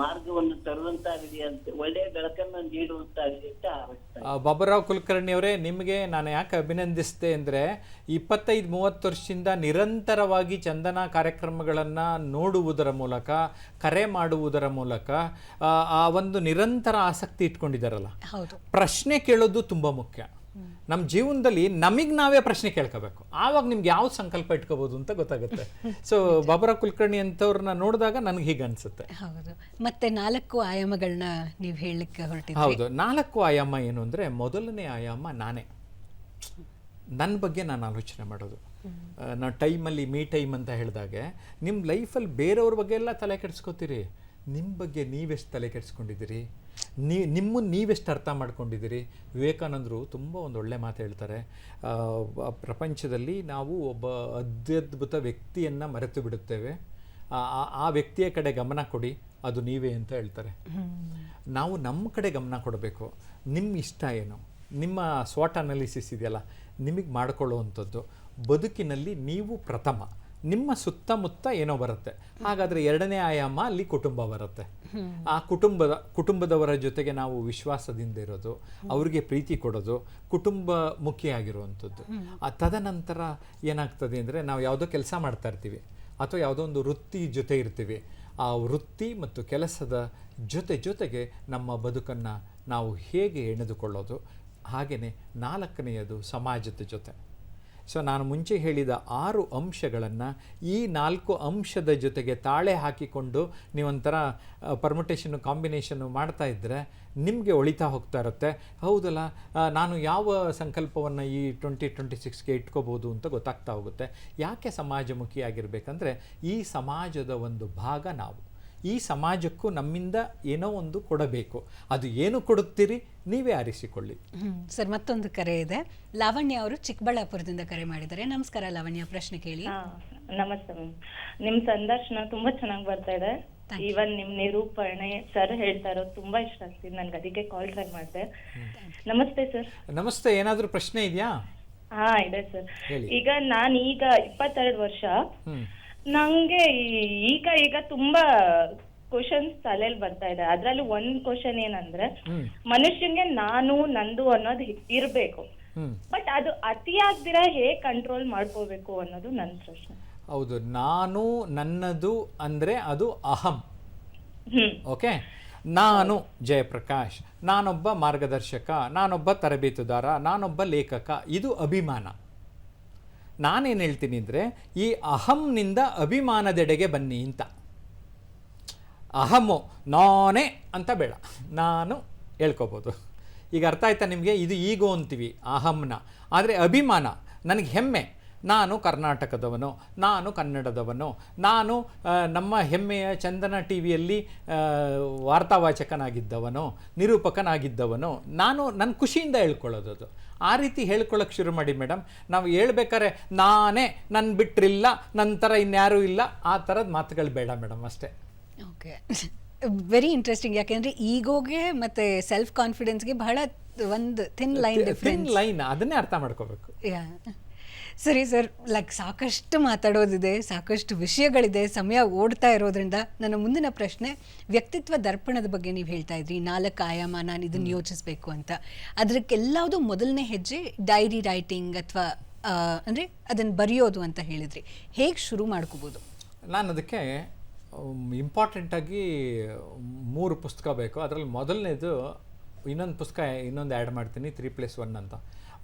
ಮಾರ್ಗವನ್ನು ತರುವಂತಾಗಿದೆ ಅಂತ, ಒಳ್ಳೆಯ ಬೆಳಕನ್ನು ನೀಡುವಂತಾಗಿದೆ ಅಂತ ಆಲೋಚಿಸ್ತಾರೆ. ಬಾಬುರಾವ್ ಕುಲಕರ್ಣಿ ಅವರೇ, ನಿಮಗೆ ನಾನು ಯಾಕೆ ಅಭಿನಂದಿಸ್ತೆ ಅಂದರೆ, 25-30 ವರ್ಷದಿಂದ ನಿರಂತರವಾಗಿ ಚಂದನ ಕಾರ್ಯಕ್ರಮಗಳನ್ನು ನೋಡುವುದರ ಮೂಲಕ, ಕರೆ ಮಾಡುವುದರ ಮೂಲಕ ಆ ಒಂದು ನಿರಂತರ ಆಸಕ್ತಿ ಇಟ್ಕೊಂಡಿದ್ದಾರಲ್ಲ. ಪ್ರಶ್ನೆ ಕೇಳೋದು ತುಂಬ ಮುಖ್ಯ. ನಮ್ಮ ಜೀವನದಲ್ಲಿ ನಮಗೆ ನಾವೇ ಪ್ರಶ್ನೆ ಕೇಳ್ಕೋಬೇಕು. ಆವಾಗ ನಿಮ್ಗೆ ಯಾವ ಸಂಕಲ್ಪ ಇಟ್ಕೋಬಹುದು ಅಂತ ಗೊತ್ತಾಗುತ್ತೆ. ಸೊ ಬಾಬುರಾವ್ ಕುಲಕರ್ಣಿ ಅಂತವ್ರನ್ನ ನೋಡಿದಾಗ ನನಗೆ ಹೀಗೆ ಅನ್ಸುತ್ತೆ. ಹೌದು. ಮತ್ತೆ 4 ಆಯಾಮಗಳನ್ನ ನೀವು ಹೇಳಲಿಕ್ಕೆ ಹೊರಟಿದ್ದೀರಿ. ಹೌದು, 4 ಆಯಾಮ ಏನು ಅಂದರೆ, ಮೊದಲನೇ ಆಯಾಮ ನಾನೇ, ನನ್ನ ಬಗ್ಗೆ ನಾನು ಆಲೋಚನೆ ಮಾಡೋದು. ನಾವು ಟೈಮಲ್ಲಿ ಮೀ ಟೈಮ್ ಅಂತ ಹೇಳಿದಾಗೆ, ನಿಮ್ಮ ಲೈಫಲ್ಲಿ ಬೇರೆಯವ್ರ ಬಗ್ಗೆ ಎಲ್ಲ ತಲೆ ಕೆಡಿಸ್ಕೋತೀರಿ. ನಿಮ್ಮ ಬಗ್ಗೆ ನೀವೆಷ್ಟು ತಲೆ ಕೆಡಿಸ್ಕೊಂಡಿದ್ದೀರಿ, ನಿಮ್ಮನ್ನು ನೀವೆಷ್ಟು ಅರ್ಥ ಮಾಡ್ಕೊಂಡಿದ್ದೀರಿ. ವಿವೇಕಾನಂದರು ತುಂಬ ಒಂದು ಒಳ್ಳೆ ಮಾತು ಹೇಳ್ತಾರೆ, ಪ್ರಪಂಚದಲ್ಲಿ ನಾವು ಒಬ್ಬ ಅತ್ಯದ್ಭುತ ವ್ಯಕ್ತಿಯನ್ನು ಮರೆತು ಬಿಡುತ್ತೇವೆ, ಆ ವ್ಯಕ್ತಿಯ ಕಡೆ ಗಮನ ಕೊಡಿ, ಅದು ನೀವೇ ಅಂತ ಹೇಳ್ತಾರೆ. ನಾವು ನಮ್ಮ ಕಡೆ ಗಮನ ಕೊಡಬೇಕು. ನಿಮ್ಮ ಇಷ್ಟ ಏನು, ನಿಮ್ಮ ಸ್ವಾಟ್ ಅನಾಲಿಸಿಸ್ ಇದೆಯಲ್ಲ, ನಿಮಗೆ ಮಾಡಿಕೊಳ್ಳುವಂಥದ್ದು. ಬದುಕಿನಲ್ಲಿ ನೀವು ಪ್ರಥಮ, ನಿಮ್ಮ ಸುತ್ತಮುತ್ತ ಏನೋ ಬರುತ್ತೆ. ಹಾಗಾದರೆ ಎರಡನೇ ಆಯಾಮ, ಅಲ್ಲಿ ಕುಟುಂಬ ಬರುತ್ತೆ. ಆ ಕುಟುಂಬದವರ ಜೊತೆಗೆ ನಾವು ವಿಶ್ವಾಸದಿಂದ ಇರೋದು, ಅವರಿಗೆ ಪ್ರೀತಿ ಕೊಡೋದು, ಕುಟುಂಬ ಮುಖ್ಯವಾಗಿರುವಂಥದ್ದು. ತದನಂತರ ಏನಾಗ್ತದೆ ಅಂದರೆ, ನಾವು ಯಾವುದೋ ಕೆಲಸ ಮಾಡ್ತಾ ಇರ್ತೀವಿ ಅಥವಾ ಯಾವುದೋ ಒಂದು ವೃತ್ತಿ ಜೊತೆ ಇರ್ತೀವಿ. ಆ ವೃತ್ತಿ ಮತ್ತು ಕೆಲಸದ ಜೊತೆಗೆ ನಮ್ಮ ಬದುಕನ್ನು ನಾವು ಹೇಗೆ ಎಣೆದುಕೊಳ್ಳೋದು. ಹಾಗೆಯೇ 4ನೆಯದು ಸಮಾಜದ ಜೊತೆ. ಸೊ ನಾನು ಮುಂಚೆ ಹೇಳಿದ 6 ಅಂಶಗಳನ್ನು ಈ 4 ಅಂಶದ ಜೊತೆಗೆ ತಾಳೆ ಹಾಕಿಕೊಂಡು ನೀವೊಂಥರ ಪರ್ಮುಟೇಷನ್ನು, ಕಾಂಬಿನೇಷನ್ನು ಮಾಡ್ತಾ ಇದ್ದರೆ ನಿಮಗೆ ಒಳಿತಾ ಹೋಗ್ತಾ ಇರುತ್ತೆ. ಹೌದಲ್ಲ, ನಾನು ಯಾವ ಸಂಕಲ್ಪವನ್ನು ಈ 2026ಗೆ ಇಟ್ಕೋಬೋದು ಅಂತ ಗೊತ್ತಾಗ್ತಾ ಹೋಗುತ್ತೆ. ಯಾಕೆ ಸಮಾಜಮುಖಿಯಾಗಿರ್ಬೇಕಂದ್ರೆ, ಈ ಸಮಾಜದ ಒಂದು ಭಾಗ ನಾವು. ಈ ಸಮಾಜಕ್ಕೂ ನಮ್ಮಿಂದ ಏನೋ ಒಂದು ಕೊಡಬೇಕು. ಅದು ಏನು ಕೊಡುತ್ತೀರಿ ನೀವೇ ಆರಿಸಿಕೊಳ್ಳಿ. ಸರ್, ಮತ್ತೊಂದು ಕರೆ ಇದೆ. ಲಾವಣ್ಯ ಅವರು ಚಿಕ್ಕಬಳ್ಳಾಪುರದಿಂದ ಕರೆ ಮಾಡಿದ್ದಾರೆ. ನಮಸ್ಕಾರ ಲಾವಣ್ಯ, ಪ್ರಶ್ನೆ ಕೇಳಿ. ನಮಸ್ತೆ ಮ್ಯಾಮ್. ನಿಮ್ ಸಂದರ್ಶನ ತುಂಬಾ ಚೆನ್ನಾಗಿ ಬರ್ತಾ ಇದೆ. ಈವನ್ ನಿಮ್ ನಿರೂಪಣೆ ಸರ್ ಹೇಳ್ತಾ ಇರೋದು ತುಂಬಾ ಇಷ್ಟ ಆಗ್ತಿದೆ ನನ್ಗೆ, ಅದಕ್ಕೆ ಕಾಲ್ ಟ್ರೈ ಮಾಡಿದೆ. ನಮಸ್ತೆ ಸರ್. ನಮಸ್ತೆ, ಏನಾದರೂ ಪ್ರಶ್ನೆ ಇದೆಯಾ? ಇದೆ ಸರ್. ಈಗ ನಾನು 22 ವರ್ಷ. ನಂಗೆ ಈಗ ತುಂಬಾ ಕ್ವಶನ್ಸ್ ತಲೆಯಲ್ಲಿ ಬರ್ತಾ ಇದೆ. ಅದ್ರಲ್ಲಿ ಒಂದ್ ಕ್ವಶನ್ ಏನಂದ್ರೆ, ಮನುಷ್ಯನ್ಗೆ ನಾನು ನಂದು ಅನ್ನೋದು ಇರ್ಬೇಕು, ಬಟ್ ಅದು ಅತಿ ಆಗ್ದಿರ ಹೇಗ್ ಕಂಟ್ರೋಲ್ ಮಾಡ್ಕೋಬೇಕು ಅನ್ನೋದು ನನ್ನ ಪ್ರಶ್ನೆ. ಹೌದು, ನಾನು ನನ್ನದು ಅಂದರೆ ಅದು ಅಹಂ. ಓಕೆ, ನಾನು ಜಯಪ್ರಕಾಶ್, ನಾನೊಬ್ಬ ಮಾರ್ಗದರ್ಶಕ, ನಾನೊಬ್ಬ ತರಬೇತುದಾರ, ನಾನೊಬ್ಬ ಲೇಖಕ, ಇದು ಅಭಿಮಾನ. ನಾನೇನು ಹೇಳ್ತೀನಿ ಅಂದರೆ ಈ ಅಹಂನಿಂದ ಅಭಿಮಾನದೆಡೆಗೆ ಬನ್ನಿ ಅಂತ. ಅಹಮು ನಾನೇ ಅಂತ ಬೇಡ, ನಾನು ಹೇಳ್ಕೊಬೋದು. ಈಗ ಅರ್ಥ ಆಯ್ತಾ ನಿಮಗೆ? ಇದು ಈಗೋ ಅಂತೀವಿ ಅಹಂನ. ಆದರೆ ಅಭಿಮಾನ, ನನಗೆ ಹೆಮ್ಮೆ, ನಾನು ಕರ್ನಾಟಕದವನು, ನಾನು ಕನ್ನಡದವನು, ನಾನು ನಮ್ಮ ಹೆಮ್ಮೆಯ ಚಂದನ ಟಿ ವಿಯಲ್ಲಿ ವಾರ್ತಾವಾಚಕನಾಗಿದ್ದವನು, ನಿರೂಪಕನಾಗಿದ್ದವನು, ನಾನು ನನ್ನ ಖುಷಿಯಿಂದ ಹೇಳ್ಕೊಳ್ಳೋದು. ಅದು ಆ ರೀತಿ ಹೇಳ್ಕೊಳ್ಳೋಕೆ ಶುರು ಮಾಡಿ ಮೇಡಮ್. ನಾವು ಹೇಳ್ಬೇಕಾದ್ರೆ ನಾನೇ, ನನ್ನ ಬಿಟ್ಟರಿಲ್ಲ, ನನ್ನ ಥರ ಇನ್ಯಾರೂ ಇಲ್ಲ, ಆ ಥರದ ಮಾತುಗಳು ಬೇಡ ಮೇಡಮ್, ಅಷ್ಟೇ. Okay, very interesting. ಯಾಕೆಂದರೆ ಈಗೋಗೆ ಮತ್ತು ಸೆಲ್ಫ್ ಕಾನ್ಫಿಡೆನ್ಸ್ಗೆ ಬಹಳ ಒಂದು ಥಿನ್ ಲೈನ್, ಅದನ್ನೇ ಅರ್ಥ ಮಾಡ್ಕೋಬೇಕು. ಸರಿ ಸರ್, ಸಾಕಷ್ಟು ಮಾತಾಡೋದಿದೆ, ಸಾಕಷ್ಟು ವಿಷಯಗಳಿದೆ, ಸಮಯ ಓಡ್ತಾ ಇರೋದ್ರಿಂದ ನನ್ನ ಮುಂದಿನ ಪ್ರಶ್ನೆ, ವ್ಯಕ್ತಿತ್ವ ದರ್ಪಣದ ಬಗ್ಗೆ ನೀವು ಹೇಳ್ತಾ ಇದ್ರಿ, 4 ಆಯಾಮ, ನಾನು ಇದನ್ನು ಯೋಚಿಸಬೇಕು ಅಂತ. ಅದಕ್ಕೆಲ್ಲವುದು ಮೊದಲನೇ ಹೆಜ್ಜೆ ಡೈರಿ ರೈಟಿಂಗ್ ಅಥವಾ ಅಂದರೆ ಅದನ್ನು ಬರೆಯೋದು ಅಂತ ಹೇಳಿದ್ರಿ. ಹೇಗೆ ಶುರು ಮಾಡ್ಕೋಬೋದು? ನಾನು ಅದಕ್ಕೆ ಇಂಪಾರ್ಟೆಂಟಾಗಿ 3 ಪುಸ್ತಕ ಬೇಕು. ಅದರಲ್ಲಿ ಮೊದಲನೇದು, ಇನ್ನೊಂದು ಪುಸ್ತಕ ಇನ್ನೊಂದು ಆ್ಯಡ್ ಮಾಡ್ತೀನಿ, 3+1 ಅಂತ.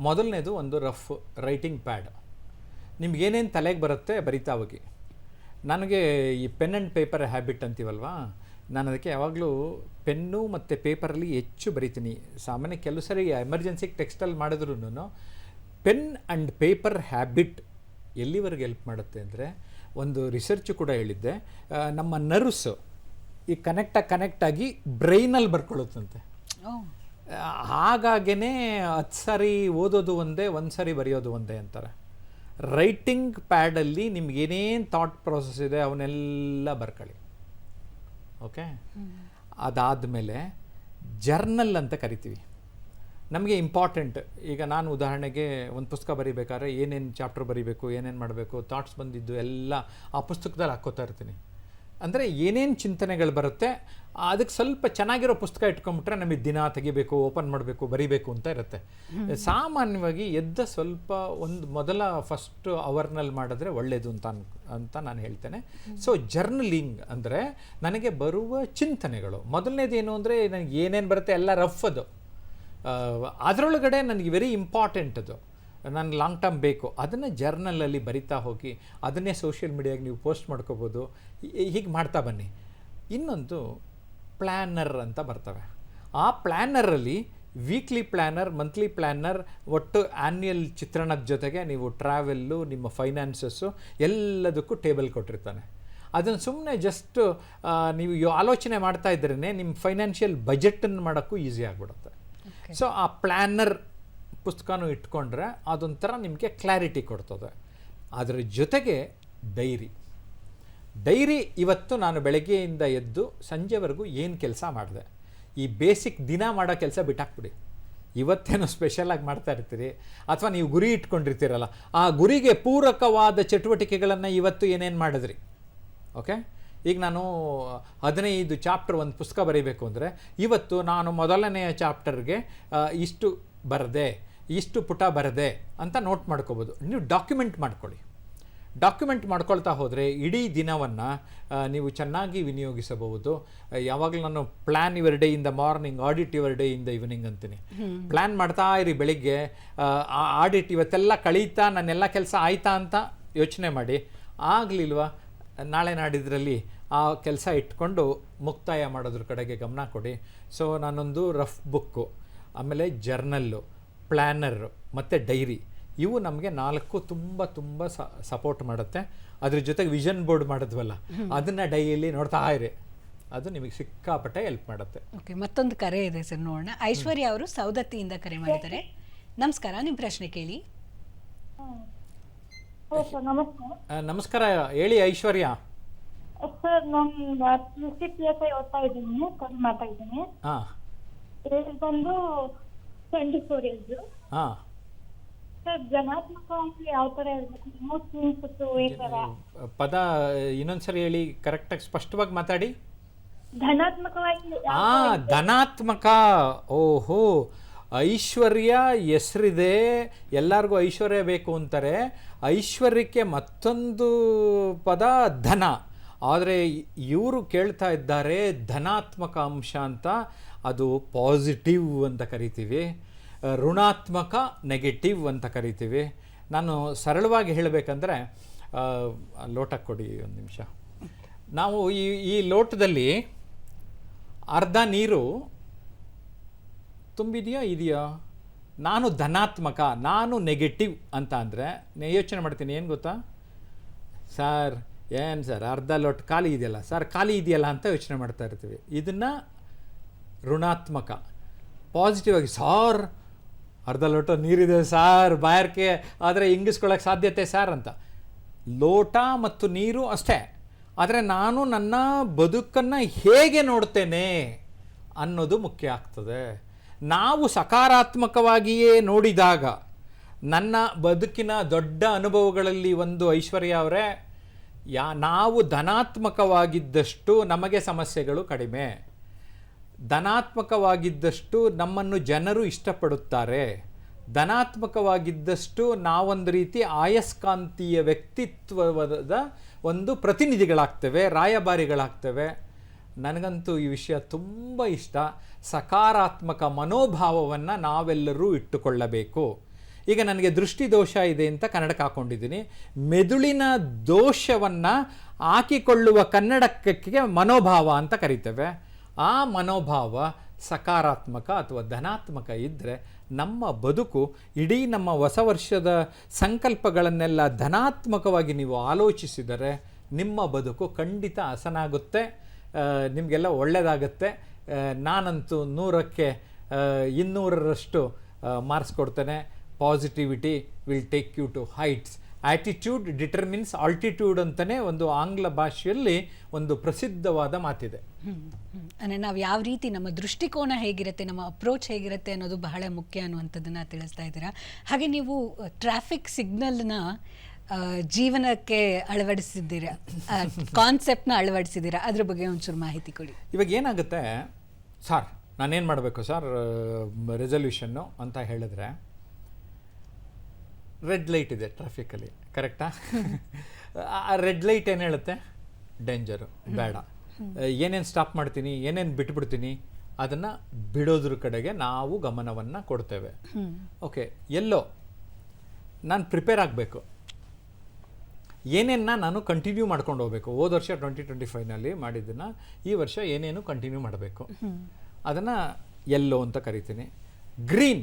ಮೊದಲನೇದು ಒಂದು ರಫ್ ರೈಟಿಂಗ್ ಪ್ಯಾಡ್. ನಿಮ್ಗೇನೇನು ತಲೆಗೆ ಬರುತ್ತೆ ಬರಿತಾ ಹೋಗಿ. ನನಗೆ ಈ ಪೆನ್ ಆ್ಯಂಡ್ ಪೇಪರ್ ಹ್ಯಾಬಿಟ್ ಅಂತೀವಲ್ವಾ, ನಾನು ಅದಕ್ಕೆ ಯಾವಾಗಲೂ ಪೆನ್ನು ಮತ್ತು ಪೇಪರಲ್ಲಿ ಹೆಚ್ಚು ಬರಿತೀನಿ. ಸಾಮಾನ್ಯ ಕೆಲವು ಸರಿ ಎಮರ್ಜೆನ್ಸಿಗೆ ಟೆಕ್ಸ್ಟಲ್ಲಿ ಮಾಡಿದ್ರೂ ಪೆನ್ ಆ್ಯಂಡ್ ಪೇಪರ್ ಹ್ಯಾಬಿಟ್ ಎಲ್ಲಿವರೆಗೆ ಹೆಲ್ಪ್ ಮಾಡುತ್ತೆ ಅಂದರೆ, ಒಂದು ರಿಸರ್ಚು ಕೂಡ ಹೇಳಿದ್ದೆ, ನಮ್ಮ ನರ್ವ್ಸು ಈ ಕನೆಕ್ಟಾಗಿ ಬ್ರೈನಲ್ಲಿ ಬರ್ಕೊಳ್ಳುತ್ತಂತೆ. ಹಾಗಾಗೇ 10 ಸಾರಿ ಓದೋದು ಒಂದೇ, 1 ಸಾರಿ ಬರೆಯೋದು ಒಂದೇ ಅಂತಾರೆ. ರೈಟಿಂಗ್ ಪ್ಯಾಡಲ್ಲಿ ನಿಮ್ಗೇನೇನು ಥಾಟ್ ಪ್ರೋಸೆಸ್ ಇದೆ ಅವನ್ನೆಲ್ಲ ಬರ್ಕೊಳ್ಳಿ. ಓಕೆ, ಅದಾದಮೇಲೆ ಜರ್ನಲ್ ಅಂತ ಕರಿತೀವಿ. ನಮಗೆ ಇಂಪಾರ್ಟೆಂಟ್. ಈಗ ನಾನು ಉದಾಹರಣೆಗೆ ಒಂದು ಪುಸ್ತಕ ಬರೀಬೇಕಾದ್ರೆ ಏನೇನು ಚಾಪ್ಟರ್ ಬರೀಬೇಕು, ಏನೇನು ಮಾಡಬೇಕು, ಥಾಟ್ಸ್ ಬಂದಿದ್ದು ಎಲ್ಲ ಆ ಪುಸ್ತಕದಲ್ಲಿ ಹಾಕ್ಕೋತಾ ಇರ್ತೀನಿ. ಅಂದರೆ ಏನೇನು ಚಿಂತನೆಗಳು ಬರುತ್ತೆ ಅದಕ್ಕೆ ಸ್ವಲ್ಪ ಚೆನ್ನಾಗಿರೋ ಪುಸ್ತಕ ಇಟ್ಕೊಂಡ್ಬಿಟ್ರೆ ನಮಗೆ ದಿನ ತೆಗಿಬೇಕು, ಓಪನ್ ಮಾಡಬೇಕು, ಬರೀಬೇಕು ಅಂತ ಇರುತ್ತೆ. ಸಾಮಾನ್ಯವಾಗಿ ಎದ್ದ ಸ್ವಲ್ಪ ಒಂದು ಫಸ್ಟ್ ಅವರ್ನಲ್ಲಿ ಮಾಡಿದ್ರೆ ಒಳ್ಳೆಯದು ಅಂತ ನಾನು ಹೇಳ್ತೇನೆ. ಸೊ ಜರ್ನಲಿಂಗ್ ಅಂದರೆ ನನಗೆ ಬರುವ ಚಿಂತನೆಗಳು. ಮೊದಲನೇದೇನು ಅಂದರೆ ನನಗೆ ಏನೇನು ಬರುತ್ತೆ ಎಲ್ಲ ರಫ್. ಅದು ಅದರೊಳಗಡೆ ನನಗೆ ವೆರಿ ಇಂಪಾರ್ಟೆಂಟ್, ಅದು ನಾನು ಲಾಂಗ್ ಟರ್ಮ್ ಬೇಕು, ಅದನ್ನು ಜರ್ನಲಲ್ಲಿ ಬರಿತಾ ಹೋಗಿ ಅದನ್ನೇ ಸೋಷಿಯಲ್ ಮೀಡಿಯಾಗೆ ನೀವು ಪೋಸ್ಟ್ ಮಾಡ್ಕೋಬೋದು. ಹೀಗೆ ಮಾಡ್ತಾ ಬನ್ನಿ. ಇನ್ನೊಂದು ಪ್ಲ್ಯಾನರ್ ಅಂತ ಬರ್ತವೆ. ಆ ಪ್ಲ್ಯಾನರಲ್ಲಿ ವೀಕ್ಲಿ ಪ್ಲ್ಯಾನರ್, ಮಂತ್ಲಿ ಪ್ಲ್ಯಾನರ್, ಒಟ್ಟು ಆ್ಯನ್ಯಲ್ ಚಿತ್ರಣದ ಜೊತೆಗೆ ನೀವು ಟ್ರಾವೆಲ್ಲು, ನಿಮ್ಮ ಫೈನಾನ್ಸಸ್ಸು ಎಲ್ಲದಕ್ಕೂ ಟೇಬಲ್ ಕೊಟ್ಟಿರ್ತಾನೆ. ಅದನ್ನು ಸುಮ್ಮನೆ ಜಸ್ಟ್ ನೀವು ಆಲೋಚನೆ ಮಾಡ್ತಾ ಇದ್ರೇ ನಿಮ್ಮ ಫೈನಾನ್ಷಿಯಲ್ ಬಜೆಟನ್ನು ಮಾಡೋಕ್ಕೂ ಈಸಿ ಆಗಿಬಿಡುತ್ತೆ. ಸೊ ಆ ಪ್ಲ್ಯಾನರ್ ಪುಸ್ತಕನೂ ಇಟ್ಕೊಂಡ್ರೆ ಅದೊಂಥರ ನಿಮಗೆ ಕ್ಲಾರಿಟಿ ಕೊಡ್ತದೆ. ಅದರ ಜೊತೆಗೆ ಡೈರಿ ಇವತ್ತು ನಾನು ಬೆಳಗ್ಗೆಯಿಂದ ಎದ್ದು ಸಂಜೆವರೆಗೂ ಏನು ಕೆಲಸ ಮಾಡಿದೆ, ಈ ಬೇಸಿಕ್ ದಿನ ಮಾಡೋ ಕೆಲಸ ಬಿಟ್ಟಾಕ್ಬಿಡಿ. ಇವತ್ತೇನೋ ಸ್ಪೆಷಲಾಗಿ ಮಾಡ್ತಾ ಇರ್ತೀರಿ ಅಥವಾ ನೀವು ಗುರಿ ಇಟ್ಕೊಂಡಿರ್ತೀರಲ್ಲ, ಆ ಗುರಿಗೆ ಪೂರಕವಾದ ಚಟುವಟಿಕೆಗಳನ್ನು ಇವತ್ತು ಏನೇನು ಮಾಡಿದ್ರಿ. ಓಕೆ, ಈಗ ನಾನು 15 ಚಾಪ್ಟರ್ ಒಂದು ಪುಸ್ತಕ ಬರೀಬೇಕು ಅಂದರೆ ಇವತ್ತು ನಾನು ಮೊದಲನೆಯ ಚಾಪ್ಟರ್ಗೆ ಇಷ್ಟು ಬರದೆ, ಇಷ್ಟು ಪುಟ ಬರದೆ ಅಂತ ನೋಟ್ ಮಾಡ್ಕೋಬೋದು. ನೀವು ಡಾಕ್ಯುಮೆಂಟ್ ಮಾಡ್ಕೊಳ್ಳಿ. ಡಾಕ್ಯುಮೆಂಟ್ ಮಾಡ್ಕೊಳ್ತಾ ಹೋದರೆ ಇಡೀ ದಿನವನ್ನು ನೀವು ಚೆನ್ನಾಗಿ ವಿನಿಯೋಗಿಸಬಹುದು. ಯಾವಾಗಲೂ ನಾನು plan your day in the morning, audit your day in the evening ಅಂತೀನಿ. ಪ್ಲ್ಯಾನ್ ಮಾಡ್ತಾ ಇರಿ ಬೆಳಿಗ್ಗೆ, ಆಡಿಟ್ ಇವತ್ತೆಲ್ಲ ಕಳೀತಾ ನನ್ನೆಲ್ಲ ಕೆಲಸ ಆಯ್ತಾ ಅಂತ ಯೋಚನೆ ಮಾಡಿ. ಆಗಲಿಲ್ವಾ ನಾಳೆ ನಾಡಿದ್ರಲ್ಲಿ ಆ ಕೆಲಸ ಇಟ್ಕೊಂಡು ಮುಕ್ತಾಯ ಮಾಡೋದ್ರ ಕಡೆಗೆ ಗಮನ ಕೊಡಿ. ಸೊ ನಾನೊಂದು ರಫ್ ಬುಕ್ಕು, ಆಮೇಲೆ ಜರ್ನಲ್ಲು, ಪ್ಲ್ಯಾನರು ಮತ್ತು ಡೈರಿ, ಇವು ನಮಗೆ 4 ತುಂಬ ಸಪೋರ್ಟ್ ಮಾಡುತ್ತೆ. ಅದ್ರ ಜೊತೆಗೆ ವಿಷನ್ ಬೋರ್ಡ್ ಮಾಡಿದ್ವಲ್ಲ, ಅದನ್ನು ಡೈಲಿ ನೋಡ್ತಾ ಇರಿ, ಅದು ನಿಮಗೆ ಸಿಕ್ಕಾಪಟ್ಟೆ ಹೆಲ್ಪ್ ಮಾಡುತ್ತೆ. ಓಕೆ, ಮತ್ತೊಂದು ಕರೆ ಇದೆ ಸರ್, ನೋಡೋಣ. ಐಶ್ವರ್ಯ ಅವರು ಸೌದತ್ತಿಯಿಂದ ಕರೆ ಮಾಡಿದ್ದಾರೆ. ನಮಸ್ಕಾರ, ನಿಮ್ಮ ಪ್ರಶ್ನೆ ಕೇಳಿ. ನಮಸ್ಕಾರ, ಹೇಳಿ ಐಶ್ವರ್ಯ. ಸರ್, ನಾನು PCPSI ಓದ್ತಾ ಇದ್ದೀನಿ, ಮಾಡ್ತಾ ಇದ್ದೀನಿ. ಏಜ್ ಬಂದು 24 ಏಜ್. ಸರ್, ಧನಾತ್ಮಕವಾಗಿ ಯಾವ ತರ ಇರಬೇಕು? ಪದ ಇನ್ನೊಂದ್ಸರಿ ಹೇಳಿ, ಕರೆಕ್ಟಾಗಿ ಸ್ಪಷ್ಟವಾಗಿ ಮಾತಾಡಿ. ಧನಾತ್ಮಕವಾಗಿ. ಧನಾತ್ಮಕ. ಓಹೋ, ಐಶ್ವರ್ಯ ಹೆಸರಿದೆ, ಎಲ್ಲರಿಗೂ ಐಶ್ವರ್ಯ ಬೇಕು ಅಂತಾರೆ. ಐಶ್ವರ್ಯಕ್ಕೆ ಮತ್ತೊಂದು ಪದ ಧನ. ಆದರೆ ಇವರು ಕೇಳ್ತಾ ಇದ್ದಾರೆ ಧನಾತ್ಮಕ ಅಂಶ ಅಂತ, ಅದು ಪಾಸಿಟಿವ್ ಅಂತ ಕರಿತೀವಿ, ಋಣಾತ್ಮಕ ನೆಗೆಟಿವ್ ಅಂತ ಕರಿತೀವಿ. ನಾನು ಸರಳವಾಗಿ ಹೇಳಬೇಕಂದ್ರೆ, ಲೋಟ ಕೊಡಿ ಒಂದು ನಿಮಿಷ. ನಾವು ಈ ಲೋಟದಲ್ಲಿ ಅರ್ಧ ನೀರು ತುಂಬಿದೆಯಾ ಇದೆಯಾ? ನಾನು ಧನಾತ್ಮಕ, ನಾನು ನೆಗೆಟಿವ್ ಅಂತ ಅಂದರೆ ಯೋಚನೆ ಮಾಡ್ತೀನಿ, ಏನು ಗೊತ್ತಾ ಸರ್, ಏನು ಸರ್ ಅರ್ಧ ಲೋಟ ಖಾಲಿ ಇದೆಯಲ್ಲ ಸರ್, ಖಾಲಿ ಇದೆಯಲ್ಲ ಅಂತ ಯೋಚನೆ ಮಾಡ್ತಾ ಇರ್ತೀವಿ. ಇದನ್ನು ಋಣಾತ್ಮಕ. ಪಾಸಿಟಿವ್ ಆಗಿ, ಸಾರ್ ಅರ್ಧ ಲೋಟ ನೀರಿದೆ ಸಾರ್, ಬಾಯಾರಿಕೆ ಆದರೆ ಇಂಗಿಸ್ಕೊಳ್ಳೋಕೆ ಸಾಧ್ಯತೆ ಸಾರ್ ಅಂತ. ಲೋಟ ಮತ್ತು ನೀರು ಅಷ್ಟೇ. ಆದರೆ ನಾನು ನನ್ನ ಬದುಕನ್ನು ಹೇಗೆ ನೋಡ್ತೇನೆ ಅನ್ನೋದು ಮುಖ್ಯ ಆಗ್ತದೆ. ನಾವು ಸಕಾರಾತ್ಮಕವಾಗಿಯೇ ನೋಡಿದಾಗ, ನನ್ನ ಬದುಕಿನ ದೊಡ್ಡ ಅನುಭವಗಳಲ್ಲಿ ಒಂದು ಐಶ್ವರ್ಯ ಅವರೇ, ನಾವು ಧನಾತ್ಮಕವಾಗಿದ್ದಷ್ಟು ನಮಗೆ ಸಮಸ್ಯೆಗಳು ಕಡಿಮೆ, ಧನಾತ್ಮಕವಾಗಿದ್ದಷ್ಟು ನಮ್ಮನ್ನು ಜನರು ಇಷ್ಟಪಡುತ್ತಾರೆ, ಧನಾತ್ಮಕವಾಗಿದ್ದಷ್ಟು ನಾವೊಂದು ರೀತಿ ಆಯಸ್ಕಾಂತೀಯ ವ್ಯಕ್ತಿತ್ವದ ಒಂದು ಪ್ರತಿನಿಧಿಗಳಾಗ್ತೇವೆ, ರಾಯಭಾರಿಗಳಾಗ್ತೇವೆ. ನನಗಂತೂ ಈ ವಿಷಯ ತುಂಬ ಇಷ್ಟ. ಸಕಾರಾತ್ಮಕ ಮನೋಭಾವವನ್ನು ನಾವೆಲ್ಲರೂ ಇಟ್ಟುಕೊಳ್ಳಬೇಕು. ಈಗ ನನಗೆ ದೃಷ್ಟಿ ದೋಷ ಇದೆ ಅಂತ ಕನ್ನಡಕ್ಕೆ ಹಾಕ್ಕೊಂಡಿದ್ದೀನಿ. ಮೆದುಳಿನ ದೋಷವನ್ನು ಹಾಕಿಕೊಳ್ಳುವ ಕನ್ನಡಕಕ್ಕೆ ಮನೋಭಾವ ಅಂತ ಕರಿತೇವೆ. ಆ ಮನೋಭಾವ ಸಕಾರಾತ್ಮಕ ಅಥವಾ ಧನಾತ್ಮಕ ಇದ್ದರೆ ನಮ್ಮ ಬದುಕು, ಇಡೀ ನಮ್ಮ ಹೊಸ ವರ್ಷದ ಸಂಕಲ್ಪಗಳನ್ನೆಲ್ಲ ಧನಾತ್ಮಕವಾಗಿ ನೀವು ಆಲೋಚಿಸಿದರೆ ನಿಮ್ಮ ಬದುಕು ಖಂಡಿತ ಹಸನಾಗುತ್ತೆ, ನಿಮಗೆಲ್ಲ ಒಳ್ಳೆಯದಾಗುತ್ತೆ. ನಾನಂತೂ 100ಕ್ಕೆ 200ರಷ್ಟು ಮಾರ್ಕ್ಸ್ ಕೊಡ್ತೇನೆ. Positivity will take you to heights. Attitude determines altitude ಅಂತಲೇ ಒಂದು ಆಂಗ್ಲ ಭಾಷೆಯಲ್ಲಿ ಒಂದು ಪ್ರಸಿದ್ಧವಾದ ಮಾತಿದೆ. ಅಂದರೆ ನಾವು ಯಾವ ರೀತಿ ನಮ್ಮ ದೃಷ್ಟಿಕೋನ ಹೇಗಿರುತ್ತೆ, ನಮ್ಮ ಅಪ್ರೋಚ್ ಹೇಗಿರುತ್ತೆ ಅನ್ನೋದು ಬಹಳ ಮುಖ್ಯ ಅನ್ನುವಂಥದ್ದನ್ನು ತಿಳಿಸ್ತಾ ಇದ್ದೀರಾ. ಹಾಗೆ ನೀವು ಟ್ರಾಫಿಕ್ ಸಿಗ್ನಲ್ನ ಜೀವನಕ್ಕೆ ಅಳವಡಿಸಿದ್ದೀರಾ, ಕಾನ್ಸೆಪ್ಟ್ನ ಅಳವಡಿಸಿದ್ದೀರಾ, ಅದ್ರ ಬಗ್ಗೆ ಒಂಚೂರು ಮಾಹಿತಿ ಕೊಡಿ. ಇವಾಗ ಏನಾಗುತ್ತೆ ಸರ್, ನಾನೇನು ಮಾಡಬೇಕು ಸರ್ ರೆಸಲ್ಯೂಷನ್ನು ಅಂತ ಹೇಳಿದ್ರೆ, ರೆಡ್ ಲೈಟ್ ಇದೆ ಟ್ರಾಫಿಕಲ್ಲಿ, ಕರೆಕ್ಟಾ? ಆ ರೆಡ್ ಲೈಟ್ ಏನು ಹೇಳುತ್ತೆ? ಡೇಂಜರು, ಬೇಡ. ಏನೇನು ಸ್ಟಾಪ್ ಮಾಡ್ತೀನಿ, ಏನೇನು ಬಿಟ್ಬಿಡ್ತೀನಿ, ಅದನ್ನು ಬಿಡೋದ್ರ ಕಡೆಗೆ ನಾವು ಗಮನವನ್ನು ಕೊಡ್ತೇವೆ. ಓಕೆ, ಎಲ್ಲೋ ನಾನು ಪ್ರಿಪೇರ್ ಆಗಬೇಕು, ಏನೇನ ನಾನು ಕಂಟಿನ್ಯೂ ಮಾಡ್ಕೊಂಡು ಹೋಗಬೇಕು. ಹೋದ ವರ್ಷ 2025ನಲ್ಲಿ ಮಾಡಿದ್ದನ್ನು ಈ ವರ್ಷ ಏನೇನು ಕಂಟಿನ್ಯೂ ಮಾಡಬೇಕು, ಅದನ್ನು ಎಲ್ಲೋ ಅಂತ ಕರಿತೀನಿ. ಗ್ರೀನ್,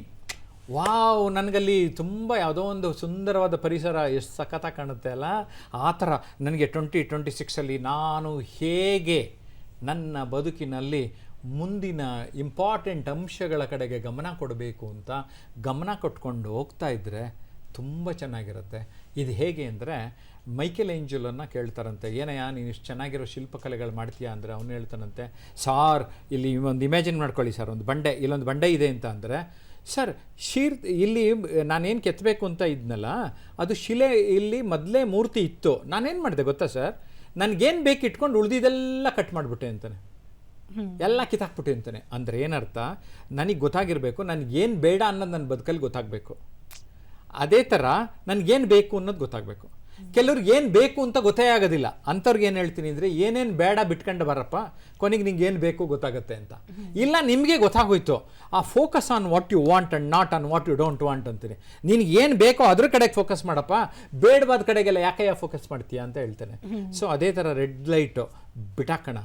ವಾವ್, ನನಗಲ್ಲಿ ತುಂಬ ಯಾವುದೋ ಒಂದು ಸುಂದರವಾದ ಪರಿಸರ ಎಷ್ಟು ಸಖತ್ತಾಗಿ ಕಾಣುತ್ತೆ ಅಲ್ಲ, ಆ ಥರ ನನಗೆ 2026ಅಲ್ಲಿ ನಾನು ಹೇಗೆ ನನ್ನ ಬದುಕಿನಲ್ಲಿ ಮುಂದಿನ ಇಂಪಾರ್ಟೆಂಟ್ ಅಂಶಗಳ ಕಡೆಗೆ ಗಮನ ಕೊಡಬೇಕು ಅಂತ ಗಮನ ಕೊಟ್ಕೊಂಡು ಹೋಗ್ತಾ ಇದ್ದರೆ ತುಂಬ ಚೆನ್ನಾಗಿರುತ್ತೆ. ಇದು ಹೇಗೆ ಅಂದರೆ, ಮೈಕೆಲ್ ಏಂಜಲನ್ನ ಕೇಳ್ತಾರಂತೆ, ಏನಯ್ಯ ನೀನು ಇಷ್ಟು ಚೆನ್ನಾಗಿರೋ ಶಿಲ್ಪಕಲೆಗಳು ಮಾಡ್ತೀಯಾ ಅಂದರೆ ಅವನು ಹೇಳ್ತಾನಂತೆ, ಸಾರ್ ಇಲ್ಲಿ ಒಂದು ಇಮ್ಯಾಜಿನ್ ಮಾಡ್ಕೊಳ್ಳಿ ಸರ್, ಒಂದು ಬಂಡೆ, ಇಲ್ಲೊಂದು ಬಂಡೆ ಇದೆ ಅಂತ ಅಂದರೆ, ಸರ್ ಇಲ್ಲಿ ನಾನೇನು ಕೆತ್ತಬೇಕು ಅಂತ ಇದ್ನಲ್ಲ ಅದು ಶಿಲೆ, ಇಲ್ಲಿ ಮೊದಲೇ ಮೂರ್ತಿ ಇತ್ತು, ನಾನೇನು ಮಾಡಿದೆ ಗೊತ್ತಾ ಸರ್, ನನಗೇನು ಬೇಕು ಇಟ್ಕೊಂಡು ಉಳಿದಿದ್ದೆಲ್ಲ ಕಟ್ ಮಾಡಿಬಿಟ್ಟೆ ಅಂತಾನೆ, ಎಲ್ಲ ಕಿತ್ತಾಕ್ಬಿಟ್ಟೆ ಅಂತಾನೆ. ಅಂದರೆ ಏನರ್ಥ, ನನಗೆ ಗೊತ್ತಾಗಿರಬೇಕು ನನಗೇನು ಬೇಡ ಅನ್ನೋದು ನನ್ನ ಬದುಕಲ್ಲಿ ಗೊತ್ತಾಗಬೇಕು. ಅದೇ ಥರ ನನಗೇನು ಬೇಕು ಅನ್ನೋದು ಗೊತ್ತಾಗಬೇಕು. ಕೆಲವ್ರಿಗೆ ಏನು ಬೇಕು ಅಂತ ಗೊತ್ತೇ ಆಗೋದಿಲ್ಲ. ಅಂಥವ್ರಿಗೆ ಏನು ಹೇಳ್ತೀನಿ ಅಂದರೆ, ಏನೇನು ಬೇಡ ಬಿಟ್ಕೊಂಡು ಬರಪ್ಪ, ಕೊನೆಗೆ ನಿಂಗೆ ಏನು ಬೇಕು ಗೊತ್ತಾಗುತ್ತೆ ಅಂತ. ಇಲ್ಲ, ನಿಮಗೆ ಗೊತ್ತಾಗೋಯ್ತು, ಆ focus on what you want and not on what you don't want ಅಂತೀನಿ. ನಿನಗೆ ಏನು ಬೇಕೋ ಅದ್ರ ಕಡೆಗೆ ಫೋಕಸ್ ಮಾಡಪ್ಪ, ಬೇಡವಾದ ಕಡೆಗೆಲ್ಲ ಯಾಕೆ ಫೋಕಸ್ ಮಾಡ್ತೀಯಾ ಅಂತ ಹೇಳ್ತೇನೆ. ಸೊ ಅದೇ ಥರ ರೆಡ್ ಲೈಟು ಬಿಟಾಕೋಣ,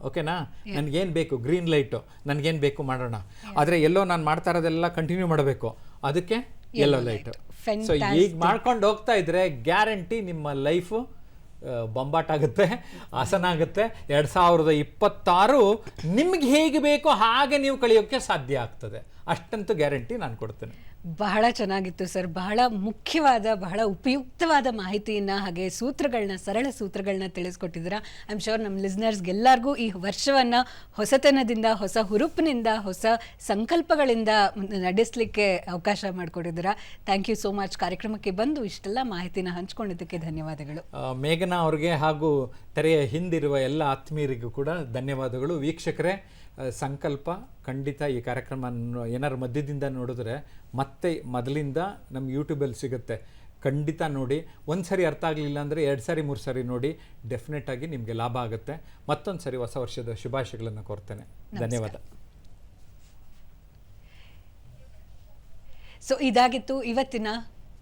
ಓಕೆನಾ? ನನಗೇನು ಬೇಕು, ಗ್ರೀನ್ ಲೈಟು, ನನಗೇನು ಬೇಕು ಮಾಡೋಣ. ಆದರೆ ಎಲ್ಲೋ ನಾನು ಮಾಡ್ತಾ ಇರೋದೆಲ್ಲ ಕಂಟಿನ್ಯೂ ಮಾಡಬೇಕು, ಅದಕ್ಕೆ ಯೆಲ್ಲೋ ಲೈಟು. ಸೊ ಈಗ ಮಾಡ್ಕೊಂಡು ಹೋಗ್ತಾ ಇದ್ರೆ ಗ್ಯಾರಂಟಿ ನಿಮ್ಮ ಲೈಫು ಬೊಂಬಾಟಾಗುತ್ತೆ, ಹಸನಾಗುತ್ತೆ. 2026 ನಿಮ್ಗೆ ಹೇಗೆ ಬೇಕೋ ಹಾಗೆ ನೀವು ಕಳೆಯೋಕ್ಕೆ ಸಾಧ್ಯ ಆಗ್ತದೆ, ಅಷ್ಟಂತೂ ಗ್ಯಾರಂಟಿ ನಾನು ಕೊಡ್ತೇನೆ. ಬಹಳ ಚೆನ್ನಾಗಿತ್ತು ಸರ್, ಬಹಳ ಮುಖ್ಯವಾದ, ಬಹಳ ಉಪಯುಕ್ತವಾದ ಮಾಹಿತಿಯನ್ನು ಹಾಗೆ ಸೂತ್ರಗಳನ್ನ, ಸರಳ ಸೂತ್ರಗಳನ್ನ ತಿಳಿಸ್ಕೊಟ್ಟಿದ್ದೀರಾ. ಐ ಆಮ್ ಶೋರ್ ನಮ್ಮ ಲಿಸ್ನರ್ಸ್ಗೆಲ್ಲರಿಗೂ ಈ ವರ್ಷವನ್ನು ಹೊಸತನದಿಂದ, ಹೊಸ ಹುರುಪಿನಿಂದ, ಹೊಸ ಸಂಕಲ್ಪಗಳಿಂದ ನಡೆಸಲಿಕ್ಕೆ ಅವಕಾಶ ಮಾಡಿಕೊಟ್ಟಿದ್ದೀರಾ. Thank you so much. ಕಾರ್ಯಕ್ರಮಕ್ಕೆ ಬಂದು ಇಷ್ಟೆಲ್ಲ ಮಾಹಿತಿನ ಹಂಚ್ಕೊಂಡಿದ್ದಕ್ಕೆ ಧನ್ಯವಾದಗಳು. ಮೇಘನಾ ಅವ್ರಿಗೆ ಹಾಗೂ ತೆರೆಯ ಹಿಂದಿರುವ ಎಲ್ಲ ಆತ್ಮೀಯರಿಗೂ ಕೂಡ ಧನ್ಯವಾದಗಳು. ವೀಕ್ಷಕರೇ, ಸಂಕಲ್ಪ ಖಂಡಿತ ಈ ಕಾರ್ಯಕ್ರಮ ಏನಾರು ಮಧ್ಯದಿಂದ ನೋಡಿದ್ರೆ ಮತ್ತೆ ಮೊದಲಿಂದ ನಮ್ಮ ಯೂಟ್ಯೂಬಲ್ಲಿ ಸಿಗುತ್ತೆ, ಖಂಡಿತ ನೋಡಿ. ಒಂದು ಸರಿ ಅರ್ಥ ಆಗಲಿಲ್ಲ ಅಂದರೆ 2 ಸಾರಿ 3 ಸಾರಿ ನೋಡಿ, ಡೆಫಿನೆಟಾಗಿ ನಿಮಗೆ ಲಾಭ ಆಗುತ್ತೆ. ಮತ್ತೊಂದು ಸರಿ ಹೊಸ ವರ್ಷದ ಶುಭಾಶಯಗಳನ್ನು ಕೋರ್ತೇನೆ. ಧನ್ಯವಾದ. ಸೊ ಇದಾಗಿತ್ತು ಇವತ್ತಿನ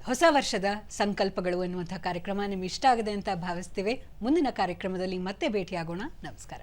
ಹೊಸ ವರ್ಷದ ಸಂಕಲ್ಪಗಳು ಎನ್ನುವಂಥ ಕಾರ್ಯಕ್ರಮ. ನಿಮ್ಗೆ ಇಷ್ಟ ಆಗಿದೆ ಅಂತ ಭಾವಿಸ್ತೀವಿ. ಮುಂದಿನ ಕಾರ್ಯಕ್ರಮದಲ್ಲಿ ಮತ್ತೆ ಭೇಟಿಯಾಗೋಣ. ನಮಸ್ಕಾರ.